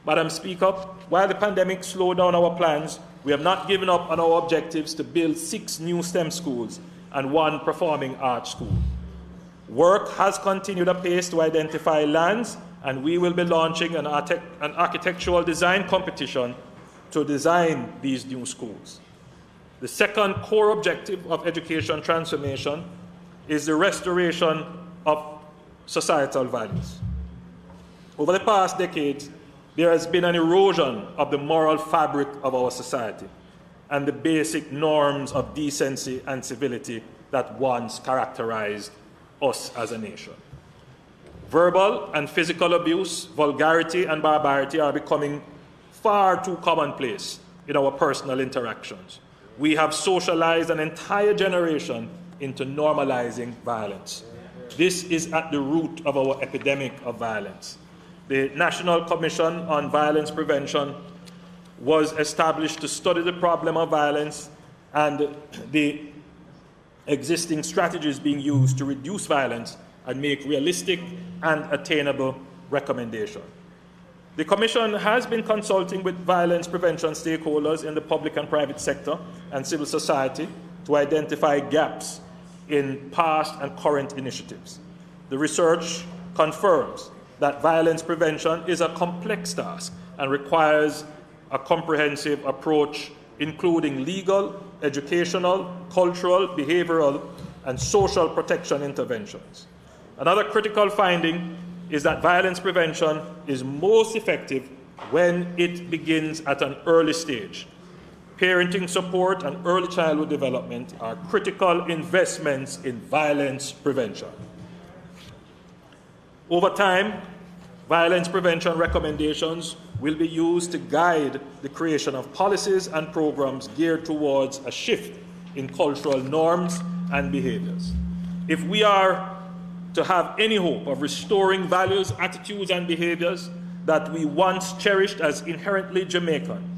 Madam Speaker, while the pandemic slowed down our plans, we have not given up on our objectives to build 6 new STEM schools and 1 performing arts school. Work has continued apace to identify lands, and we will be launching an architectural design competition to design these new schools. The second core objective of education transformation is the restoration of societal values. Over the past decades, there has been an erosion of the moral fabric of our society and the basic norms of decency and civility that once characterized us as a nation. Verbal and physical abuse, vulgarity, and barbarity are becoming far too commonplace in our personal interactions. We have socialized an entire generation into normalizing violence. This is at the root of our epidemic of violence. The National Commission on Violence Prevention was established to study the problem of violence and the existing strategies being used to reduce violence and make realistic and attainable recommendations. The Commission has been consulting with violence prevention stakeholders in the public and private sector and civil society to identify gaps in past and current initiatives. The research confirms that violence prevention is a complex task and requires a comprehensive approach, including legal, educational, cultural, behavioral, and social protection interventions. Another critical finding is that violence prevention is most effective when it begins at an early stage. Parenting support and early childhood development are critical investments in violence prevention. Over time, violence prevention recommendations will be used to guide the creation of policies and programs geared towards a shift in cultural norms and behaviors. If we are to have any hope of restoring values, attitudes, and behaviors that we once cherished as inherently Jamaican,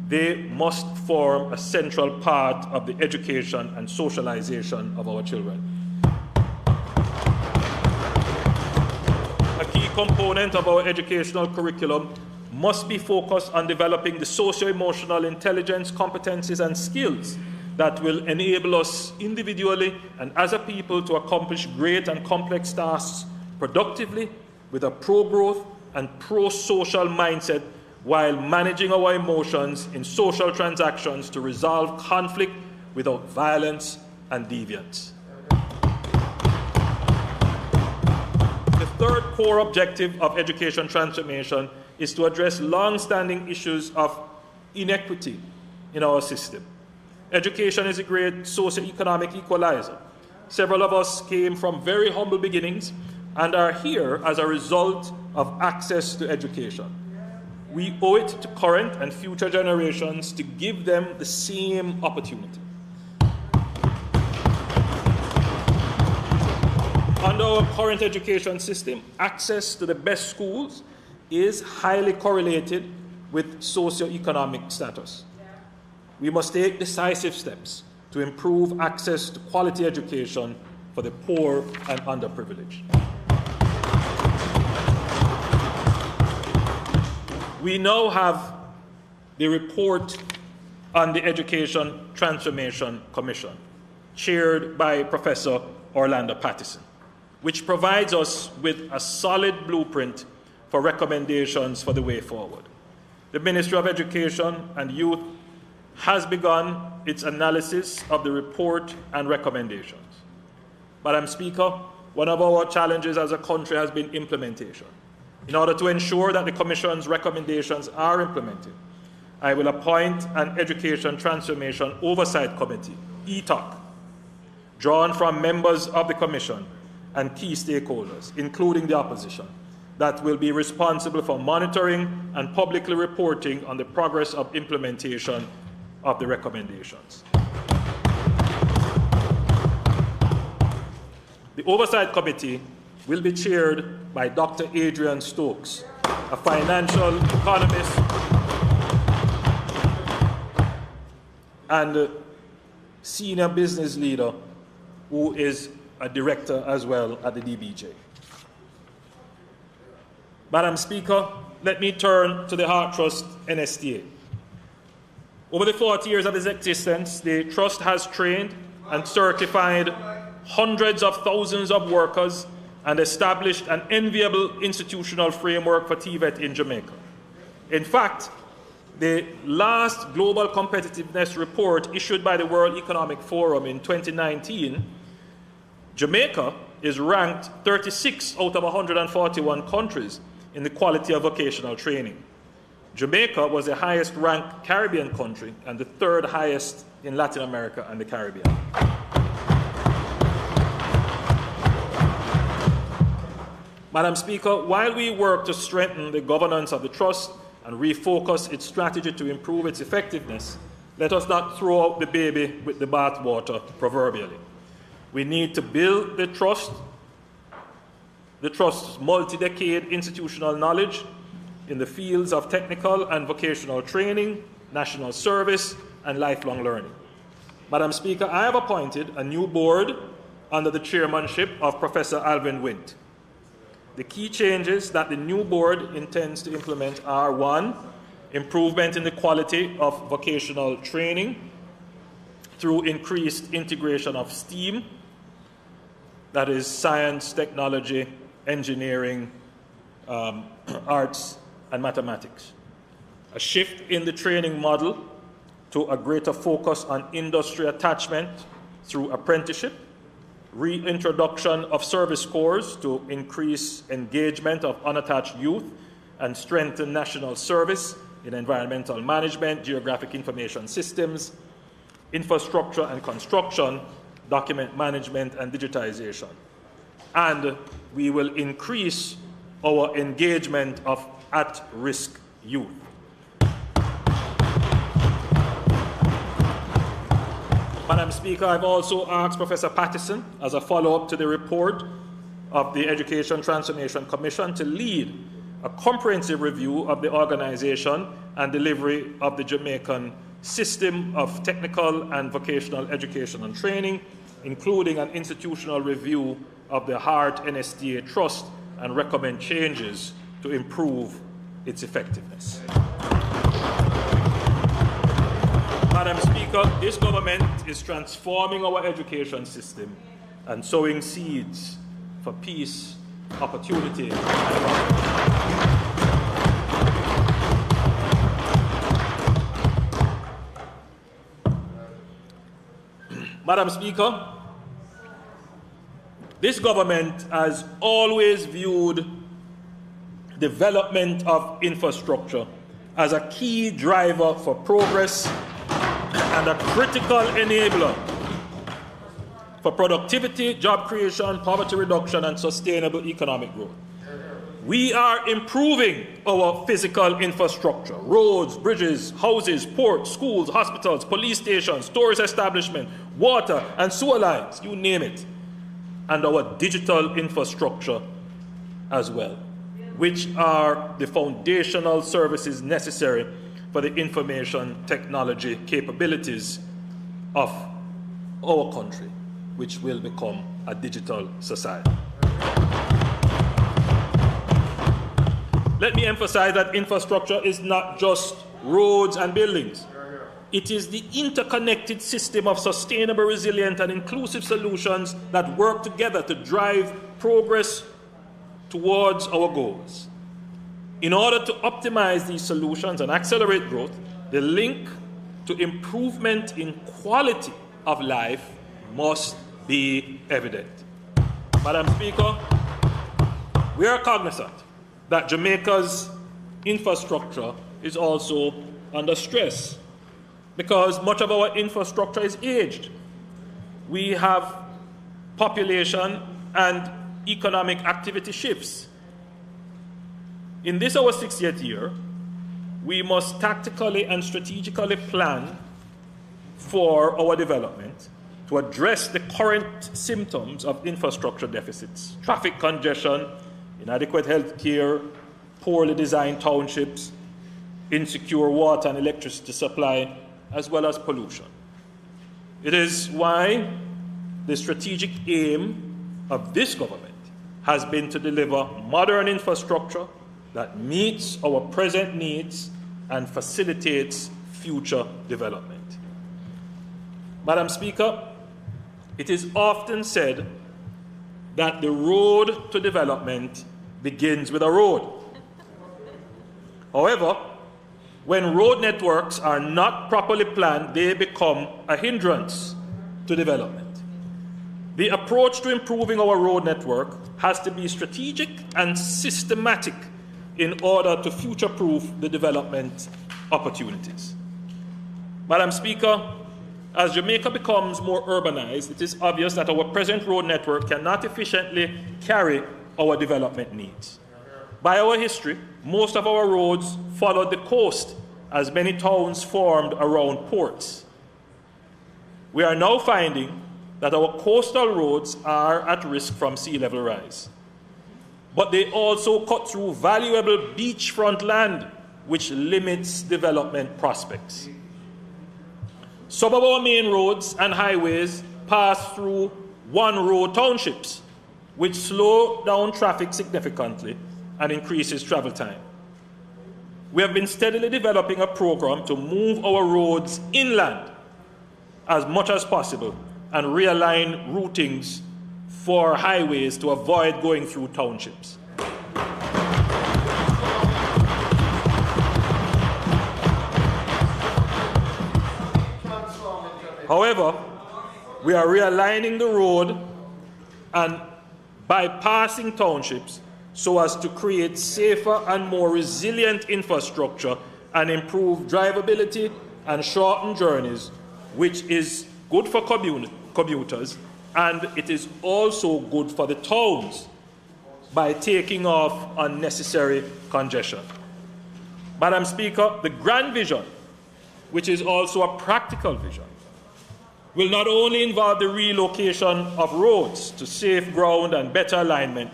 they must form a central part of the education and socialization of our children. A key component of our educational curriculum must be focused on developing the socio-emotional intelligence, competencies, and skills that will enable us individually and as a people to accomplish great and complex tasks productively with a pro-growth and pro-social mindset while managing our emotions in social transactions to resolve conflict without violence and deviance. The third core objective of education transformation is to address long-standing issues of inequity in our system. Education is a great socio-economic equalizer. Several of us came from very humble beginnings and are here as a result of access to education. We owe it to current and future generations to give them the same opportunity. Under our current education system, access to the best schools is highly correlated with socioeconomic status. We must take decisive steps to improve access to quality education for the poor and underprivileged. We now have the report on the Education Transformation Commission, chaired by Professor Orlando Pattison, which provides us with a solid blueprint for recommendations for the way forward. The Ministry of Education and Youth has begun its analysis of the report and recommendations. Madam Speaker, one of our challenges as a country has been implementation. In order to ensure that the Commission's recommendations are implemented, I will appoint an Education Transformation Oversight Committee, ETOC, drawn from members of the Commission and key stakeholders, including the opposition, that will be responsible for monitoring and publicly reporting on the progress of implementation of the recommendations. The Oversight Committee will be chaired by Dr. Adrian Stokes, a financial economist and a senior business leader who is a director as well at the DBJ. Madam Speaker, let me turn to the Heart Trust NSTA. Over the 40 years of its existence, the Trust has trained and certified hundreds of thousands of workers and established an enviable institutional framework for TVET in Jamaica. In fact, the last Global Competitiveness Report issued by the World Economic Forum in 2019, Jamaica is ranked 36 out of 141 countries in the quality of vocational training. Jamaica was the highest ranked Caribbean country and the third highest in Latin America and the Caribbean. Madam Speaker, while we work to strengthen the governance of the Trust and refocus its strategy to improve its effectiveness, let us not throw out the baby with the bathwater, proverbially. We need to build the Trust's multi-decade institutional knowledge in the fields of technical and vocational training, national service, and lifelong learning. Madam Speaker, I have appointed a new board under the chairmanship of Professor Alvin Wint. The key changes that the new board intends to implement are: 1, improvement in the quality of vocational training through increased integration of STEAM, that is science, technology, engineering, arts, and mathematics. A shift in the training model to a greater focus on industry attachment through apprenticeship, reintroduction of service corps to increase engagement of unattached youth and strengthen national service in environmental management, geographic information systems, infrastructure and construction, document management and digitization. And we will increase our engagement of at-risk youth. Madam Speaker, I've also asked Professor Pattison, as a follow-up to the report of the Education Transformation Commission, to lead a comprehensive review of the organization and delivery of the Jamaican system of technical and vocational education and training, including an institutional review of the Heart NSTA Trust, and recommend changes to improve its effectiveness. Madam Speaker, this government is transforming our education system and sowing seeds for peace, opportunity, and progress. Madam Speaker, this government has always viewed development of infrastructure as a key driver for progress and a critical enabler for productivity, job creation, poverty reduction, and sustainable economic growth. We are improving our physical infrastructure: roads, bridges, houses, ports, schools, hospitals, police stations, tourist establishments, water and sewer lines, you name it, and our digital infrastructure as well, which are the foundational services necessary for the information technology capabilities of our country, which will become a digital society. Let me emphasize that infrastructure is not just roads and buildings. It is the interconnected system of sustainable, resilient, and inclusive solutions that work together to drive progress towards our goals. In order to optimize these solutions and accelerate growth, the link to improvement in quality of life must be evident. Madam Speaker, we are cognizant that Jamaica's infrastructure is also under stress because much of our infrastructure is aged. We have population and economic activity shifts. In this, our 60th year, we must tactically and strategically plan for our development to address the current symptoms of infrastructure deficits: traffic congestion, inadequate health care, poorly designed townships, insecure water and electricity supply, as well as pollution. It is why the strategic aim of this government has been to deliver modern infrastructure that meets our present needs and facilitates future development. Madam Speaker, it is often said that the road to development begins with a road. However, when road networks are not properly planned, they become a hindrance to development. The approach to improving our road network has to be strategic and systematic in order to future-proof the development opportunities. Madam Speaker, as Jamaica becomes more urbanized, it is obvious that our present road network cannot efficiently carry our development needs. By our history, most of our roads followed the coast, as many towns formed around ports. We are now finding that our coastal roads are at risk from sea level rise. But they also cut through valuable beachfront land, which limits development prospects. Some of our main roads and highways pass through one-road townships, which slow down traffic significantly and increases travel time. We have been steadily developing a program to move our roads inland as much as possible and realign routings for highways to avoid going through townships. However, we are realigning the road and bypassing townships so as to create safer and more resilient infrastructure and improve drivability and shorten journeys, which is good for commuters, and it is also good for the towns by taking off unnecessary congestion. Madam Speaker, the grand vision, which is also a practical vision, will not only involve the relocation of roads to safe ground and better alignment.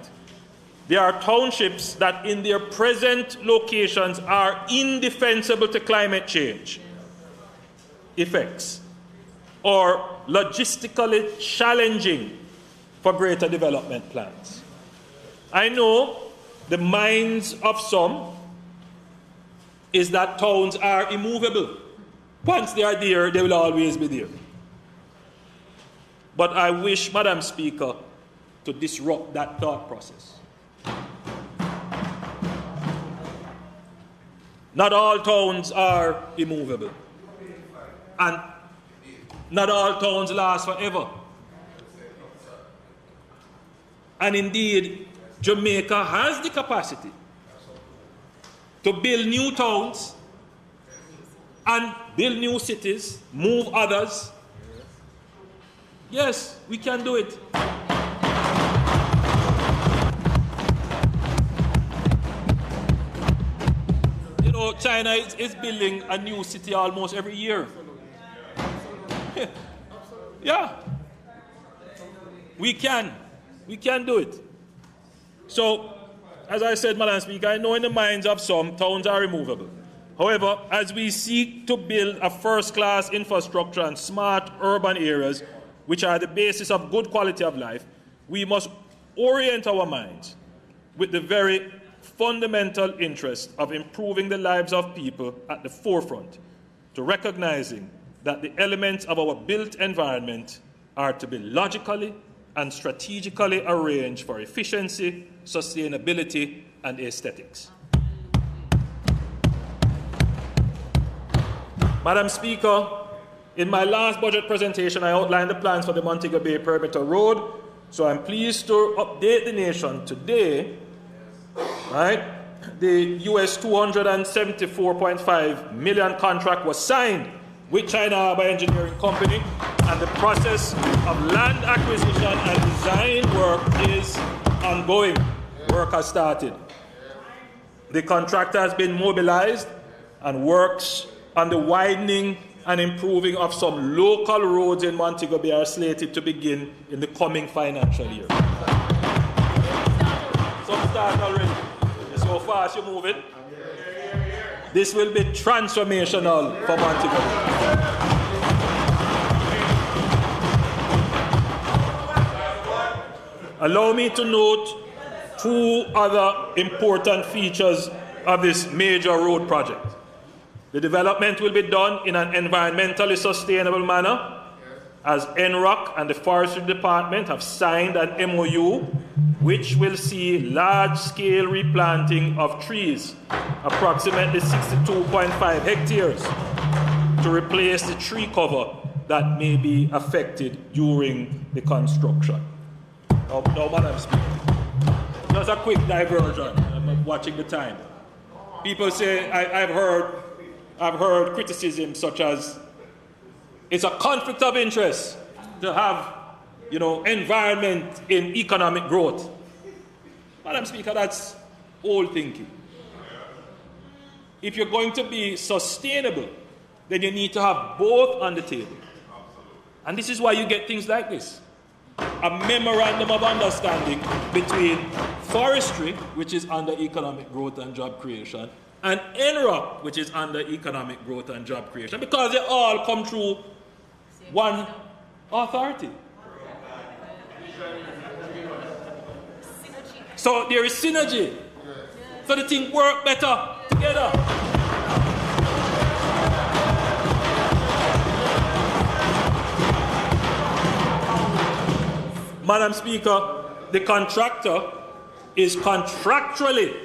There are townships that in their present locations are indefensible to climate change effects or logistically challenging for greater development plans. I know the minds of some is that towns are immovable. Once they are there, they will always be there. But I wish, Madam Speaker, to disrupt that thought process. Not all towns are immovable. And not all towns last forever. And indeed, Jamaica has the capacity to build new towns and build new cities, move others. Yes, we can do it. You know, China is building a new city almost every year. Yeah. We can do it. So, as I said, Madam Speaker, I know in the minds of some, towns are removable. However, as we seek to build a first-class infrastructure and smart urban areas, which are the basis of good quality of life, we must orient our minds with the very fundamental interest of improving the lives of people at the forefront, to recognizing that the elements of our built environment are to be logically and strategically arranged for efficiency, sustainability, and aesthetics. Madam Speaker, in my last budget presentation, I outlined the plans for the Montego Bay Perimeter Road, so I'm pleased to update the nation today. Right? The US $274.5 million contract was signed with China Harbour Engineering Company, and the process of land acquisition and design work is ongoing. Work has started. The contractor has been mobilized and works on the widening and improving of some local roads in Montego Bay are slated to begin in the coming financial year. Some start already. So fast you're moving. This will be transformational for Montego Bay. Allow me to note two other important features of this major road project. The development will be done in an environmentally sustainable manner, as NROC and the Forestry Department have signed an MOU which will see large-scale replanting of trees, approximately 62.5 hectares, to replace the tree cover that may be affected during the construction. Now, Madam Speaker, just a quick diversion. I'm watching the time. People say, I've heard criticism such as, it's a conflict of interest to have, environment in economic growth. Madam Speaker, that's old thinking. If you're going to be sustainable, then you need to have both on the table. And this is why you get things like this. A memorandum of understanding between forestry, which is under economic growth and job creation, and NROC, which is under economic growth and job creation, because they all come through one authority. So there is synergy. So the things work better together. Madam Speaker, the contractor is contractually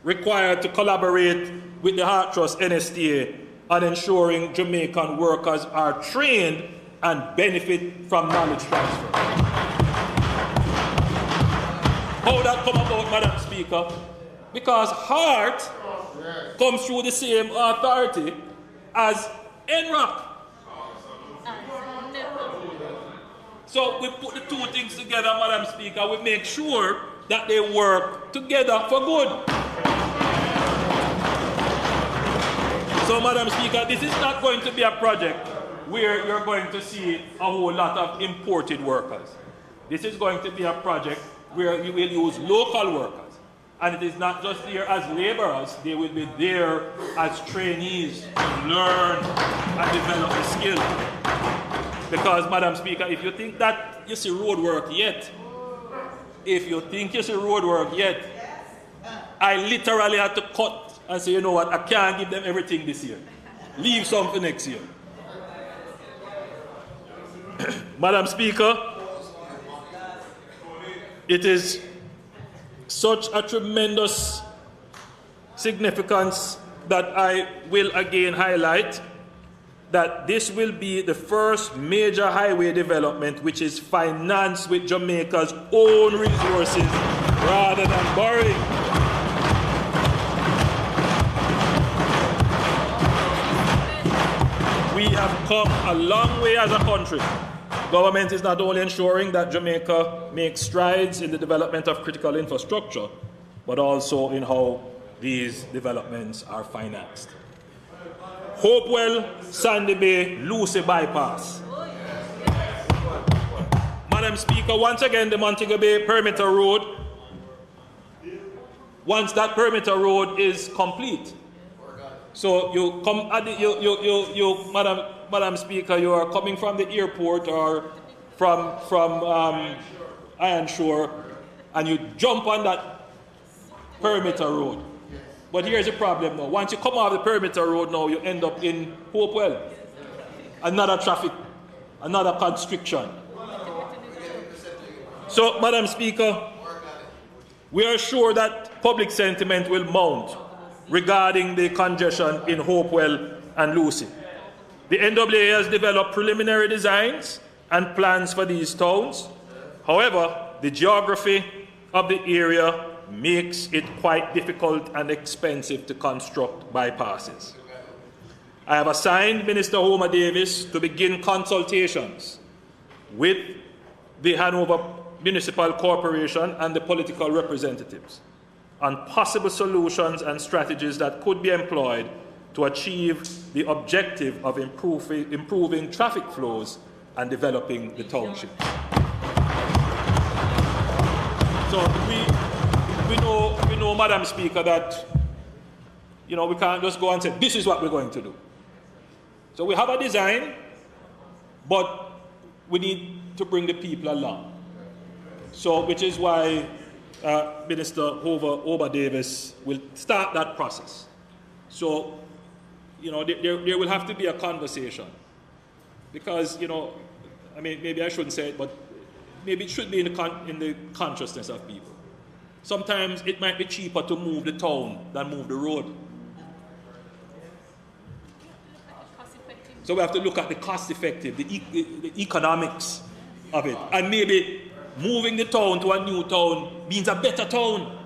required to collaborate with the Heart Trust NSTA on ensuring Jamaican workers are trained and benefit from knowledge transfer. How that come about, Madam Speaker? Because Heart comes through the same authority as NROC. So we put the two things together, Madam Speaker. We make sure that they work together for good. So, Madam Speaker, this is not going to be a project where you're going to see a whole lot of imported workers. This is going to be a project where you will use local workers. And it is not just there as laborers, they will be there as trainees to learn and develop the skill. Because, Madam Speaker, if you think that you see road work yet, I literally had to cut and say, you know what, I can't give them everything this year. Leave some for next year. Madam Speaker, it is such a tremendous significance that I will again highlight that this will be the first major highway development which is financed with Jamaica's own resources rather than borrowing. We have come a long way as a country. Government is not only ensuring that Jamaica makes strides in the development of critical infrastructure, but also in how these developments are financed. Hopewell, Sandy Bay, Lucy bypass. Madam Speaker, once again, the Montego Bay perimeter road, once that perimeter road is complete, so you come, Madam Speaker, you are coming from the airport or from Iron Shore, and you jump on that perimeter road. But here's the problem now. Once you come off the perimeter road now, you end up in Hopewell. Another traffic, another constriction. So, Madam Speaker, we are sure that public sentiment will mount regarding the congestion in Hopewell and Lucy. The NAA has developed preliminary designs and plans for these towns. However, the geography of the area makes it quite difficult and expensive to construct bypasses. I have assigned Minister Homer Davis to begin consultations with the Hanover Municipal Corporation and the political representatives on possible solutions and strategies that could be employed to achieve the objective of improving traffic flows and developing the township. So we know, Madam Speaker, that we can't just go and say, this is what we're going to do. So we have a design, but we need to bring the people along. So, which is why Minister Hoover Davis will start that process. So, there will have to be a conversation. Because, I mean, maybe I shouldn't say it, but maybe it should be in the consciousness of people. Sometimes it might be cheaper to move the town than move the road. So we have to look at the cost effective, the economics of it. And maybe moving the town to a new town means a better town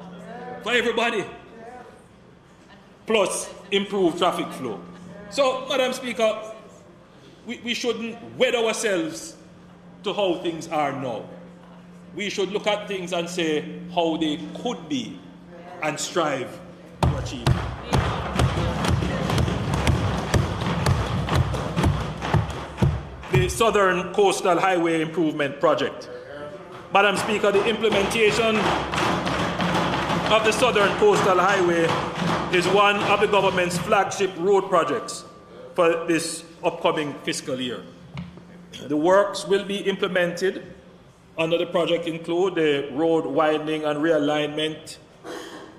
for everybody. Plus improved traffic flow. So, Madam Speaker, we shouldn't wed ourselves to how things are now. We should look at things and say how they could be and strive to achieve. The Southern Coastal Highway Improvement Project. Madam Speaker, the implementation of the Southern Coastal Highway is one of the government's flagship road projects for this upcoming fiscal year. The works will be implemented under the project include the road widening and realignment,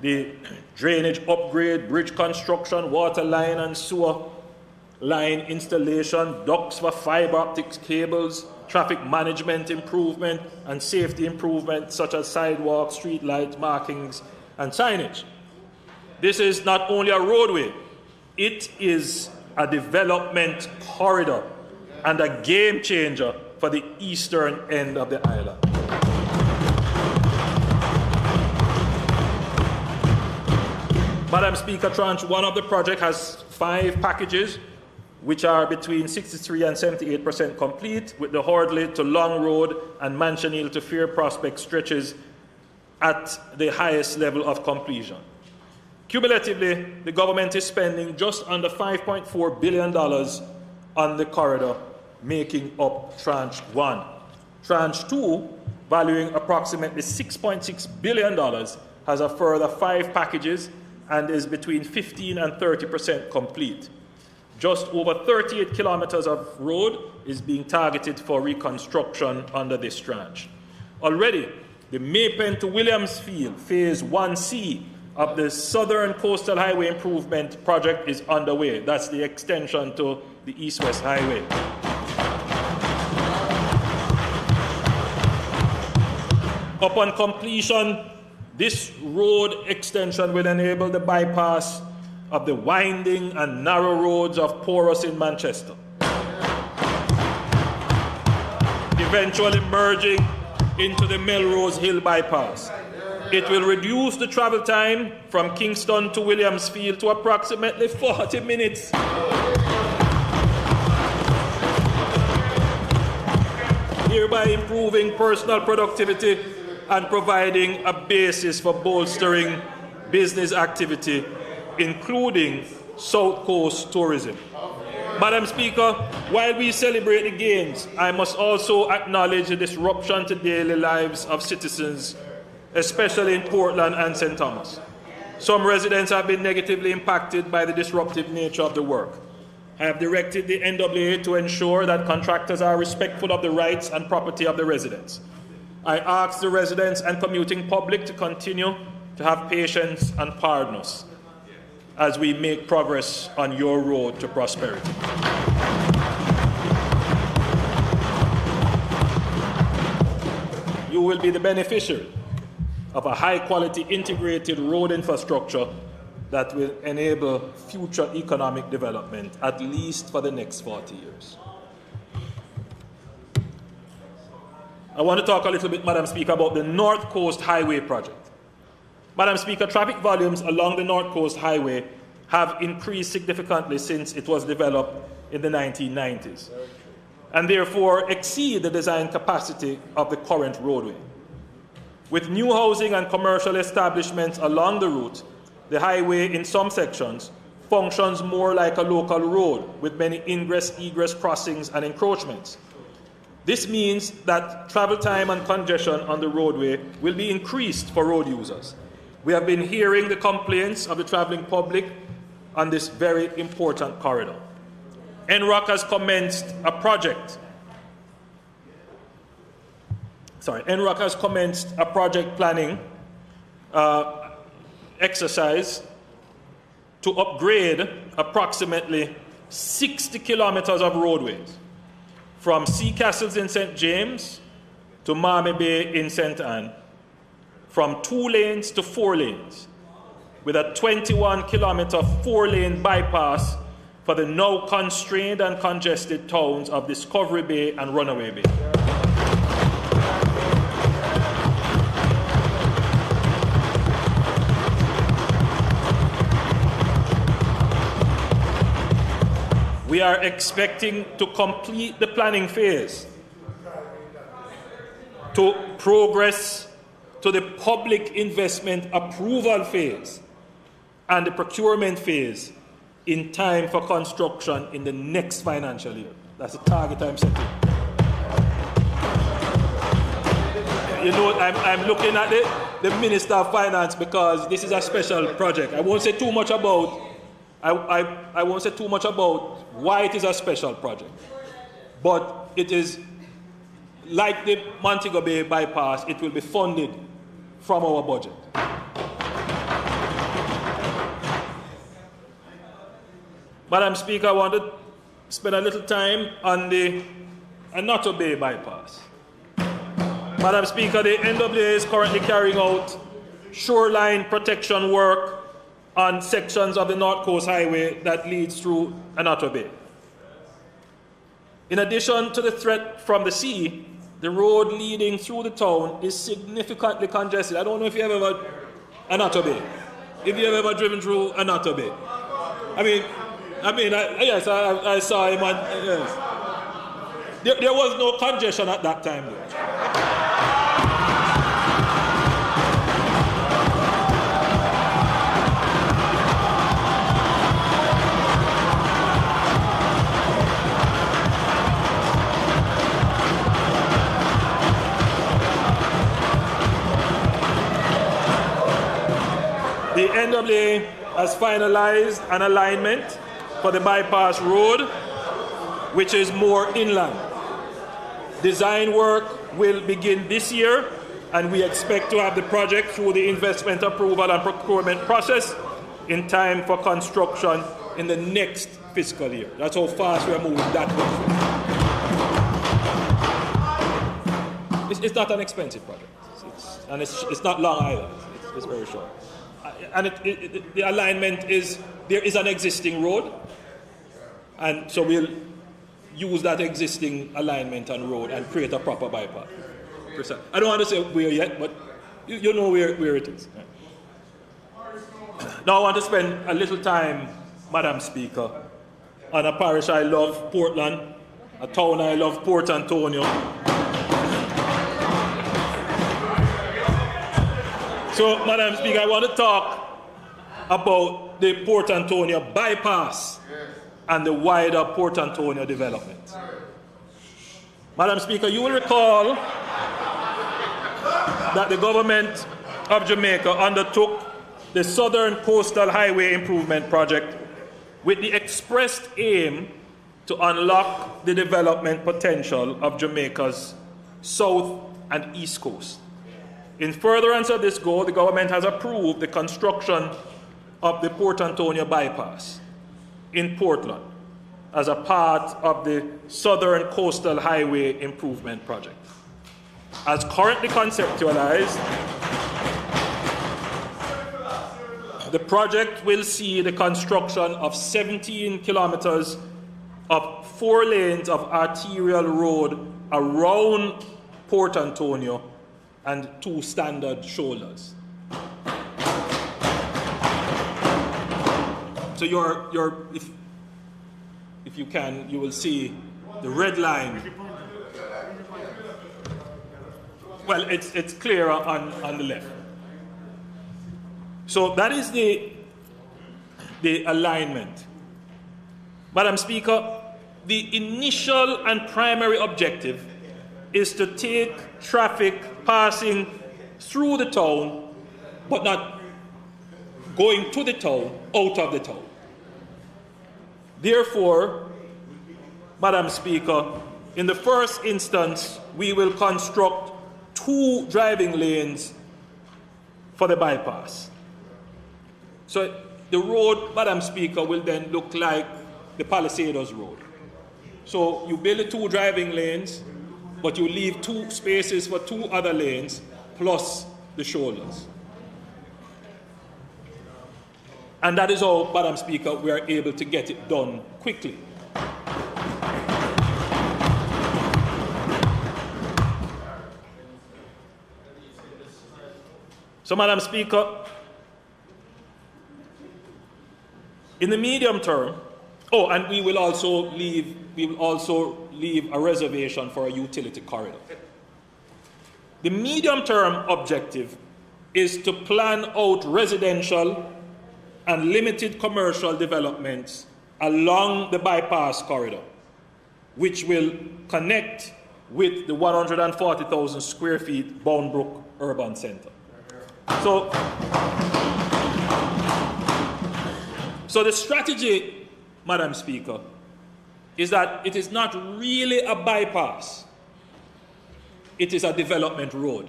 the drainage upgrade, bridge construction, water line and sewer line installation, ducts for fiber optics cables, traffic management improvement, and safety improvement such as sidewalks, street light markings, and signage. This is not only a roadway, it is a development corridor and a game changer for the eastern end of the island. Madam Speaker, Tranche 1 of the project has 5 packages, which are between 63% and 78% complete, with the Hordley to Long Road and Mansion Hill to Fair Prospect stretches at the highest level of completion. Cumulatively, the government is spending just under $5.4 billion on the corridor, making up Tranche 1. Tranche 2, valuing approximately $6.6 billion, has a further 5 packages and is between 15% and 30% complete. Just over 38 kilometers of road is being targeted for reconstruction under this tranche. Already, the Maypen to Williamsfield Phase 1C of the Southern Coastal Highway Improvement Project is underway. That's the extension to the East-West Highway. Upon completion, this road extension will enable the bypass of the winding and narrow roads of Porus in Manchester, eventually merging into the Melrose Hill bypass. It will reduce the travel time from Kingston to Williamsfield to approximately 40 minutes. Hereby improving personal productivity and providing a basis for bolstering business activity, including South Coast tourism. Madam Speaker, while we celebrate the gains, I must also acknowledge the disruption to daily lives of citizens, especially in Portland and St. Thomas. Some residents have been negatively impacted by the disruptive nature of the work. I have directed the NAA to ensure that contractors are respectful of the rights and property of the residents. I ask the residents and commuting public to continue to have patience and pardon us as we make progress on your road to prosperity. You will be the beneficiary of a high-quality integrated road infrastructure that will enable future economic development, at least for the next 40 years. I want to talk a little bit, Madam Speaker, about the North Coast Highway project. Madam Speaker, traffic volumes along the North Coast Highway have increased significantly since it was developed in the 1990s, and therefore exceed the design capacity of the current roadway. With new housing and commercial establishments along the route, the highway in some sections functions more like a local road with many ingress-egress crossings and encroachments. This means that travel time and congestion on the roadway will be increased for road users. We have been hearing the complaints of the traveling public on this very important corridor. NROC has commenced a project. NROC has commenced a project planning exercise to upgrade approximately 60 kilometers of roadways from Sea Castles in St. James to Marmy Bay in St. Anne, from 2 lanes to 4 lanes, with a 21-kilometer 4-lane bypass for the now constrained and congested towns of Discovery Bay and Runaway Bay. We are expecting to complete the planning phase, to progress to the public investment approval phase and the procurement phase in time for construction in the next financial year. That's the target I'm setting. You know, I'm looking at the Minister of Finance because this is a special project. I won't say too much about I won't say too much about why it is a special project, but it is like the Montego Bay bypass. It will be funded from our budget. Madam Speaker, I want to spend a little time on the Montego Bay bypass. Madam Speaker, the NWA is currently carrying out shoreline protection work on sections of the North Coast Highway that leads through Montego Bay. In addition to the threat from the sea, the road leading through the town is significantly congested. I don't know if you have ever Montego Bay. If you have ever driven through Montego Bay. Yes, I saw him on, yes. There was no congestion at that time though. The NWA has finalized an alignment for the bypass road, which is more inland. Design work will begin this year, and we expect to have the project through the investment approval and procurement process in time for construction in the next fiscal year. That's how fast we are moving that way. It's not an expensive project, it's not long either. It's very short. And the alignment is, there is an existing road, and so we'll use that existing alignment and road and create a proper bypass. I don't want to say where yet, but you know where it is. Now I want to spend a little time, Madam Speaker, on a parish I love, Portland, a town I love, Port Antonio. So, Madam Speaker, I want to talk about the Port Antonio bypass and the wider Port Antonio development. Madam Speaker, you will recall that the government of Jamaica undertook the Southern Coastal Highway Improvement Project with the expressed aim to unlock the development potential of Jamaica's south and east coast. In furtherance of this goal, the government has approved the construction of the Port Antonio bypass in Portland as a part of the Southern Coastal Highway Improvement Project. As currently conceptualized, the project will see the construction of 17 kilometers of 4 lanes of arterial road around Port Antonio and 2 standard shoulders. So if you can, you will see the red line. Well, it's clear on the left. So that is the alignment. Madam Speaker, the initial and primary objective is to take traffic passing through the town, but not going to the town, out of the town. Therefore, Madam Speaker, in the first instance, we will construct 2 driving lanes for the bypass. So the road, Madam Speaker, will then look like the Palisados Road. So you build the 2 driving lanes, but you leave 2 spaces for 2 other lanes, plus the shoulders. And that is how, Madam Speaker, we are able to get it done quickly. So, Madam Speaker, in the medium term, and we will also leave a reservation for a utility corridor. The medium term objective is to plan out residential and limited commercial developments along the bypass corridor, which will connect with the 140,000 square feet Boundbrook Urban Center. So the strategy, Madam Speaker, is that it is not really a bypass. It is a development road.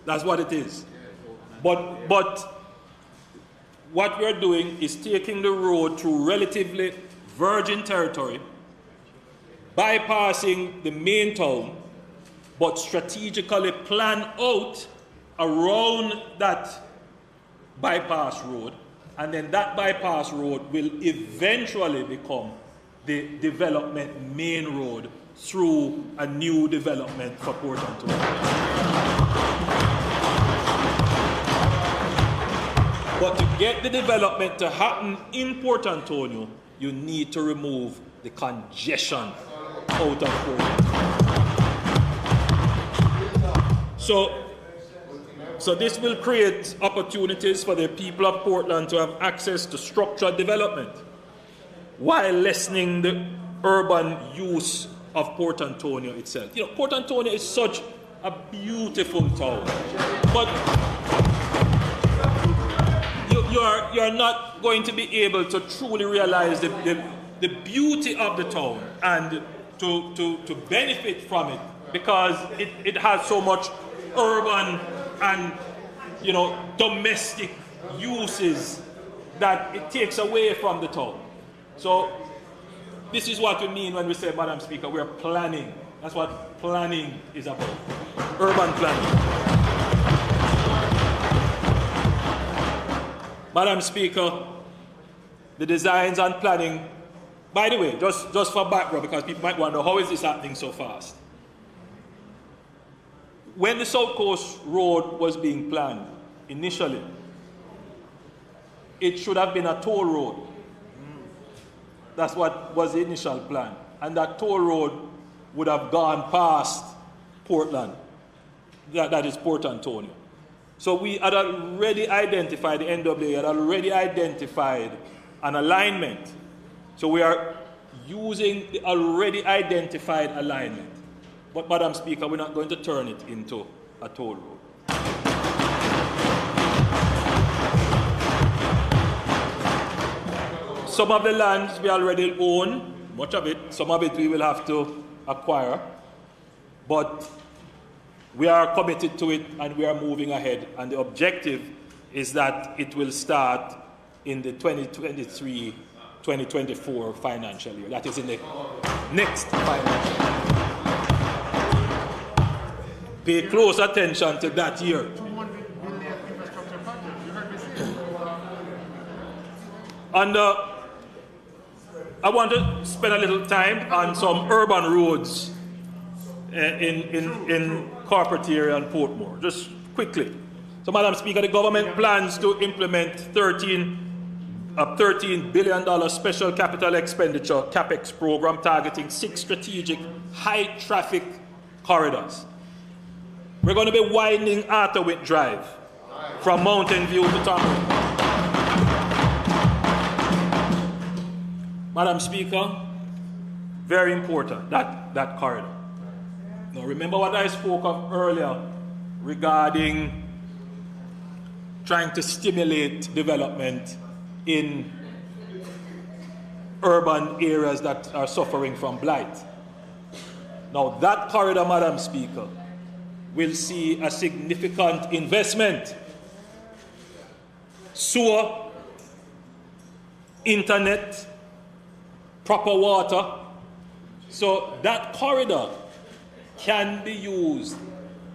That's what it is. But what we're doing is taking the road through relatively virgin territory, bypassing the main town, but strategically plan out around that bypass road, and then that bypass road will eventually become the development main road through a new development for Port Antonio. But to get the development to happen in Port Antonio, you need to remove the congestion out of Port Antonio. So this will create opportunities for the people of Portland to have access to structured development while lessening the urban use of Port Antonio itself. You know, Port Antonio is such a beautiful town, but you're not going to be able to truly realize the beauty of the town and to benefit from it because it has so much urban and, you know, domestic uses that it takes away from the town. So this is what we mean when we say, Madam Speaker, we're planning. That's what planning is about. Urban planning. Madam Speaker, the designs and planning, by the way, just for background, because people might wonder, how is this happening so fast? When the South Coast Road was being planned initially, it should have been a toll road. That's what was the initial plan. And that toll road would have gone past Portland. That is Port Antonio. So we had already identified, the NWA had already identified an alignment. So we are using the already identified alignment. But, Madam Speaker, we're not going to turn it into a toll road. Some of the lands we already own, much of it, some of it we will have to acquire, but we are committed to it and we are moving ahead, and the objective is that it will start in the 2023-2024 financial year. That is in the next financial year. Pay close attention to that year. 200 billion infrastructure project. You heard me say. And I want to spend a little time on some urban roads in corporate area and Portmore, just quickly. So, Madam Speaker, the government plans to implement $13 billion special capital expenditure CapEx program targeting 6 strategic high-traffic corridors. We're going to be widening Arthurwick Drive from Mountain View to Town. Madam Speaker, very important, that corridor. Now, remember what I spoke of earlier regarding trying to stimulate development in urban areas that are suffering from blight. Now, that corridor, Madam Speaker, will see a significant investment. Sewer, internet, proper water. So that corridor can be used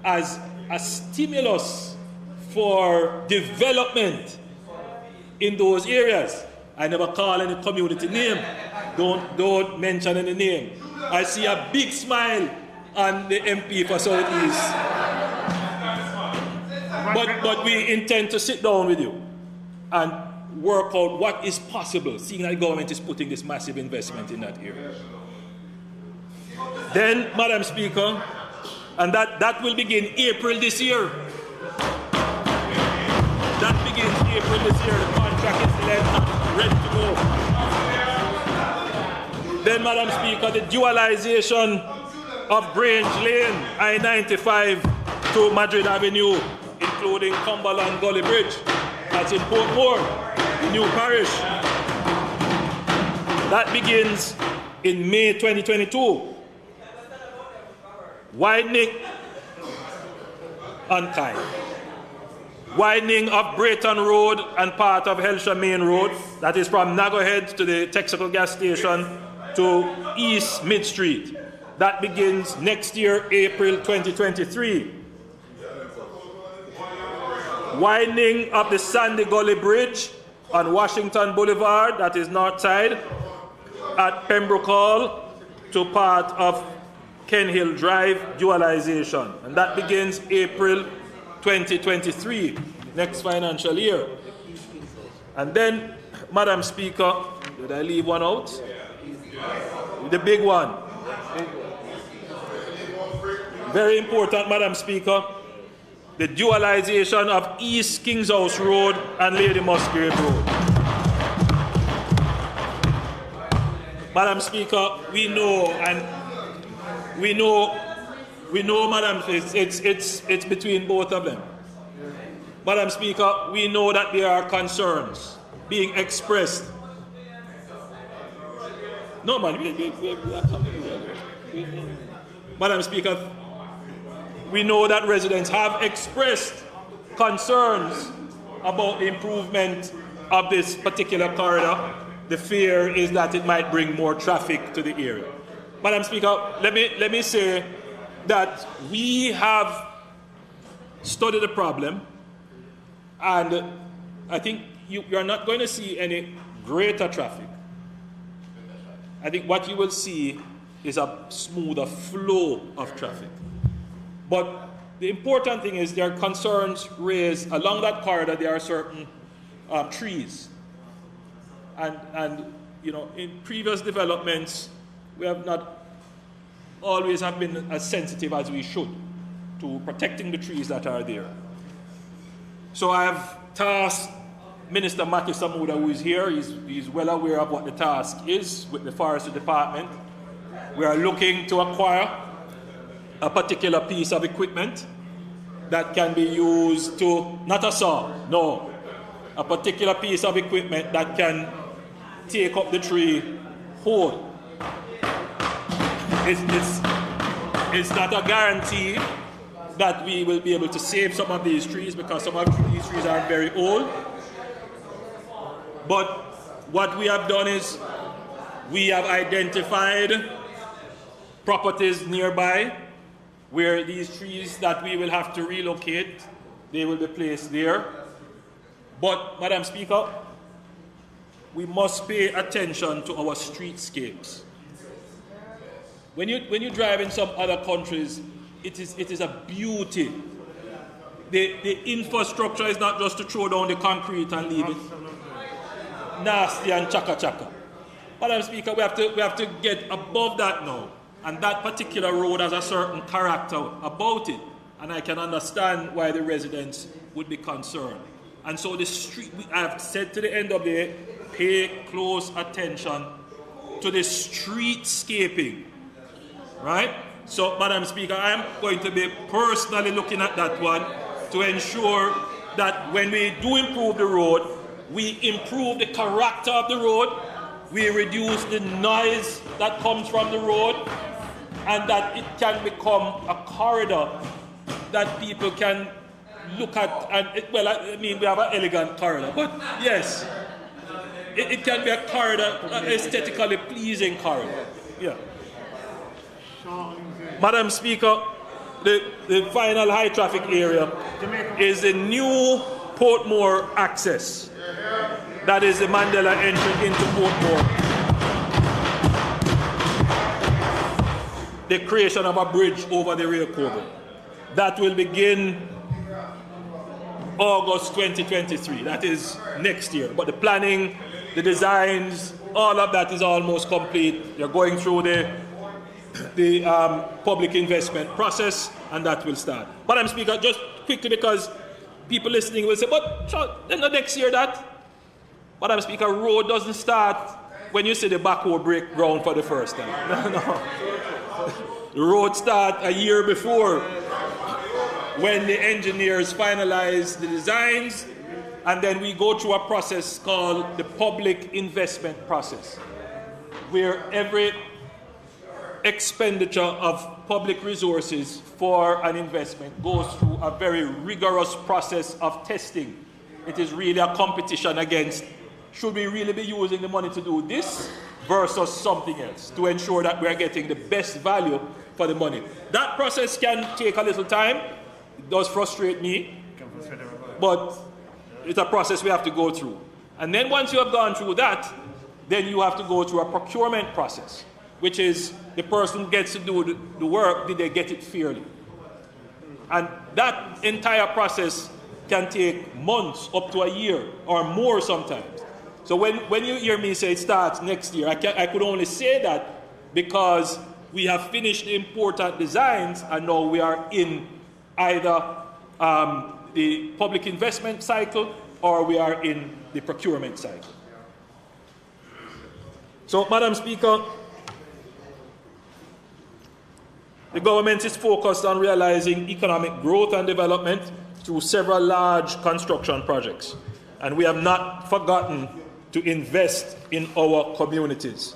as a stimulus for development in those areas. I never call any community name. Don't mention any name. I see a big smile on the MP for Southeast. But we intend to sit down with you and work out what is possible, seeing that the government is putting this massive investment in that area. Then, Madam Speaker, and that will begin April this year. That begins April this year. The contract is ready to go. Then, Madam Speaker, the dualization of Grange Lane, I-95 to Madrid Avenue, including Cumberland Gully Bridge. That's in Portmore, the new parish. That begins in May 2022. Widening unkind. Widening of Brayton Road and part of Helsha Main Road, that is from Naggerhead to the Texaco gas station to East Mid Street. That begins next year, April 2023. Widening of the Sandy Gully Bridge on Washington Boulevard, that is north side, at Pembroke Hall to part of Ken Hill Drive dualization. And that begins April 2023, next financial year. And then, Madam Speaker, did I leave one out? The big one. Very important, Madam Speaker, the dualization of East King's House Road and Lady Musgrave Road. Madam Speaker, we know, Madam, it's between both of them. Madam Speaker, we know that there are concerns being expressed. No, man, Madam Speaker, we know that residents have expressed concerns about the improvement of this particular corridor. The fear is that it might bring more traffic to the area. Madam Speaker, let me say that we have studied the problem, and I think you're not going to see any greater traffic. I think what you will see is a smoother flow of traffic. But the important thing is there are concerns raised along that corridor. There are certain trees, and you know, in previous developments, we have not always have been as sensitive as we should to protecting the trees that are there. So I have tasked Minister Maki Samuda, who is here. He's well aware of what the task is with the Forestry Department. We are looking to acquire a particular piece of equipment that can be used to, not a saw, no, a particular piece of equipment that can take up the tree whole. It's not a guarantee that we will be able to save some of these trees, because some of these trees are very old. But what we have done is we have identified properties nearby where these trees that we will have to relocate, they will be placed there. But, Madam Speaker, we must pay attention to our streetscapes. When you drive in some other countries, it is a beauty. The infrastructure is not just to throw down the concrete and leave it nasty and chaka-chaka. Madam Speaker, we have to get above that now. And that particular road has a certain character about it. And I can understand why the residents would be concerned. And so the street, I have said to the end of the day, pay close attention to the streetscaping. Right? So, Madam Speaker, I am going to be personally looking at that one to ensure that when we do improve the road, we improve the character of the road, we reduce the noise that comes from the road, and that it can become a corridor that people can look at, and well, I mean, we have an elegant corridor, but yes, it can be a corridor, aesthetically pleasing corridor. Yeah. Madam Speaker, the final high traffic area is the new Portmore access. That is the Mandela entry into Portmore. The creation of a bridge over the Rio Coburn. That will begin August 2023. That is next year. But the planning, the designs, all of that is almost complete. You're going through the public investment process, and that will start. Madam Speaker, just quickly, because people listening will say, but then the next year that? Madam Speaker, road doesn't start when you see the backhoe break ground for the first time. No. The road starts a year before, when the engineers finalize the designs, and then we go through a process called the public investment process, where every expenditure of public resources for an investment goes through a very rigorous process of testing. It is really a competition against, should we really be using the money to do this versus something else, to ensure that we are getting the best value for the money. That process can take a little time. It does frustrate me, but it's a process we have to go through. And then once you have gone through that, then you have to go through a procurement process, which is the person who gets to do the work, did they get it fairly? And that entire process can take months, up to a year, or more sometimes. So when you hear me say it starts next year, I could only say that because we have finished the important designs, and now we are in either the public investment cycle or we are in the procurement cycle. So, Madam Speaker, the government is focused on realizing economic growth and development through several large construction projects, and we have not forgotten to invest in our communities.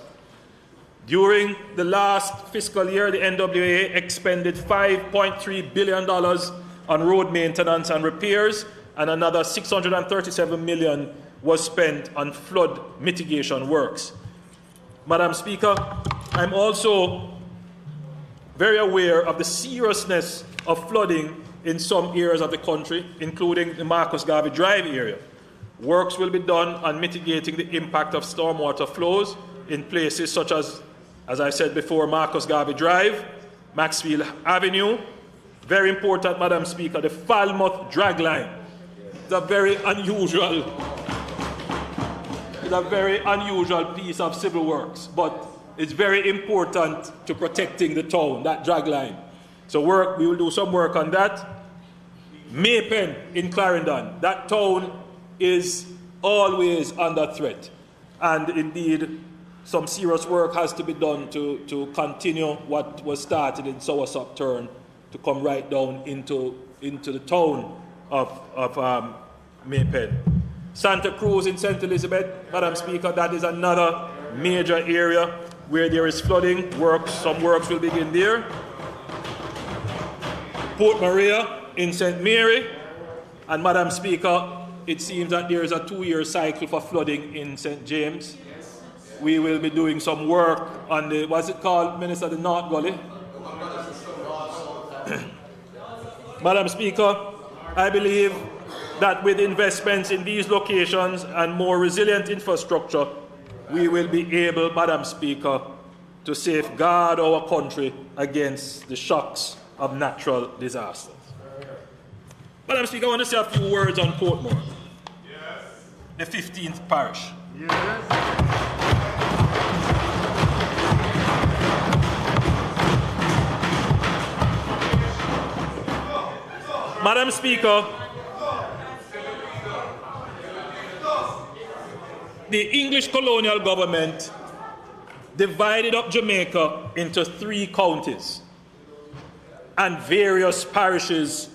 During the last fiscal year, the NWA expended $5.3 billion on road maintenance and repairs, and another $637 million was spent on flood mitigation works. Madam Speaker, I'm also very aware of the seriousness of flooding in some areas of the country, including the Marcus Garvey Drive area. Works will be done on mitigating the impact of stormwater flows in places such as I said before, Marcus Garvey Drive, Maxfield Avenue. Very important, Madam Speaker, the Falmouth drag line. It's a very unusual piece of civil works, but it's very important to protecting the town, that drag line. So we will do some work on that. Maypen in Clarendon, that town is always under threat. And indeed, some serious work has to be done to continue what was started in Soursop Turn to come right down into the town of Maypen. Santa Cruz in St. Elizabeth, Madam Speaker, that is another major area where there is flooding. Some works will begin there. Port Maria in St. Mary, and Madam Speaker, it seems that there is a 2-year cycle for flooding in St. James. We will be doing some work on the, what's it called, Minister, the North Gully? Madam Speaker, I believe that with investments in these locations and more resilient infrastructure, we will be able, Madam Speaker, to safeguard our country against the shocks of natural disasters. Madam Speaker, I want to say a few words on Portmore, the 15th parish. Madam Speaker, the English colonial government divided up Jamaica into 3 counties and various parishes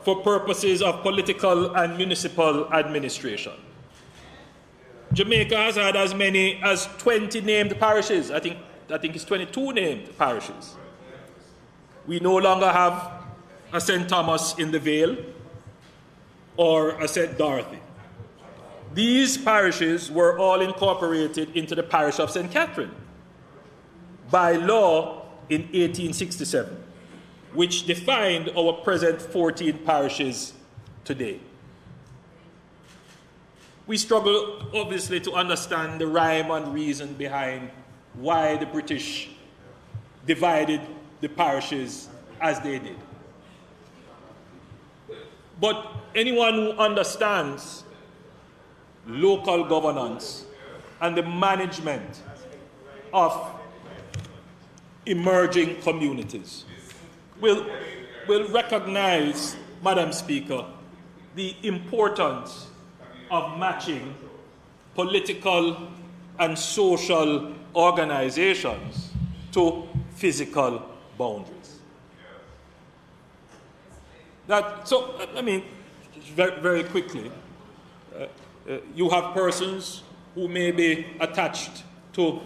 for purposes of political and municipal administration. Jamaica has had as many as 20 named parishes. I think it's 22 named parishes. We no longer have a St. Thomas in the Vale, or a St. Dorothy. These parishes were all incorporated into the parish of St. Catherine by law in 1867, which defined our present 14 parishes today. We struggle, obviously, to understand the rhyme and reason behind why the British divided the parishes as they did. But anyone who understands local governance and the management of emerging communities will recognize, Madam Speaker, the importance of matching political and social organizations to physical boundaries. Very, very quickly, you have persons who may be attached to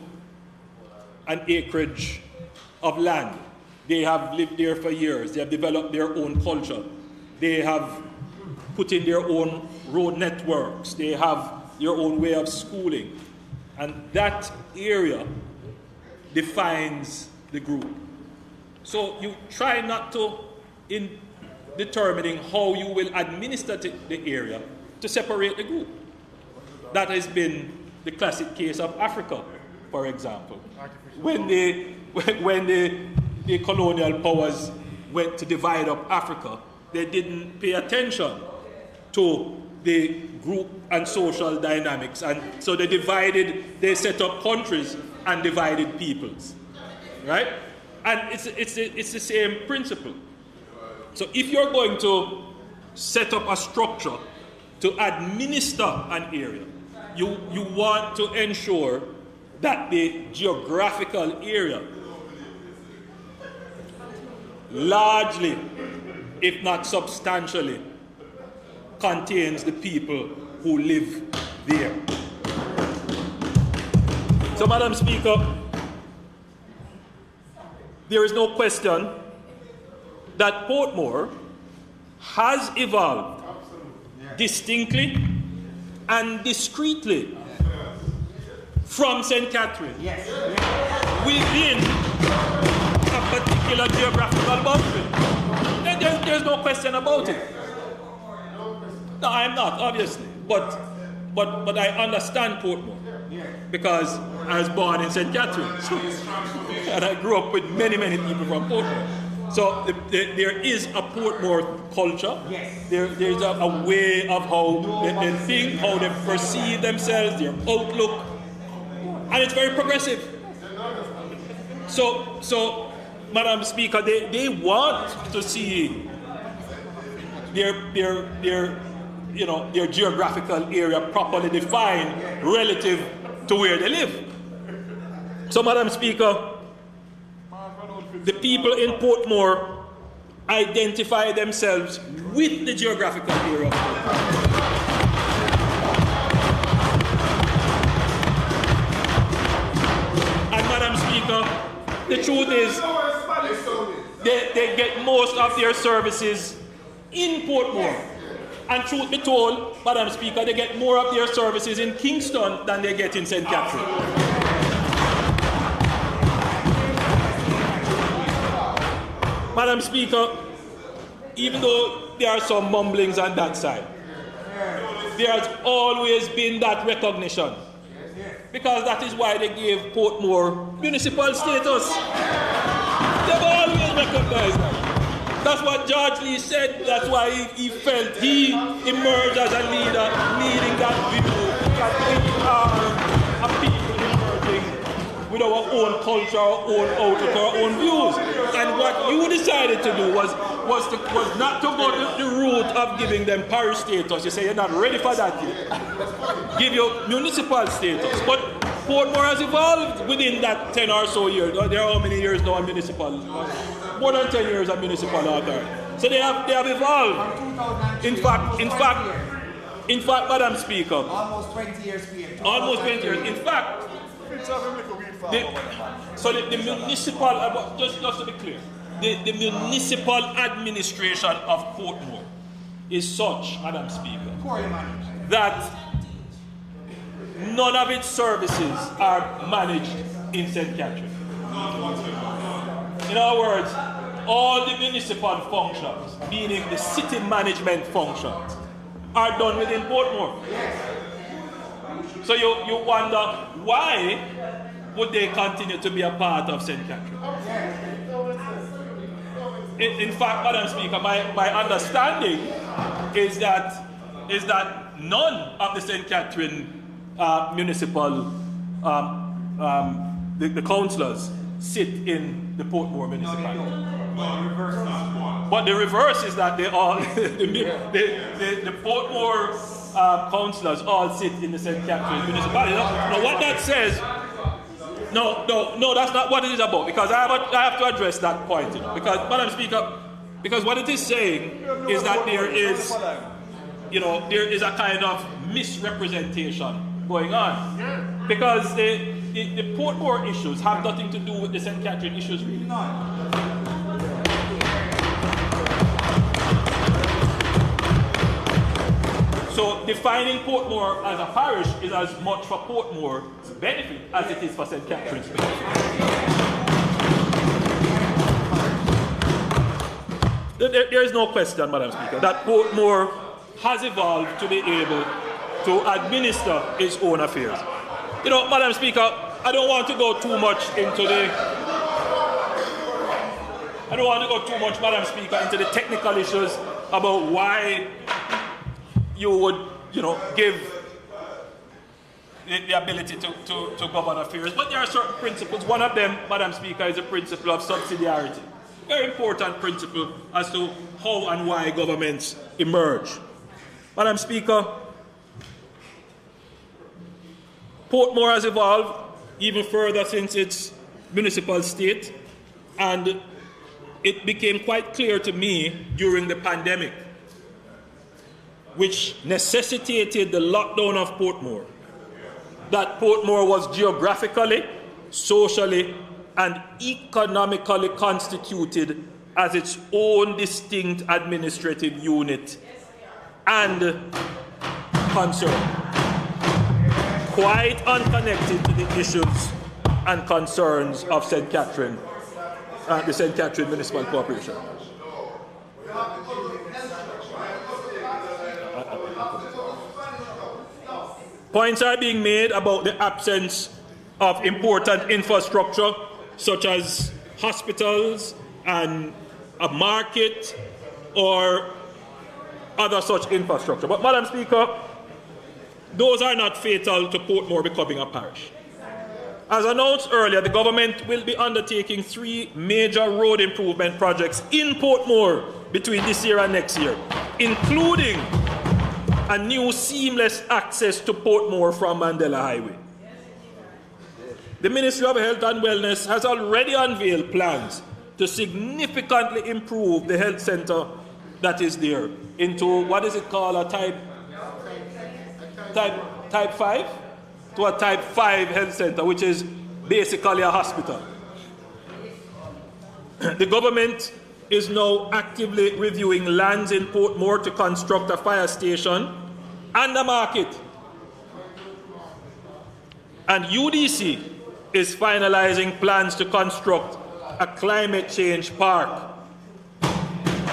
an acreage of land. They have lived there for years. They have developed their own culture. They have put in their own road networks. They have their own way of schooling. And that area defines the group. So you try not to, in determining how you will administer the area, to separate the group. That has been the classic case of Africa, for example. When the colonial powers went to divide up Africa, they didn't pay attention to the group and social dynamics. And so they set up countries and divided peoples, right? And it's the same principle. So if you're going to set up a structure to administer an area, you want to ensure that the geographical area largely, if not substantially, contains the people who live there. So, Madam Speaker, there is no question that Portmore has evolved distinctly and discreetly from St. Catherine within a particular geographical boundary. And there's no question about it. No, I'm not, obviously, but I understand Portmore because I was born in St. Catherine, and I grew up with many people from Portmore. So there is a Portmore culture. There's a way of how they think, how they perceive themselves, their outlook, and it's very progressive. So Madam Speaker, they want to see their geographical area properly defined relative to where they live. So, Madam Speaker, the people in Portmore identify themselves with the geographical area. And, Madam Speaker, the truth is, they get most of their services in Portmore. And truth be told, Madam Speaker, they get more of their services in Kingston than they get in St. Catherine. Madam Speaker, even though there are some mumblings on that side, there has always been that recognition. Because that is why they gave Portmore municipal status. They've always recognized that. That's what George Lee said. That's why he felt he emerged as a leader, leading that view that we are a people emerging with our own culture, our own outlook, our own views. And what you decided to do was not to go the route of giving them parish status. You say you're not ready for that yet. Give you municipal status. But Portmore has evolved within that 10 or so years. There are how many years now in municipal? More than 10 years of municipal authority. So they have evolved. In fact, Madam Speaker. Almost 20 years. Almost 20 years. In fact, the municipal, just to be clear, the municipal administration of Portmore is such, Madam Speaker, that none of its services are managed in St. Catherine. In other words, all the municipal functions, meaning the city management functions, are done within Portmore. So you wonder, why would they continue to be a part of St. Catherine? In fact, Madam Speaker, my understanding is that none of the St. Catherine municipal the councillors sit in the Portmore municipality. But the reverse is that they all the Portmore councillors all sit in the St. Catherine municipality. Now what that says, no, that's not what it is about, because I have to address that point, because, Madam Speaker, because what it is saying is that there is a kind of misrepresentation going on, because the Portmore issues have nothing to do with the St. Catherine issues, really. So defining Portmore as a parish is as much for Portmore's benefit as it is for St. Catherine's benefit. There is no question, Madam Speaker, that Portmore has evolved to be able to administer its own affairs. Madam Speaker, I don't want to go too much, Madam Speaker, into the technical issues about why you would, give the ability to govern affairs. But there are certain principles. One of them, Madam Speaker, is the principle of subsidiarity. Very important principle as to how and why governments emerge. Madam Speaker, Portmore has evolved even further since its municipal state, and it became quite clear to me during the pandemic, which necessitated the lockdown of Portmore, that Portmore was geographically, socially, and economically constituted as its own distinct administrative unit and concern, quite unconnected to the issues and concerns of St. Catherine, the St. Catherine Municipal Corporation. Points are being made about the absence of important infrastructure, such as hospitals and a market or other such infrastructure. But, Madam Speaker, those are not fatal to Portmore becoming a parish. As announced earlier, the government will be undertaking 3 major road improvement projects in Portmore between this year and next year, including a new seamless access to Portmore from Mandela Highway. The Ministry of Health and Wellness has already unveiled plans to significantly improve the health center that is there into, what is it called, a type 5? To a type 5 health center, which is basically a hospital. The government is now actively reviewing lands in Portmore to construct a fire station and a market. And UDC is finalizing plans to construct a climate change park.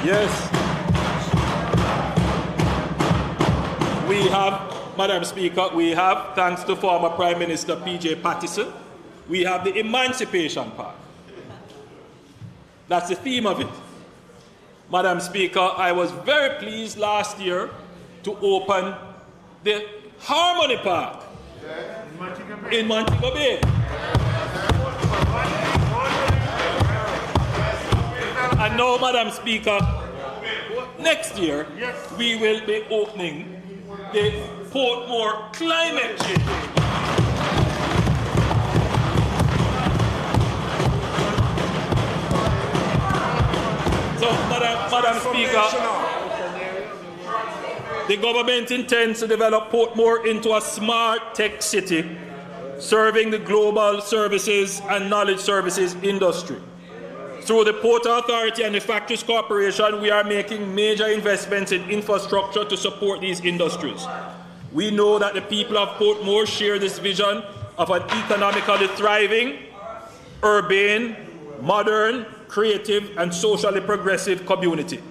Yes. We have, Madam Speaker, thanks to former Prime Minister P.J. Pattison, we have the Emancipation Park. That's the theme of it. Madam Speaker, I was very pleased last year to open the Harmony Park in Montego Bay. And now, Madam Speaker, next year we will be opening the Portmore Climate Change. So, Madam Speaker, the government intends to develop Portmore into a smart tech city, serving the global services and knowledge services industry. Through the Port Authority and the Factories Corporation, we are making major investments in infrastructure to support these industries. We know that the people of Portmore share this vision of an economically thriving, urban, modern, creative, and socially progressive community.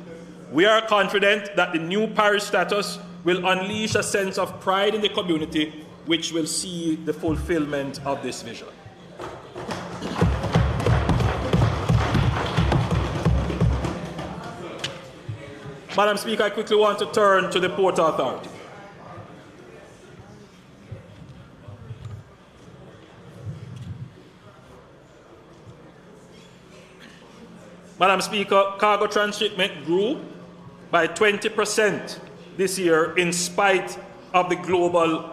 We are confident that the new parish status will unleash a sense of pride in the community, which will see the fulfillment of this vision. Madam Speaker, I quickly want to turn to the Port Authority. Madam Speaker, cargo transshipment grew by 20% this year in spite of the global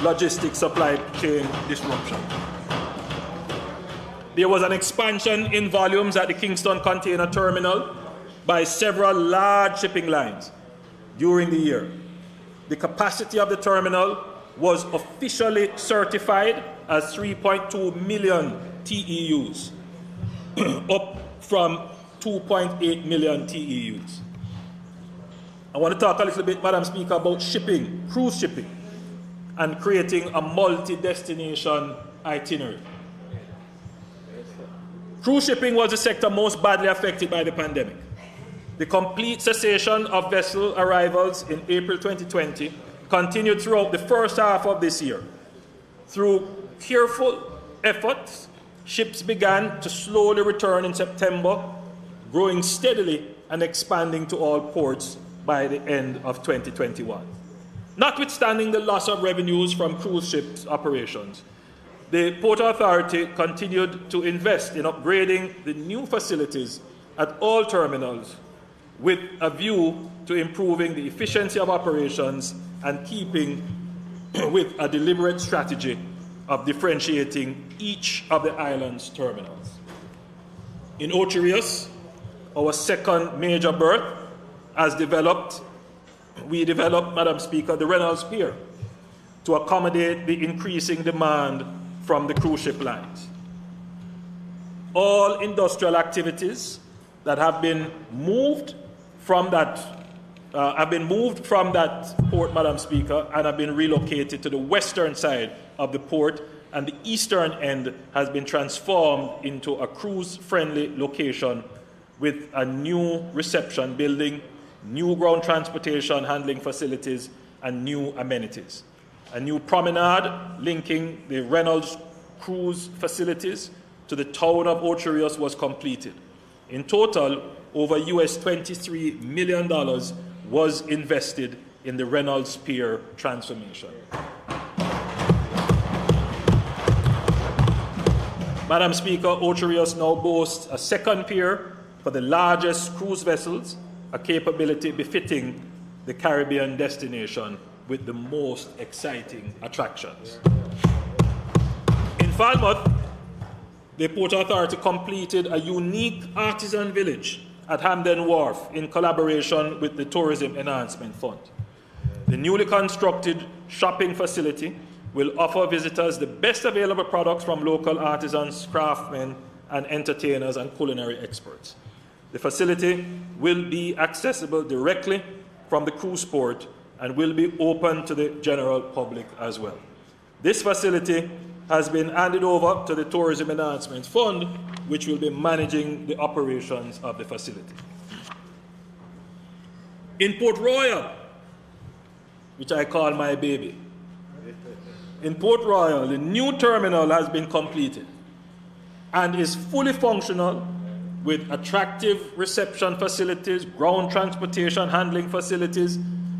logistics supply chain disruption. There was an expansion in volumes at the Kingston Container Terminal by several large shipping lines during the year. The capacity of the terminal was officially certified as 3.2 million TEUs, up from 2.8 million TEUs. I want to talk a little bit, Madam Speaker, about shipping, cruise shipping, and creating a multi-destination itinerary. Cruise shipping was the sector most badly affected by the pandemic. The complete cessation of vessel arrivals in April 2020 continued throughout the first half of this year. Through careful efforts, ships began to slowly return in September, growing steadily and expanding to all ports by the end of 2021. Notwithstanding the loss of revenues from cruise ships operations, the Port Authority continued to invest in upgrading the new facilities at all terminals with a view to improving the efficiency of operations and keeping with a deliberate strategy of differentiating each of the island's terminals. In Ocherius, our second major berth, we developed, Madam Speaker, the Reynolds Pier to accommodate the increasing demand from the cruise ship lines. All industrial activities that have been moved from that port, Madam Speaker, and have been relocated to the western side of the port, and the eastern end has been transformed into a cruise-friendly location with a new reception building, new ground transportation handling facilities, and new amenities. A new promenade linking the Reynolds cruise facilities to the town of Ocherius was completed. In total, over US $23 million was invested in the Reynolds Pier transformation. Madam Speaker, Ocherius now boasts a second pier for the largest cruise vessels, a capability befitting the Caribbean destination with the most exciting attractions. In Falmouth, the Port Authority completed a unique artisan village at Hamden Wharf in collaboration with the Tourism Enhancement Fund. The newly constructed shopping facility will offer visitors the best available products from local artisans, craftsmen, and entertainers and culinary experts. The facility will be accessible directly from the cruise port and will be open to the general public as well. This facility has been handed over to the Tourism Enhancement Fund, which will be managing the operations of the facility. In Port Royal, which I call my baby, in Port Royal, the new terminal has been completed and is fully functional with attractive reception facilities, ground transportation handling facilities,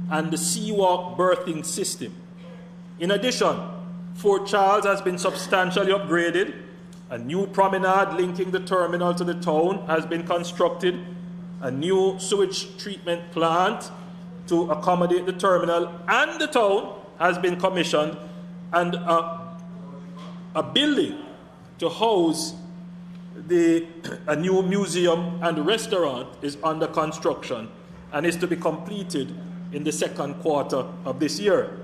and the Seawalk berthing system. In addition, Fort Charles has been substantially upgraded. A new promenade linking the terminal to the town has been constructed. A new sewage treatment plant to accommodate the terminal and the town has been commissioned, and a building to house a new museum and restaurant is under construction and is to be completed in the second quarter of this year.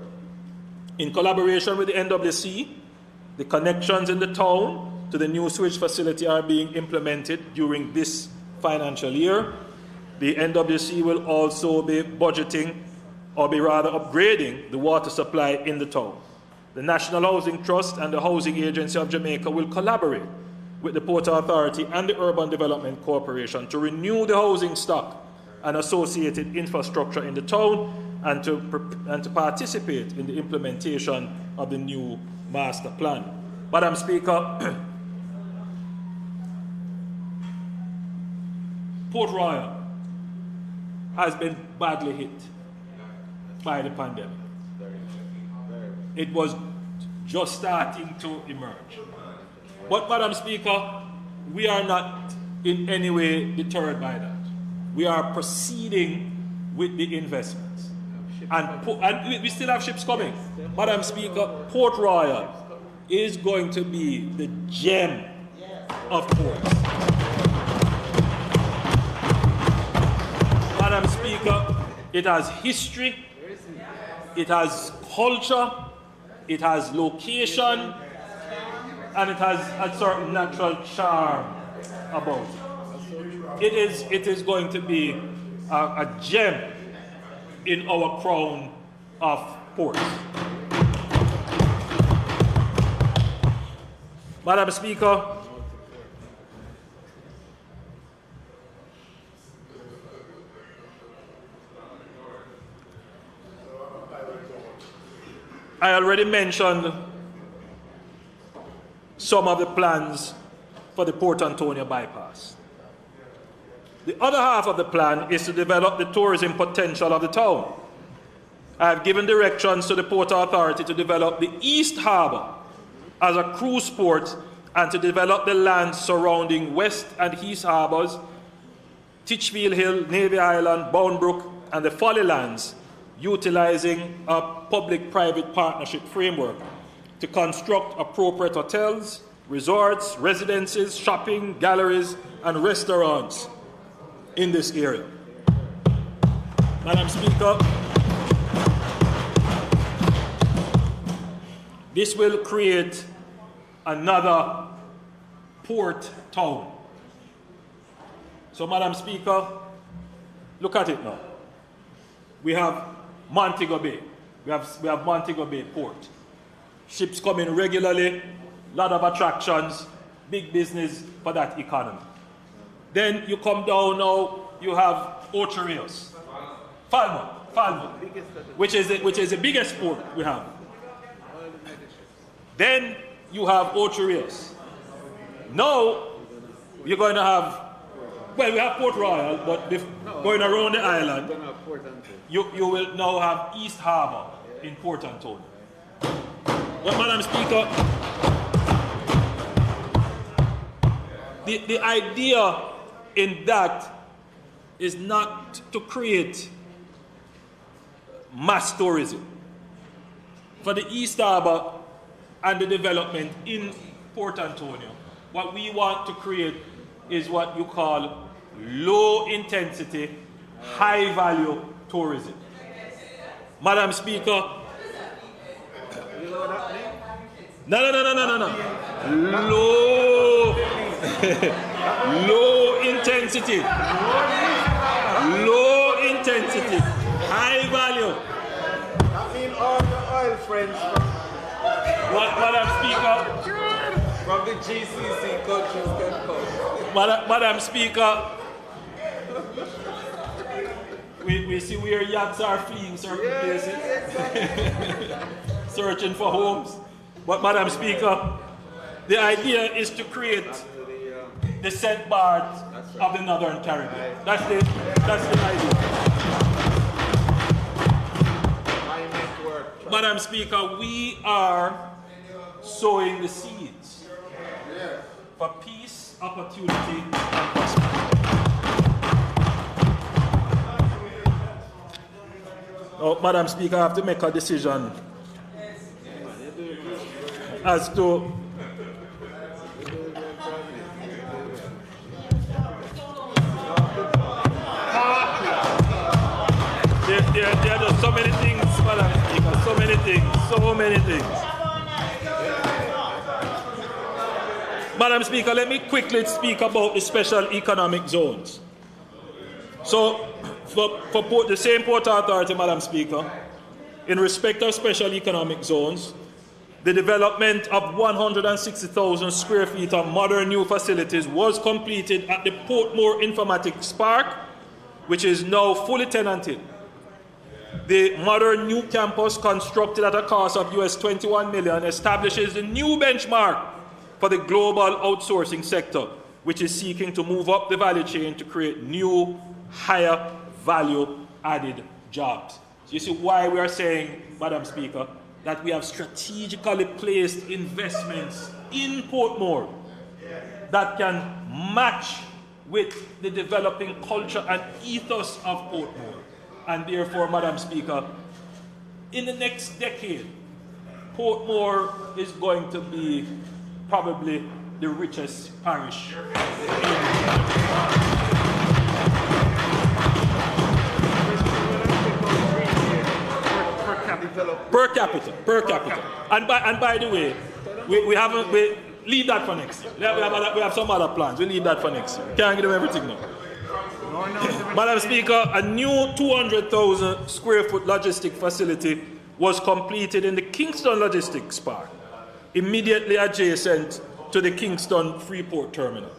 In collaboration with the NWC, the connections in the town to the new sewage facility are being implemented during this financial year. The NWC will also be budgeting, or be rather upgrading, the water supply in the town. The National Housing Trust and the Housing Agency of Jamaica will collaborate with the Port Authority and the Urban Development Corporation to renew the housing stock and associated infrastructure in the town, and to participate in the implementation of the new master plan. Madam Speaker, Port Royal has been badly hit by the pandemic. It was just starting to emerge. But, Madam Speaker, we are not in any way deterred by that. We are proceeding with the investments. And we still have ships coming. Madam Speaker, Port Royal is going to be the gem of ports. Madam Speaker, it has history, it has culture, it has location, and it has a certain natural charm about it. It is going to be a gem in our crown of ports. Madam Speaker, I already mentioned some of the plans for the Port Antonio bypass. The other half of the plan is to develop the tourism potential of the town. I have given directions to the Port Authority to develop the East Harbour as a cruise port and to develop the land surrounding West and East Harbours, Titchfield Hill, Navy Island, Boundbrook, and the Folly Lands, utilizing a public-private partnership framework to construct appropriate hotels, resorts, residences, shopping, galleries, and restaurants in this area. Madam Speaker, this will create another port town. So, Madam Speaker, look at it now. We have Montego Bay. We have Montego Bay Port. Ships coming regularly, lot of attractions, big business for that economy. Then you come down now, you have Ocho Rios. Falmouth, which is the biggest port we have. Then you have Ocho Rios. Now you're going to have, well, we have Port Royal, but going around the island, you will now have East Harbour in Port Antonio. But, Madam Speaker, the idea in that is not to create mass tourism. For the East Harbour and the development in Port Antonio, what we want to create is what you call low intensity, high value tourism. Madam Speaker, no. Low intensity, high value. That means all the oil friends Madam Speaker, from the GCC countries can come. Madam Speaker, we see where yachts are fleeing certain places, searching for homes. But, Madam Speaker, the idea is to create the St. Barts of the Northern Caribbean. That's the idea. Madam Speaker, we are sowing the seeds for peace, opportunity, and prosperity. Now, Madam Speaker, I have to make a decision as to there are just so many things, Madam Speaker, so many things. Madam Speaker, let me quickly speak about the special economic zones. So, for the same Port Authority, Madam Speaker, in respect of special economic zones, the development of 160,000 square feet of modern new facilities was completed at the Portmore Informatics Park, which is now fully tenanted. The modern new campus, constructed at a cost of US $21 million, establishes the new benchmark for the global outsourcing sector, which is seeking to move up the value chain to create new, higher value added jobs. So you see why we are saying, Madam Speaker, that we have strategically placed investments in Portmore that can match with the developing culture and ethos of Portmore. And therefore, Madam Speaker, in the next decade, Portmore is going to be probably the richest parish per capita. And by the way, we leave that for next year. We have some other plans. We leave that for next year. Can't give them everything now. Madam Speaker, a new 200,000 square foot logistic facility was completed in the Kingston Logistics Park, immediately adjacent to the Kingston Freeport Terminal.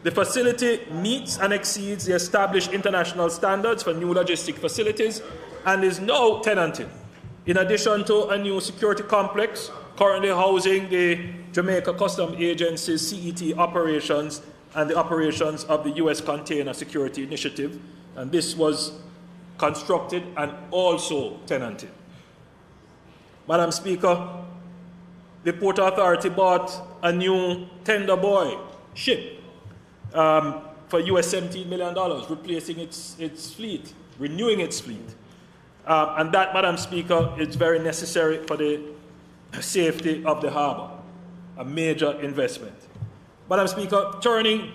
The facility meets and exceeds the established international standards for new logistic facilities and is now tenanted. In addition to a new security complex currently housing the Jamaica Customs Agency's CET operations and the operations of the U.S. Container Security Initiative, and this was constructed and also tenanted. Madam Speaker, the Port Authority bought a new Tender Boy ship for US $17 million, replacing its fleet, renewing its fleet. And that, Madam Speaker, is very necessary for the safety of the harbour, a major investment. Madam Speaker, turning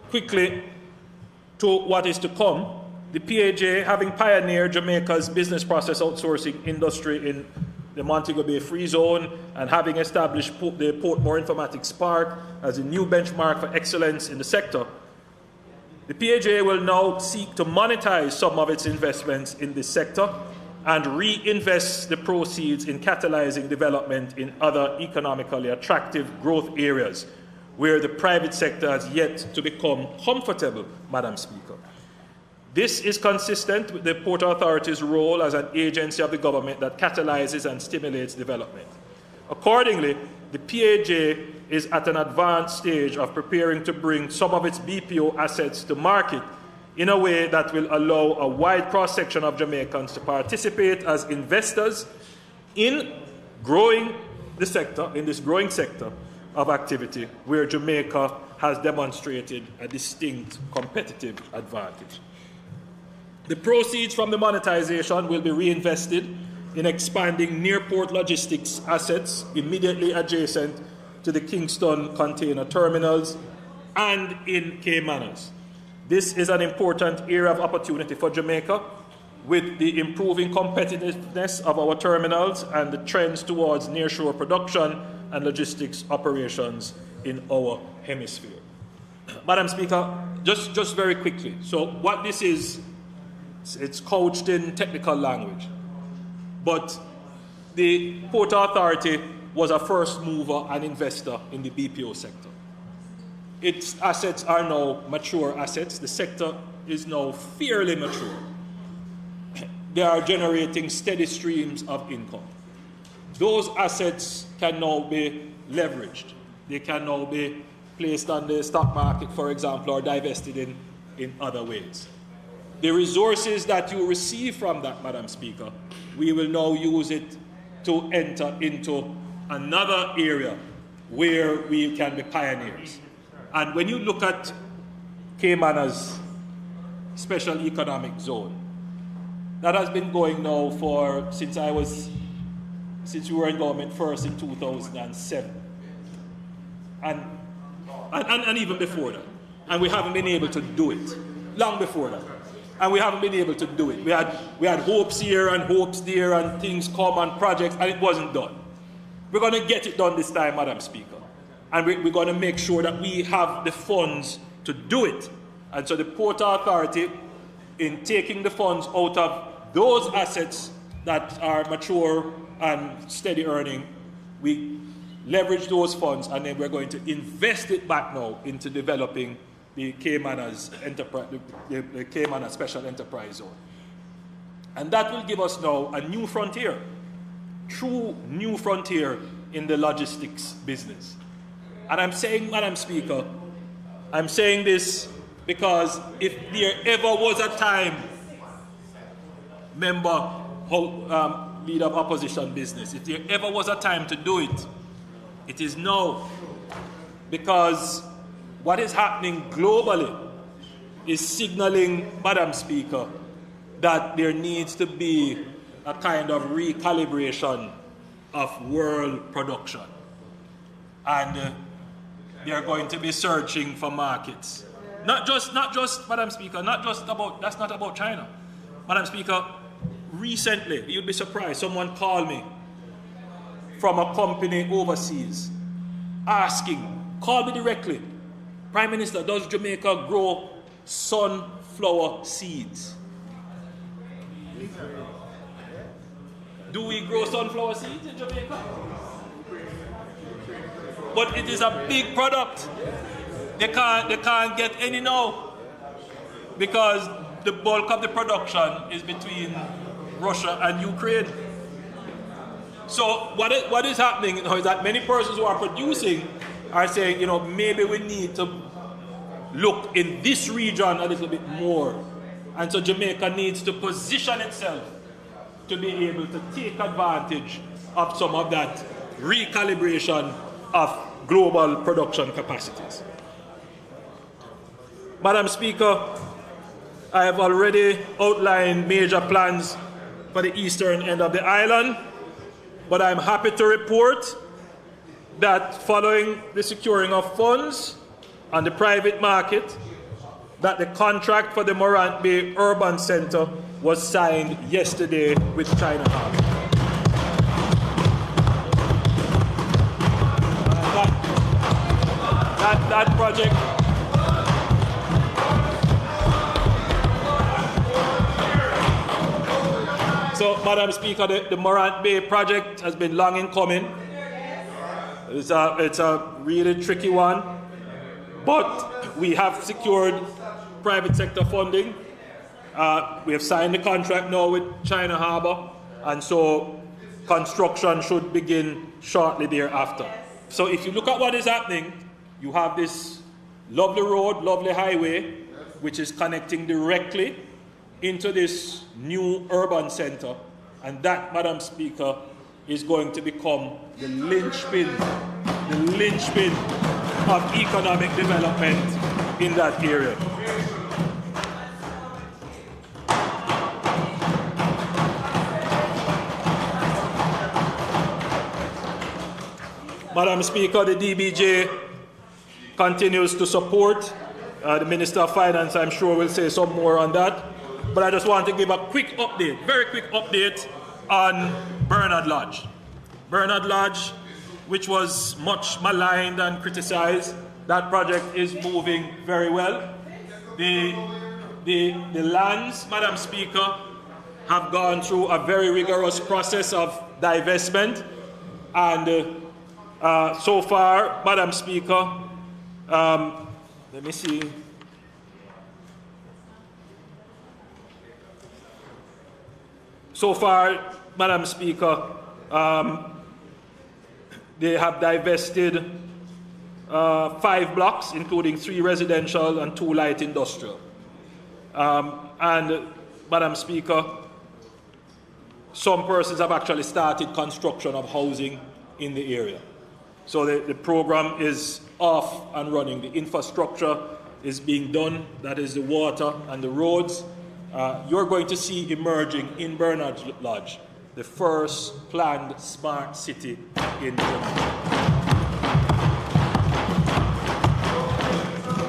quickly to what is to come, the PAJ, having pioneered Jamaica's business process outsourcing industry in the Montego Bay Free Zone and having established the Portmore Informatics Park as a new benchmark for excellence in the sector, the PAJ will now seek to monetize some of its investments in this sector and reinvest the proceeds in catalyzing development in other economically attractive growth areas where the private sector has yet to become comfortable, Madam Speaker. This is consistent with the Port Authority's role as an agency of the government that catalyzes and stimulates development. Accordingly, the PAJ is at an advanced stage of preparing to bring some of its BPO assets to market in a way that will allow a wide cross-section of Jamaicans to participate as investors in growing the sector, in this growing sector of activity where Jamaica has demonstrated a distinct competitive advantage. The proceeds from the monetization will be reinvested in expanding near-port logistics assets immediately adjacent to the Kingston container terminals and in Caymanas. This is an important area of opportunity for Jamaica with the improving competitiveness of our terminals and the trends towards nearshore production and logistics operations in our hemisphere. Madam Speaker, just very quickly. So what this is, it's couched in technical language, but the Port Authority was a first mover and investor in the BPO sector. Its assets are now mature assets. The sector is now fairly mature. They are generating steady streams of income. Those assets can now be leveraged. They can now be placed on the stock market, for example, or divested in other ways. The resources that you receive from that, Madam Speaker, we will now use it to enter into another area where we can be pioneers. And when you look at Caymanas Special Economic Zone, that has been going now since we were in government first in 2007. And even before that. And we haven't been able to do it. Long before that. And we haven't been able to do it. We had hopes here and hopes there and things come and projects, and it wasn't done. We're going to get it done this time, Madam Speaker. And we're going to make sure that we have the funds to do it. And so the Port Authority, in taking the funds out of those assets that are mature and steady earning, we leverage those funds, and then we're going to invest it back now into developing the Caymanas the Cayman Special Enterprise Zone. And that will give us now a new frontier, true new frontier in the logistics business. And I'm saying, Madam Speaker, I'm saying this because if there ever was a time, leader of opposition business, if there ever was a time to do it, it is now. Because what is happening globally is signaling, Madam Speaker, that there needs to be a kind of recalibration of world production. And they are going to be searching for markets. Not just, Madam Speaker, that's not about China. Madam Speaker, recently, you'd be surprised, someone called me from a company overseas asking, call me directly, Prime Minister, does Jamaica grow sunflower seeds? Do we grow sunflower seeds in Jamaica? But it is a big product. They can't get any now because the bulk of the production is between Russia and Ukraine. So what is happening now is that many persons who are producing are saying, you know, maybe we need to look in this region a little bit more. And so Jamaica needs to position itself to be able to take advantage of some of that recalibration of global production capacities. Madam Speaker, I have already outlined major plans for the eastern end of the island, but I'm happy to report that following the securing of funds on the private market, that the contract for the Morant Bay Urban Center was signed yesterday with China Harbour. That project So, Madam Speaker, the Morant Bay project has been long in coming. It's a really tricky one, but we have secured private sector funding. We have signed the contract now with China Harbour, and so construction should begin shortly thereafter. So if you look at what is happening, you have this lovely road, lovely highway, which is connecting directly into this new urban centre, and that, Madam Speaker, is going to become the linchpin of economic development in that area. Madam Speaker, the DBJ continues to support. The Minister of Finance, I'm sure, will say some more on that. But I just want to give a quick update, very quick update on Bernard Lodge. Bernard Lodge, which was much maligned and criticized, that project is moving very well. The lands, Madam Speaker, have gone through a very rigorous process of divestment, and so far, Madam Speaker, let me see. So far, Madam Speaker, they have divested 5 blocks, including 3 residential and 2 light industrial. And, Madam Speaker, some persons have actually started construction of housing in the area. So the program is off and running. The infrastructure is being done, that is the water and the roads. You're going to see emerging in Bernard Lodge the first planned smart city in Jamaica.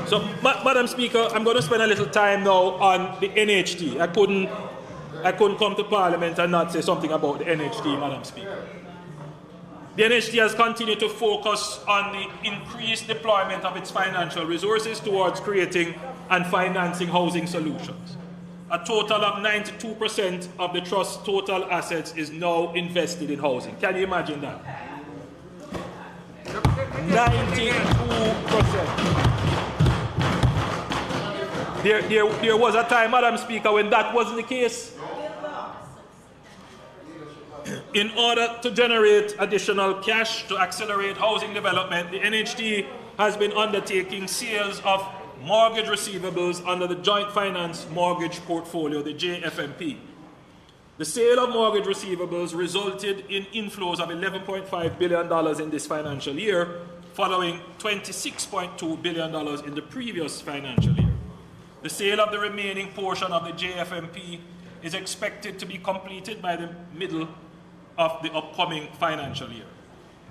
So, Madam Speaker, I'm going to spend a little time now on the NHD. I couldn't come to Parliament and not say something about the NHD, Madam Speaker. The NHT has continued to focus on the increased deployment of its financial resources towards creating and financing housing solutions. A total of 92% of the Trust's total assets is now invested in housing. Can you imagine that? 92%. There was a time, Madam Speaker, when that wasn't the case. In order to generate additional cash to accelerate housing development, the NHT has been undertaking sales of mortgage receivables under the Joint Finance Mortgage Portfolio, the JFMP. The sale of mortgage receivables resulted in inflows of $11.5 billion in this financial year, following $26.2 billion in the previous financial year. The sale of the remaining portion of the JFMP is expected to be completed by the middle of the upcoming financial year.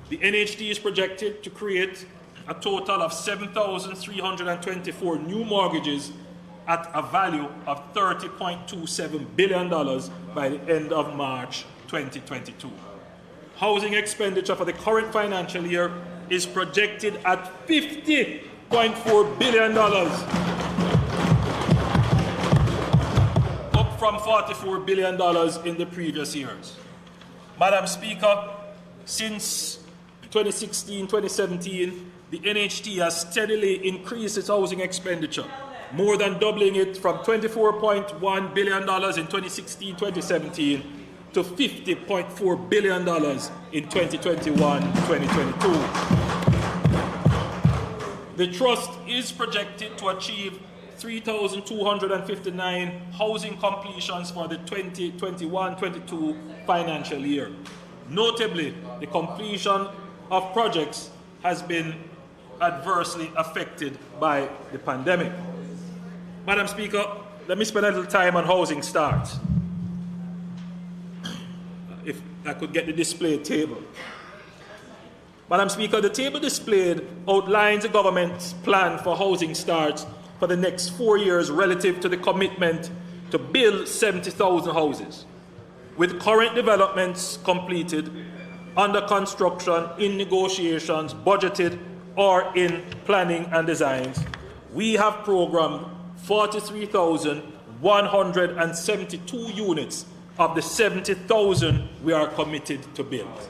The NHT is projected to create a total of 7,324 new mortgages at a value of $30.27 billion by the end of March 2022. Housing expenditure for the current financial year is projected at $50.4 billion, up from $44 billion in the previous years. Madam Speaker, since 2016-2017, the NHT has steadily increased its housing expenditure, more than doubling it from $24.1 billion in 2016-2017 to $50.4 billion in 2021-2022. The Trust is projected to achieve 3,259 housing completions for the 2021-22 financial year. Notably, the completion of projects has been adversely affected by the pandemic. Madam Speaker, let me spend a little time on housing starts. If I could get the display table. Madam Speaker, the table displayed outlines the government's plan for housing starts for the next 4 years relative to the commitment to build 70,000 houses. With current developments completed, under construction, in negotiations, budgeted, or in planning and designs, we have programmed 43,172 units of the 70,000 we are committed to build.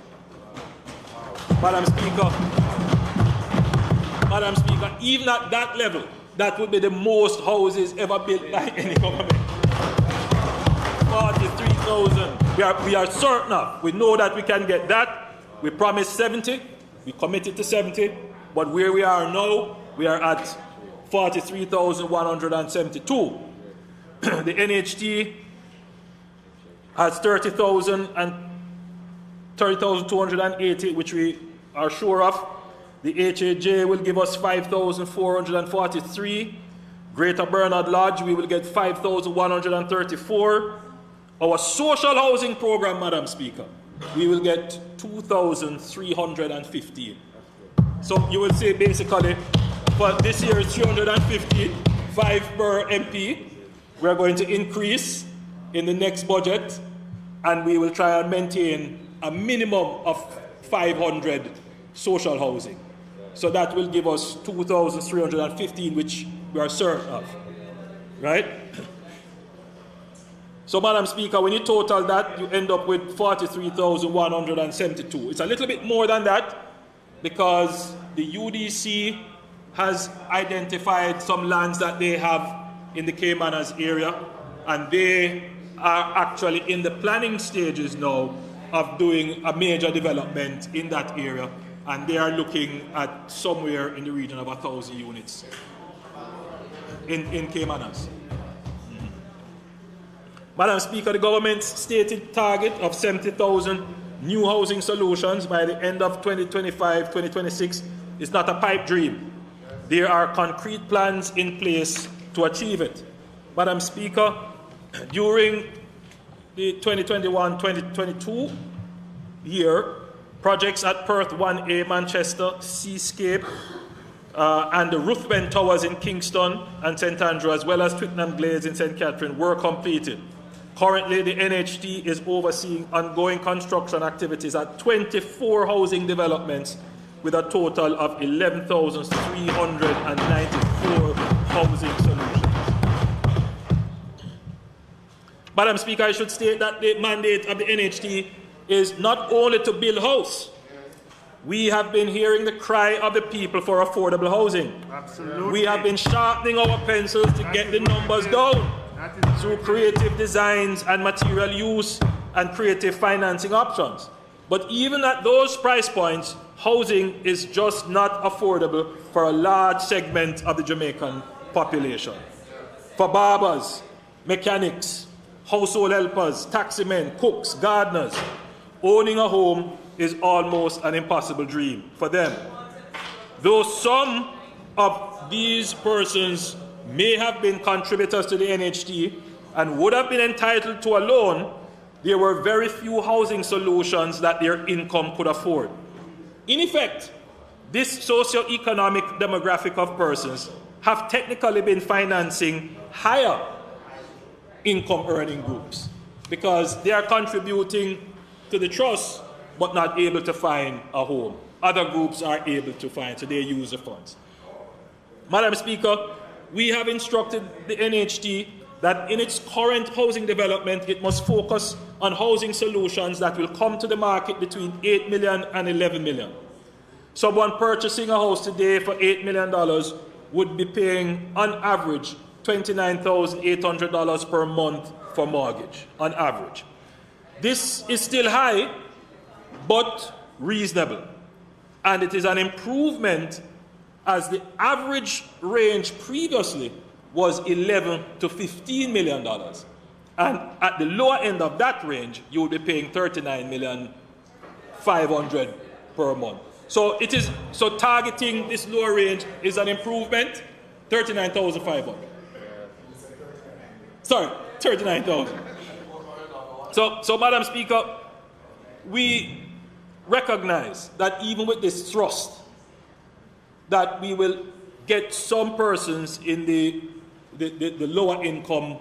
Madam Speaker, even at that level, that would be the most houses ever built by any government. 43,000. We are certain of. We know that we can get that. We promised 70. We committed to 70. But where we are now, we are at 43,172. The NHT has 30,280, which we are sure of. The HAJ will give us 5,443. Greater Bernard Lodge, we will get 5,134. Our social housing program, Madam Speaker, we will get 2,315. So you will say basically, for this year it's 350, 5 per MP. We are going to increase in the next budget, and we will try and maintain a minimum of 500 social housing. So that will give us 2,315, which we are certain of, right? So, Madam Speaker, when you total that, you end up with 43,172. It's a little bit more than that because the UDC has identified some lands that they have in the Caymanas area, and they are actually in the planning stages now of doing a major development in that area, and they are looking at somewhere in the region of 1,000 units in Caymanas. Madam Speaker, the government's stated target of 70,000 new housing solutions by the end of 2025-2026 is not a pipe dream. There are concrete plans in place to achieve it. Madam Speaker, during the 2021-2022 year, projects at Perth 1A, Manchester, Seascape, and the Ruthven Towers in Kingston and St. Andrew, as well as Twickenham Glades in St. Catherine, were completed. Currently, the NHT is overseeing ongoing construction activities at 24 housing developments with a total of 11,394 housing solutions. Madam Speaker, I should state that the mandate of the NHT is not only to build house. We have been hearing the cry of the people for affordable housing. Absolutely. We have been sharpening our pencils to get the numbers down through creative designs and material use and creative financing options. But even at those price points, housing is just not affordable for a large segment of the Jamaican population. For barbers, mechanics, household helpers, taximen, cooks, gardeners, owning a home is almost an impossible dream for them. Though some of these persons may have been contributors to the NHT and would have been entitled to a loan, there were very few housing solutions that their income could afford. In effect, this socio-economic demographic of persons have technically been financing higher income earning groups because they are contributing to the trust but not able to find a home. Other groups are able to find, so they use the funds. Madam Speaker, we have instructed the NHT that in its current housing development, it must focus on housing solutions that will come to the market between $8 million and $11 million. Someone purchasing a house today for $8 million would be paying, on average, $29,800 per month for mortgage, on average. This is still high, but reasonable. And it is an improvement as the average range previously was $11 to $15 million. And at the lower end of that range, you will be paying $39,500,000 per month. So targeting this lower range is an improvement, $39,500. Sorry, $39,000. So Madam Speaker, we recognize that even with this thrust, that we will get some persons in the lower income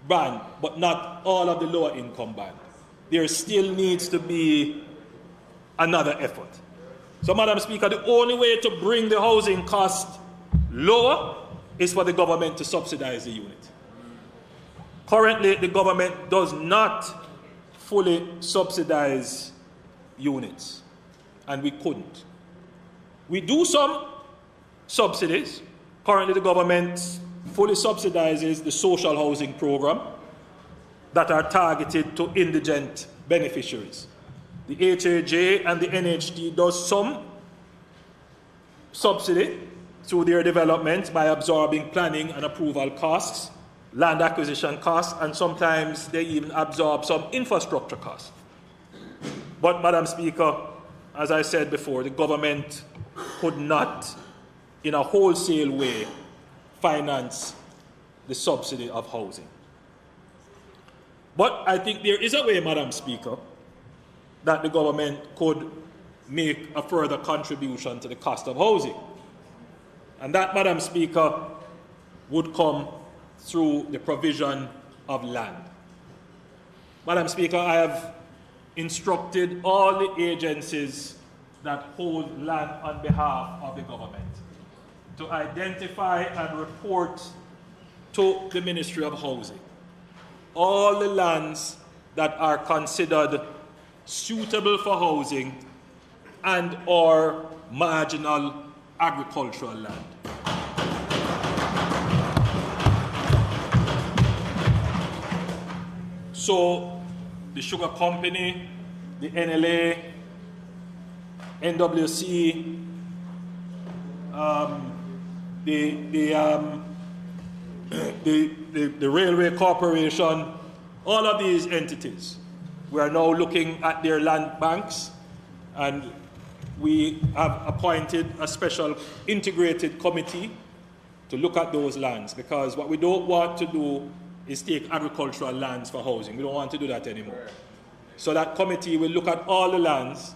band, but not all of the lower income band. There still needs to be another effort. So, Madam Speaker, the only way to bring the housing cost lower is for the government to subsidize the unit. Currently, the government does not fully subsidize units, and we couldn't. We do some subsidies. Currently, the government fully subsidizes the social housing program that are targeted to indigent beneficiaries. The HAJ and the NHT does some subsidy through their development by absorbing planning and approval costs, land acquisition costs, and sometimes they even absorb some infrastructure costs. But, Madam Speaker, as I said before, the government could not, in a wholesale way, finance the subsidy of housing. But I think there is a way, Madam Speaker, that the government could make a further contribution to the cost of housing. And that, Madam Speaker, would come through the provision of land. Madam Speaker, I have instructed all the agencies that hold land on behalf of the government to identify and report to the Ministry of Housing all the lands that are considered suitable for housing and or marginal agricultural land. So the Sugar Company, the NLA, NWC, the Railway Corporation, all of these entities, we are now looking at their land banks, and we have appointed a special integrated committee to look at those lands, because what we don't want to do is take agricultural lands for housing. We don't want to do that anymore. So that committee will look at all the lands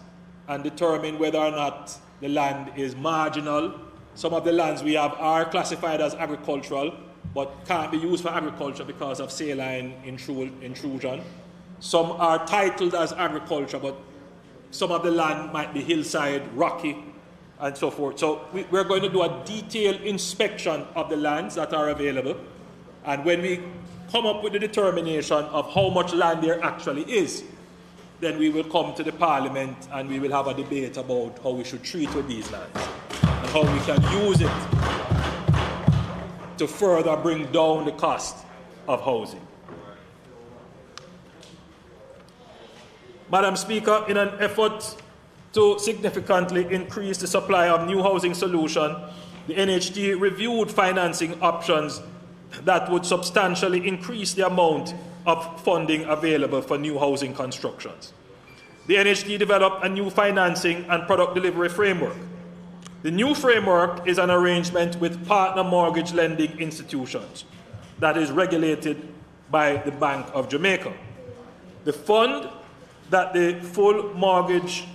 and determine whether or not the land is marginal. Some of the lands we have are classified as agricultural, but can't be used for agriculture because of saline intrusion. Some are titled as agriculture, but some of the land might be hillside, rocky, and so forth. So we're going to do a detailed inspection of the lands that are available. And when we come up with the determination of how much land there actually is, then we will come to the Parliament and we will have a debate about how we should treat with these lands and how we can use it to further bring down the cost of housing. Madam Speaker, in an effort to significantly increase the supply of new housing solutions, the NHD reviewed financing options that would substantially increase the amount of funding available for new housing constructions. The NHD developed a new financing and product delivery framework. The new framework is an arrangement with partner mortgage lending institutions that is regulated by the Bank of Jamaica. The fund that the full mortgage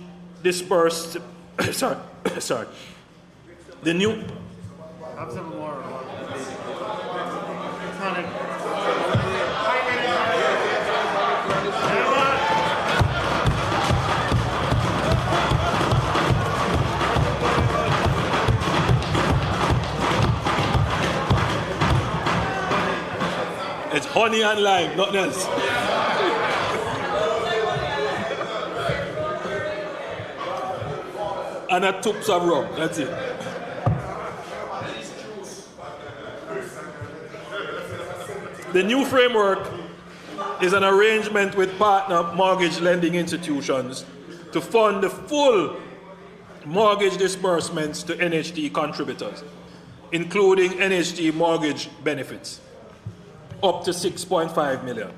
disbursed, the new, Have some more. it's honey and lime, nothing else. And a tubs of rum, that's it. The new framework is an arrangement with partner mortgage lending institutions to fund the full mortgage disbursements to NHD contributors, including NHD mortgage benefits, up to 6.5 million.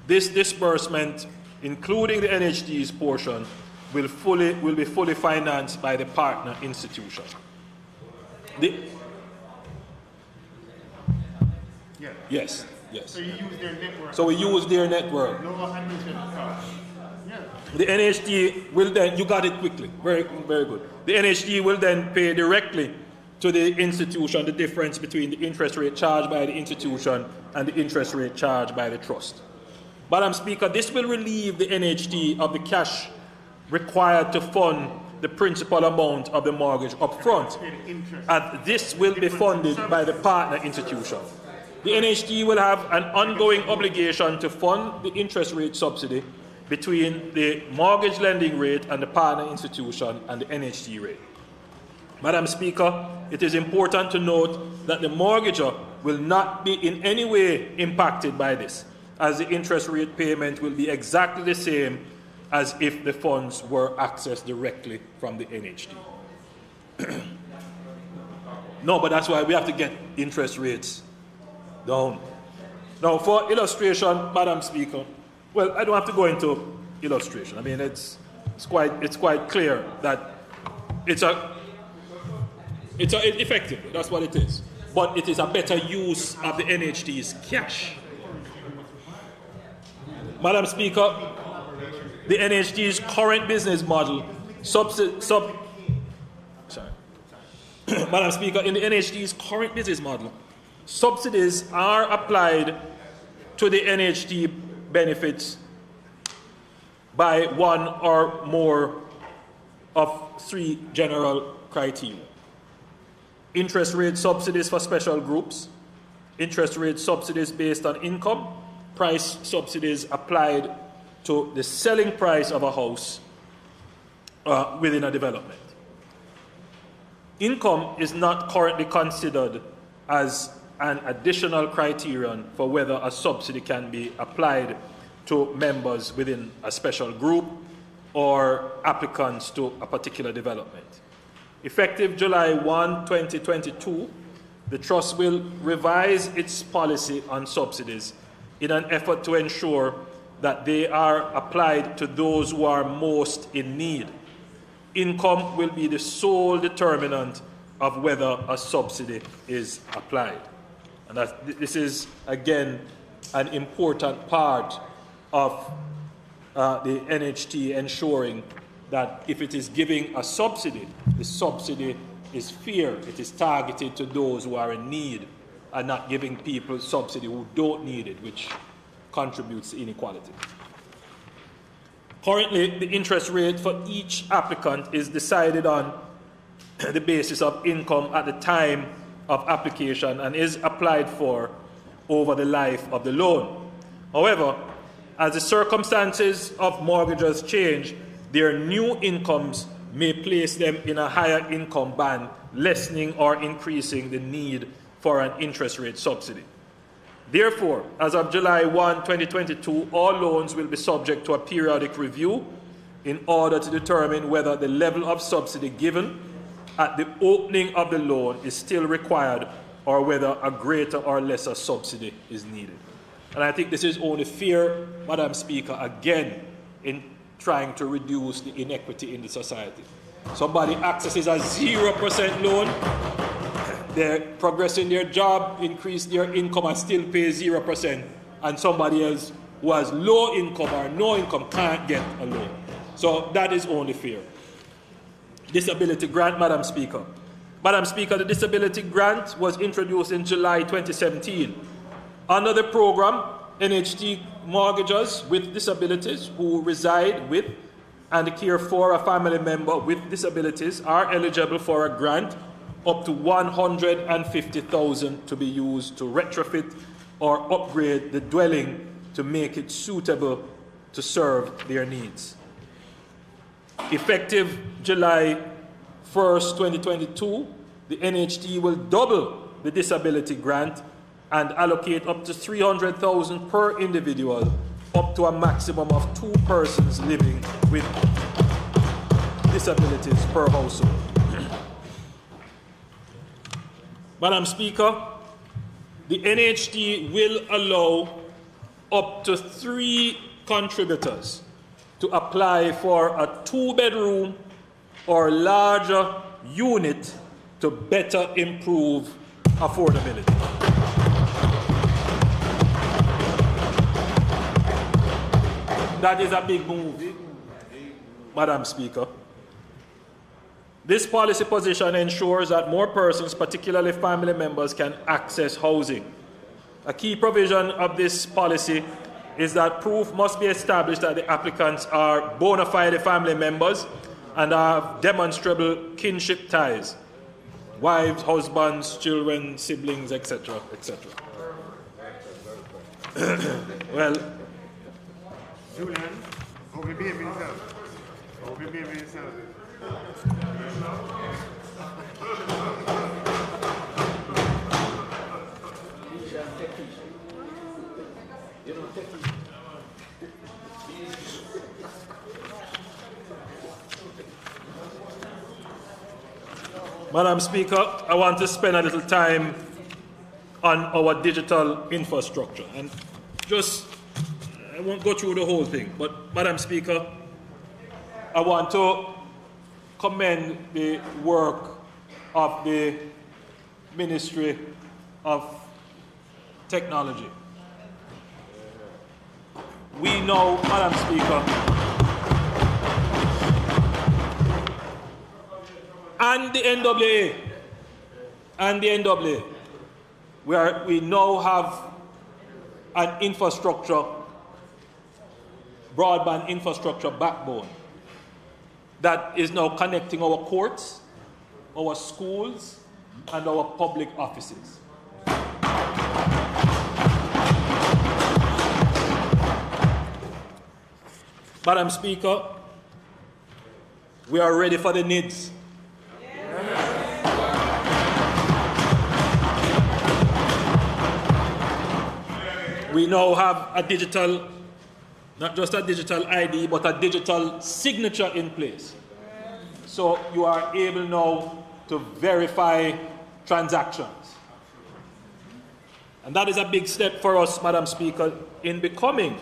This disbursement, including the NHD's portion, will be fully financed by the partner institution. Yes. So you use their network. So we use their network. No administrative cost. Yeah. The NHD will then, you got it quickly, very, very good. The NHD will then pay directly to the institution the difference between the interest rate charged by the institution and the interest rate charged by the trust. Madam Speaker, this will relieve the NHD of the cash required to fund the principal amount of the mortgage up front, and this will be funded by the partner institution. The NHD will have an ongoing obligation to fund the interest rate subsidy between the mortgage lending rate and the partner institution and the NHD rate. Madam Speaker, it is important to note that the mortgagor will not be in any way impacted by this, as the interest rate payment will be exactly the same as if the funds were accessed directly from the NHD. No, but that's why we have to get interest rates down. Now, for illustration, Madam Speaker, well, I don't have to go into illustration. I mean, it's quite clear that it's effective. That's what it is. But it is a better use of the NHD's cash. Madam Speaker, the NHD's current business model Madam Speaker, in the NHD's current business model, subsidies are applied to the NHD benefits by one or more of three general criteria: interest rate subsidies for special groups, interest rate subsidies based on income, price subsidies applied to the selling price of a house within a development. Income is not currently considered as an additional criterion for whether a subsidy can be applied to members within a special group or applicants to a particular development. Effective July 1, 2022, the Trust will revise its policy on subsidies in an effort to ensure that they are applied to those who are most in need. Income will be the sole determinant of whether a subsidy is applied. And this is, again, an important part of the NHT ensuring that if it is giving a subsidy, the subsidy is fair, it is targeted to those who are in need, and not giving people subsidy who don't need it, which contributes to inequality. Currently, the interest rate for each applicant is decided on the basis of income at the time of application and is applied for over the life of the loan. However, as the circumstances of mortgagors change, their new incomes may place them in a higher income band, lessening or increasing the need for an interest rate subsidy. Therefore, as of July 1, 2022, all loans will be subject to a periodic review in order to determine whether the level of subsidy given at the opening of the loan is still required or whether a greater or lesser subsidy is needed. And I think this is only fair, Madam Speaker, again, in trying to reduce the inequity in the society. Somebody accesses a 0% loan, they progress in their job, increase their income and still pay 0%, and somebody else who has low income or no income can't get a loan. So that is only fair. Disability grant, Madam Speaker. Madam Speaker, the disability grant was introduced in July 2017. Under the program, NHT mortgagors with disabilities who reside with and care for a family member with disabilities are eligible for a grant up to $150,000 to be used to retrofit or upgrade the dwelling to make it suitable to serve their needs. Effective July 1st, 2022, the NHT will double the disability grant and allocate up to $300,000 per individual, up to a maximum of 2 persons living with disabilities per household. Madam Speaker, the NHT will allow up to 3 contributors to apply for a 2-bedroom or larger unit to better improve affordability. That is a big move, Madam Speaker. This policy position ensures that more persons, particularly family members, can access housing. A key provision of this policy is that proof must be established that the applicants are bona fide family members and have demonstrable kinship ties, wives, husbands, children, siblings, etc., etc. Well, Julian, how we behave yourself? How we behave yourself? Madam Speaker, I want to spend a little time on our digital infrastructure. And just, I won't go through the whole thing, but Madam Speaker, I want to commend the work of the Ministry of Technology. We know, Madam Speaker, and the NWA, where we now have an infrastructure, broadband infrastructure backbone that is now connecting our courts, our schools, and our public offices. Madam Speaker, we are ready for the needs. We now have a digital, not just a digital ID, but a digital signature in place. So you are able now to verify transactions. And that is a big step for us, Madam Speaker, in becoming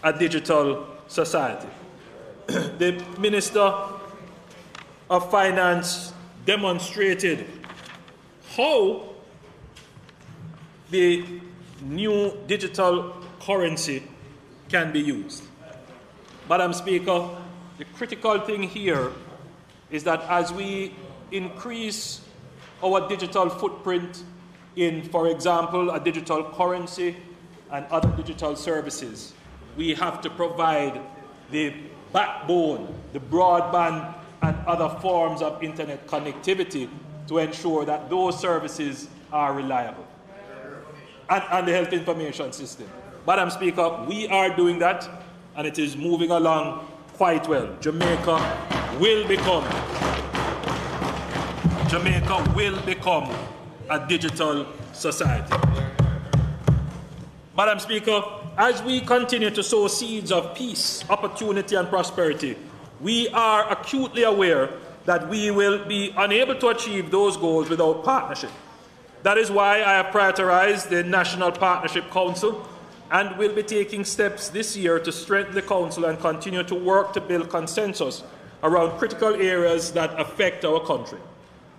a digital society. The Minister of Finance demonstrated how the new digital currency can be used. Madam Speaker, the critical thing here is that as we increase our digital footprint in, for example, a digital currency and other digital services. We have to provide the backbone, the broadband and other forms of internet connectivity to ensure that those services are reliable. And the health information system. Madam Speaker, we are doing that, and it is moving along quite well. Jamaica will become a digital society. Madam Speaker, as we continue to sow seeds of peace, opportunity, and prosperity, we are acutely aware that we will be unable to achieve those goals without partnership. That is why I have prioritized the National Partnership Council and will be taking steps this year to strengthen the Council and continue to work to build consensus around critical areas that affect our country.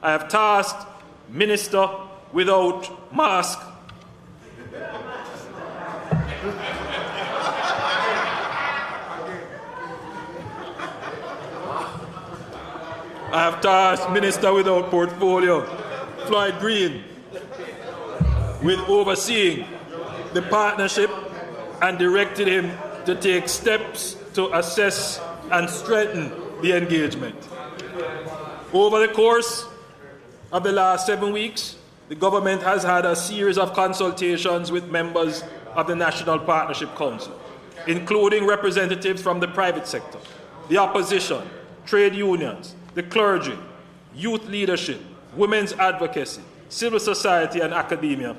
I have tasked Minister Without Mask Minister Without Portfolio, Floyd Green, with overseeing the partnership and directed him to take steps to assess and strengthen the engagement. Over the course of the last 7 weeks, the government has had a series of consultations with members of the National Partnership Council, including representatives from the private sector, the opposition, trade unions, the clergy, youth leadership, women's advocacy, civil society, and academia.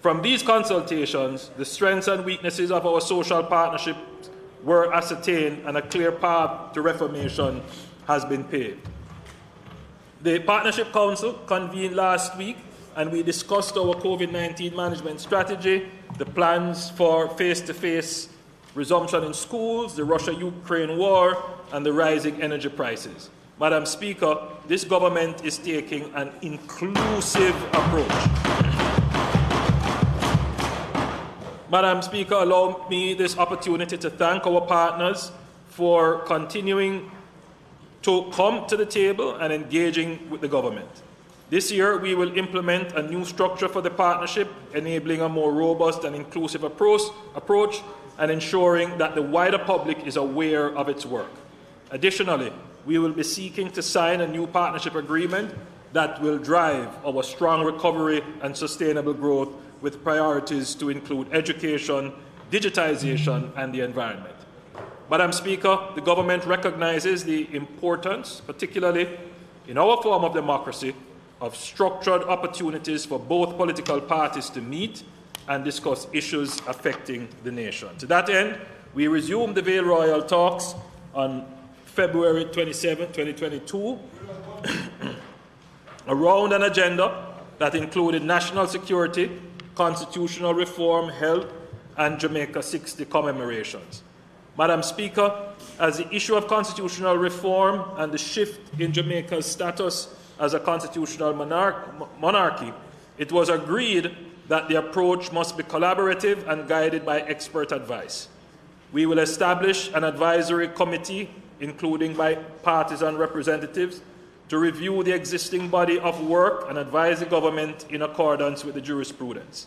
From these consultations, the strengths and weaknesses of our social partnership were ascertained, and a clear path to reformation has been paved. The Partnership Council convened last week, and we discussed our COVID-19 management strategy, the plans for face-to-face resumption in schools, the Russia-Ukraine war, and the rising energy prices. Madam Speaker, this government is taking an inclusive approach. Madam Speaker, allow me this opportunity to thank our partners for continuing to come to the table and engaging with the government. This year, we will implement a new structure for the partnership, enabling a more robust and inclusive approach and ensuring that the wider public is aware of its work. Additionally, we will be seeking to sign a new partnership agreement that will drive our strong recovery and sustainable growth, with priorities to include education, digitization, and the environment. Madam Speaker, the government recognizes the importance, particularly in our form of democracy, of structured opportunities for both political parties to meet and discuss issues affecting the nation. To that end, we resumed the Vale Royal talks on February 27, 2022, around an agenda that included national security, constitutional reform, health, and Jamaica 60 commemorations. Madam Speaker, as the issue of constitutional reform and the shift in Jamaica's status as a constitutional monarchy, it was agreed that the approach must be collaborative and guided by expert advice. We will establish an advisory committee, including bipartisan representatives, to review the existing body of work and advise the government in accordance with the jurisprudence.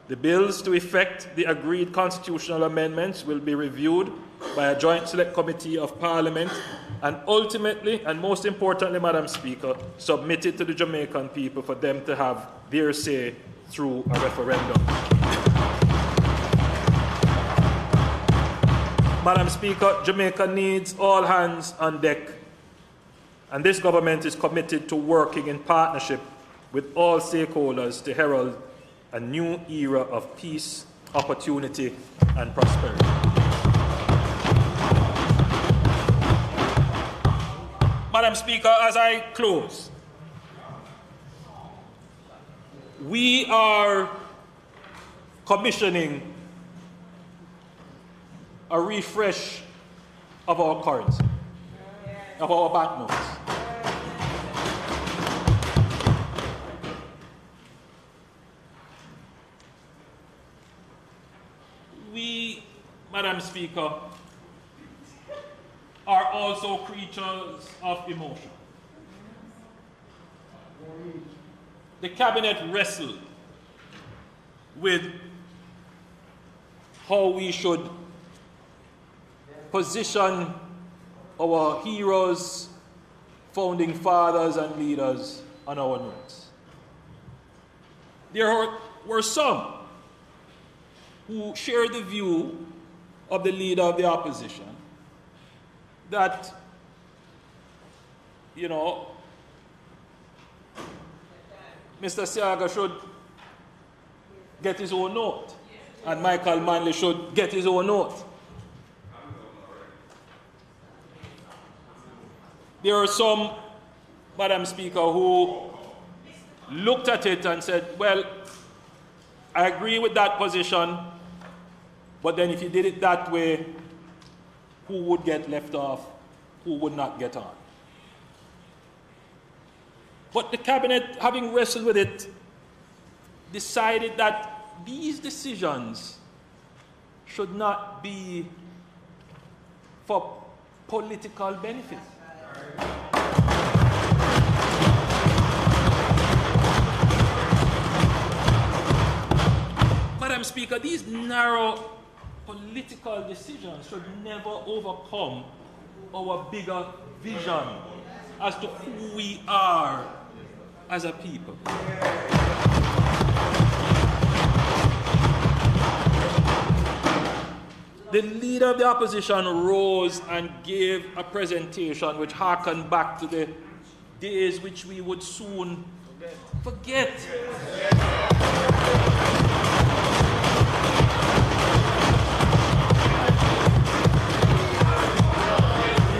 The bills to effect the agreed constitutional amendments will be reviewed by a joint select committee of Parliament and ultimately, and most importantly, Madam Speaker, submitted to the Jamaican people for them to have their say through a referendum. Madam Speaker, Jamaica needs all hands on deck, and this government is committed to working in partnership with all stakeholders to herald a new era of peace, opportunity, and prosperity. Madam Speaker, as I close, we are commissioning a refresh of our currency, of our banknotes. We, Madam Speaker, are also creatures of emotion. the cabinet wrestled with how we should position our heroes, founding fathers and leaders on our notes. There were some who shared the view of the leader of the opposition that, Mr. Siaga should get his own note, and Michael Manley should get his own note. There are some, Madam Speaker, who looked at it and said, well, I agree with that position, but then if you did it that way, who would get left off? Who would not get on? But the cabinet, having wrestled with it, decided that these decisions should not be for political benefit. Madam Speaker, these narrow political decisions should never overcome our bigger vision as to who we are as a people. The leader of the opposition rose and gave a presentation which harkened back to the days which we would soon forget.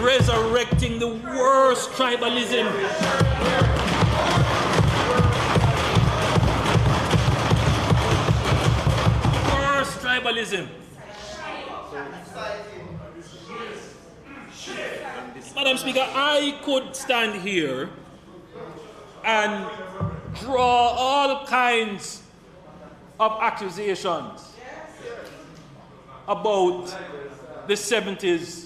Resurrecting the worst tribalism. Worst tribalism. Madam Speaker, I could stand here and draw all kinds of accusations about the 70s.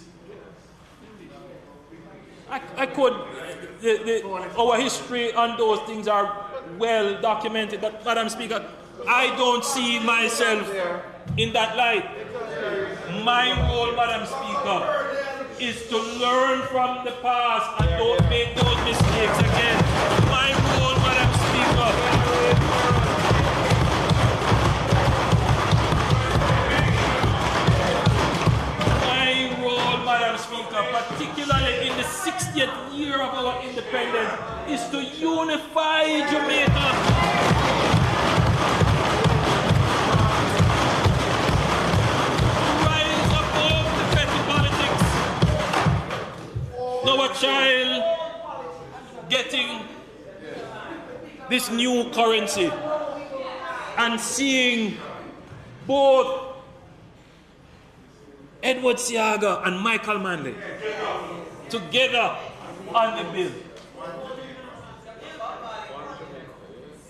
I could, our history on those things are well documented, but Madam Speaker, I don't see myself in that light. My role, Madam Speaker, is to learn from the past and don't make those mistakes again. My role, Madam Speaker, Madam Speaker, particularly in the 60th year of our independence, is to unify Jamaica. Rise above the petty politics. Now a child getting this new currency and seeing both Edward Siaga and Michael Manley together on the bill.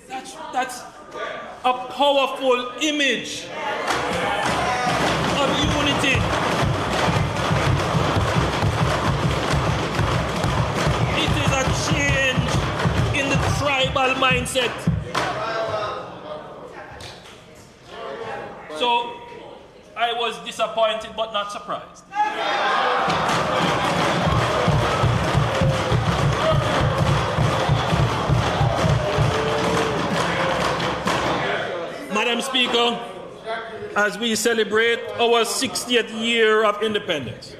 That's a powerful image of unity. It is a change in the tribal mindset. So I was disappointed but not surprised. Madam Speaker, as we celebrate our 60th year of independence,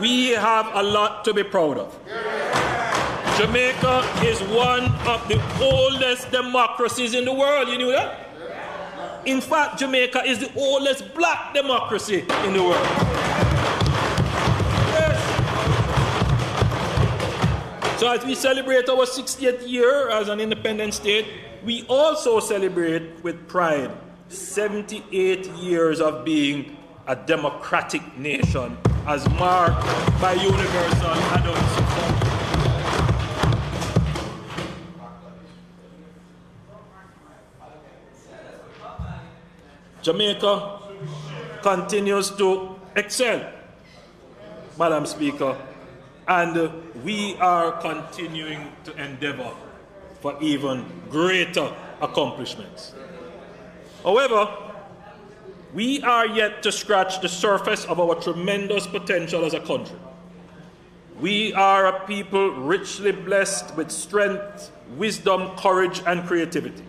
we have a lot to be proud of. Jamaica is one of the oldest democracies in the world. You knew that? In fact, Jamaica is the oldest black democracy in the world. Yes. So as we celebrate our 60th year as an independent state, we also celebrate with pride 78 years of being a democratic nation as marked by universal adult support. Jamaica continues to excel, Madam Speaker, and we are continuing to endeavor for even greater accomplishments. However, we are yet to scratch the surface of our tremendous potential as a country. We are a people richly blessed with strength, wisdom, courage, and creativity.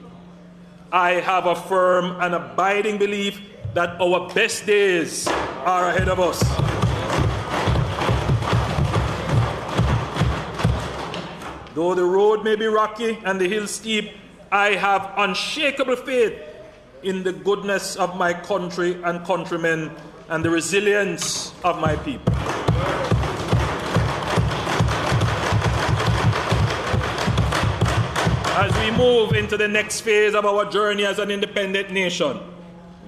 I have a firm and abiding belief that our best days are ahead of us. Though the road may be rocky and the hill steep, I have unshakable faith in the goodness of my country and countrymen and the resilience of my people. As we move into the next phase of our journey as an independent nation,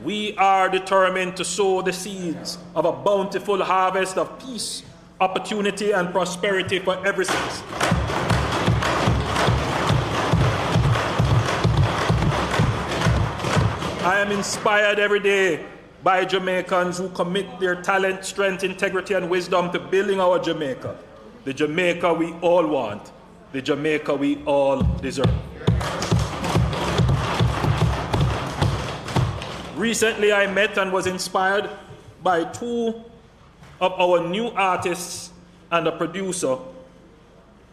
we are determined to sow the seeds of a bountiful harvest of peace, opportunity, and prosperity for every citizen. I am inspired every day by Jamaicans who commit their talent, strength, integrity, and wisdom to building our Jamaica, the Jamaica we all want, the Jamaica we all deserve. Recently, I met and was inspired by two of our new artists and a producer,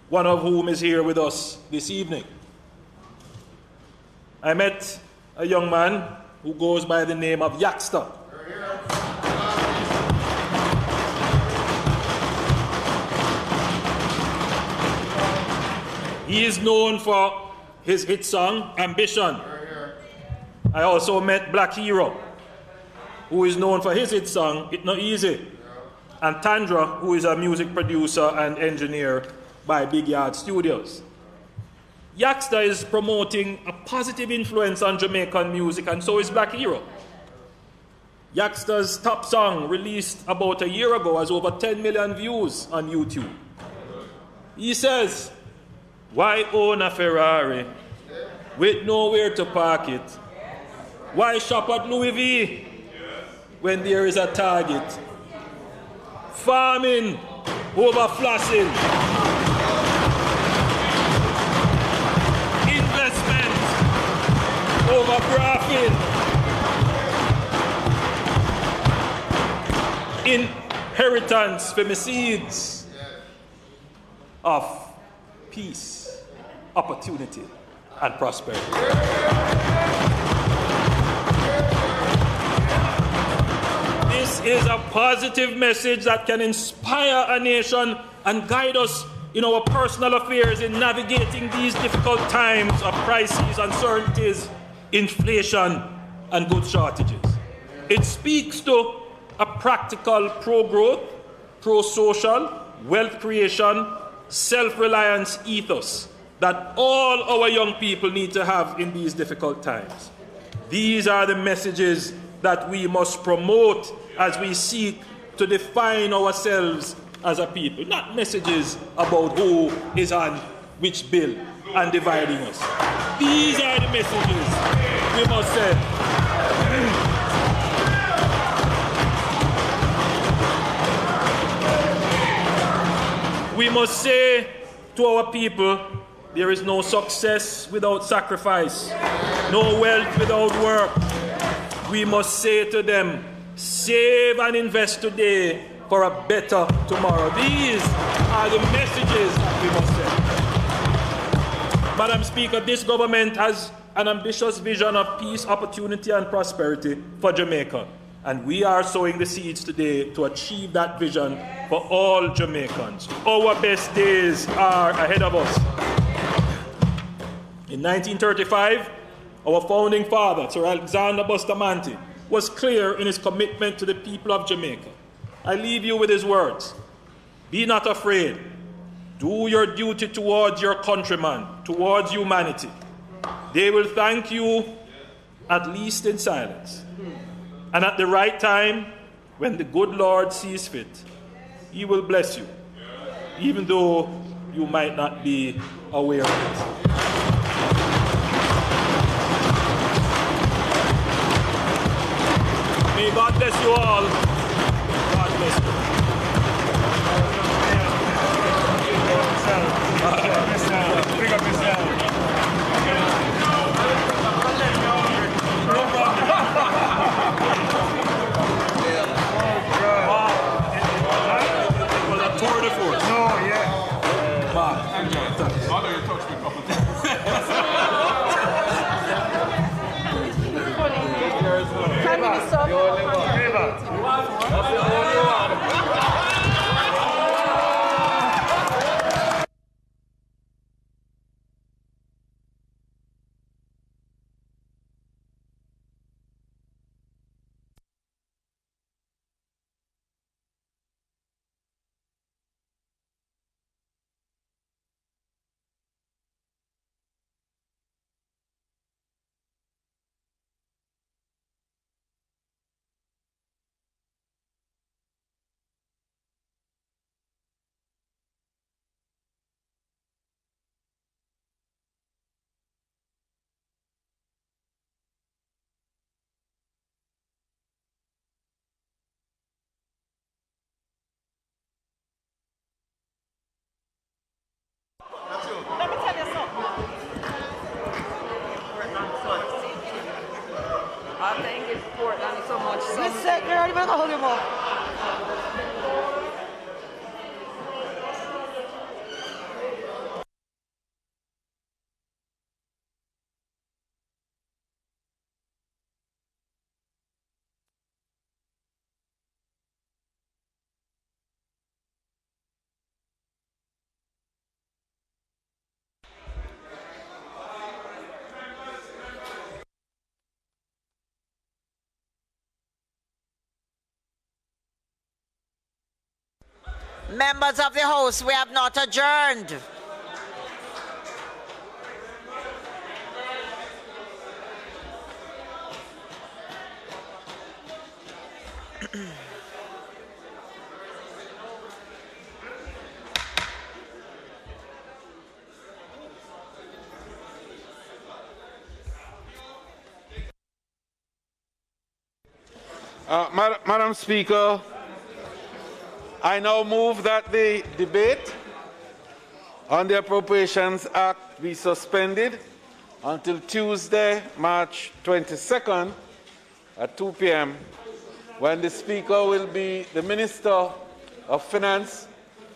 one of whom is here with us this evening. I met a young man who goes by the name of Yaxter. He is known for his hit song, Ambition. I also met Black Hero, who is known for his hit song, It No Easy, and Tandra, who is a music producer and engineer by Big Yard Studios. Yaxter is promoting a positive influence on Jamaican music, and so is Black Hero. Yaxter's top song, released about a year ago, has over 10 million views on YouTube. He says, "Why own a Ferrari with nowhere to park it? Why shop at Louis V when there is a Target? Farming over flossing. Investment over graphing. Inheritance for my seeds of peace, opportunity, and prosperity." This is a positive message that can inspire a nation and guide us in our personal affairs in navigating these difficult times of crises, uncertainties, inflation, and goods shortages. It speaks to a practical pro-growth, pro-social, wealth creation, self-reliance ethos that all our young people need to have in these difficult times. These are the messages that we must promote as we seek to define ourselves as a people, not messages about who is on which bill and dividing us. These are the messages we must say. We must say to our people, there is no success without sacrifice, no wealth without work. We must say to them, save and invest today for a better tomorrow. These are the messages that we must send. Madam Speaker, this government has an ambitious vision of peace, opportunity, and prosperity for Jamaica. And we are sowing the seeds today to achieve that vision for all Jamaicans. Our best days are ahead of us. In 1935, our founding father, Sir Alexander Bustamante, was clear in his commitment to the people of Jamaica. I leave you with his words. Be not afraid. Do your duty towards your countrymen, towards humanity. They will thank you, at least in silence. And at the right time, when the good Lord sees fit, he will bless you, even though you might not be aware of it. May God bless you all. God bless you. Big up yourself. I think it's Portland so much. Listen, girl, you better hold him up. Members of the House, we have not adjourned. Madam Speaker, I now move that the debate on the Appropriations Act be suspended until Tuesday, March 22nd at 2 p.m. when the Speaker will be the Minister of Finance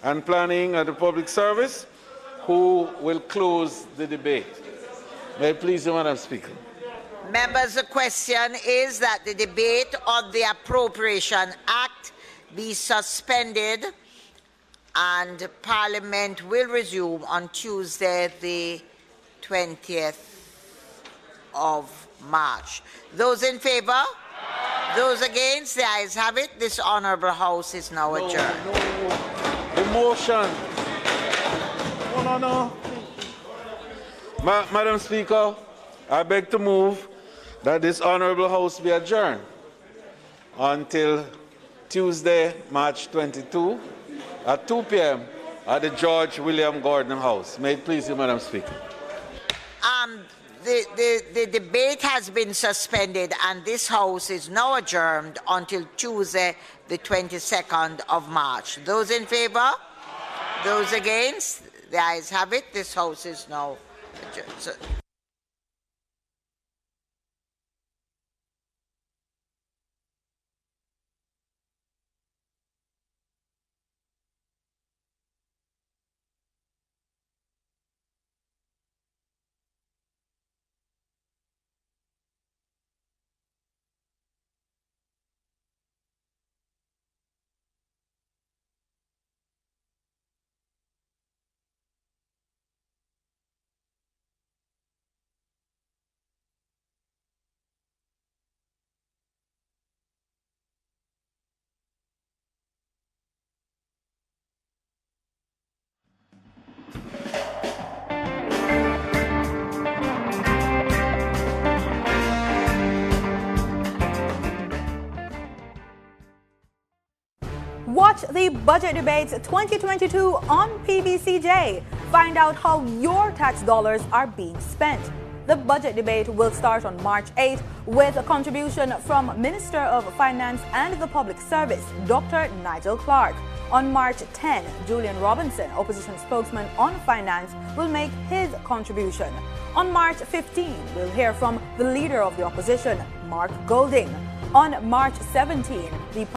and Planning and the Public Service, who will close the debate. May it please you, Madam Speaker. Members, the question is that the debate on the Appropriation Act be suspended and Parliament will resume on Tuesday, the 20th of March. Those in favour? Those against? The ayes have it. This Honourable House is now adjourned. The motion. No. Madam Speaker, I beg to move that this Honourable House be adjourned until Tuesday, March 22 at 2 p.m. at the George William Gordon House. May it please you, Madam Speaker. The debate has been suspended and this House is now adjourned until Tuesday, the 22nd of March. Those in favour? Those against? The ayes have it. This House is now adjourned. Watch the Budget Debates 2022 on PBCJ. Find out how your tax dollars are being spent. The budget debate will start on March 8 with a contribution from Minister of Finance and the Public Service, Dr. Nigel Clark. On March 10, Julian Robinson, opposition spokesman on finance, will make his contribution. On March 15, we'll hear from the leader of the opposition, Mark Golding. On March 17, the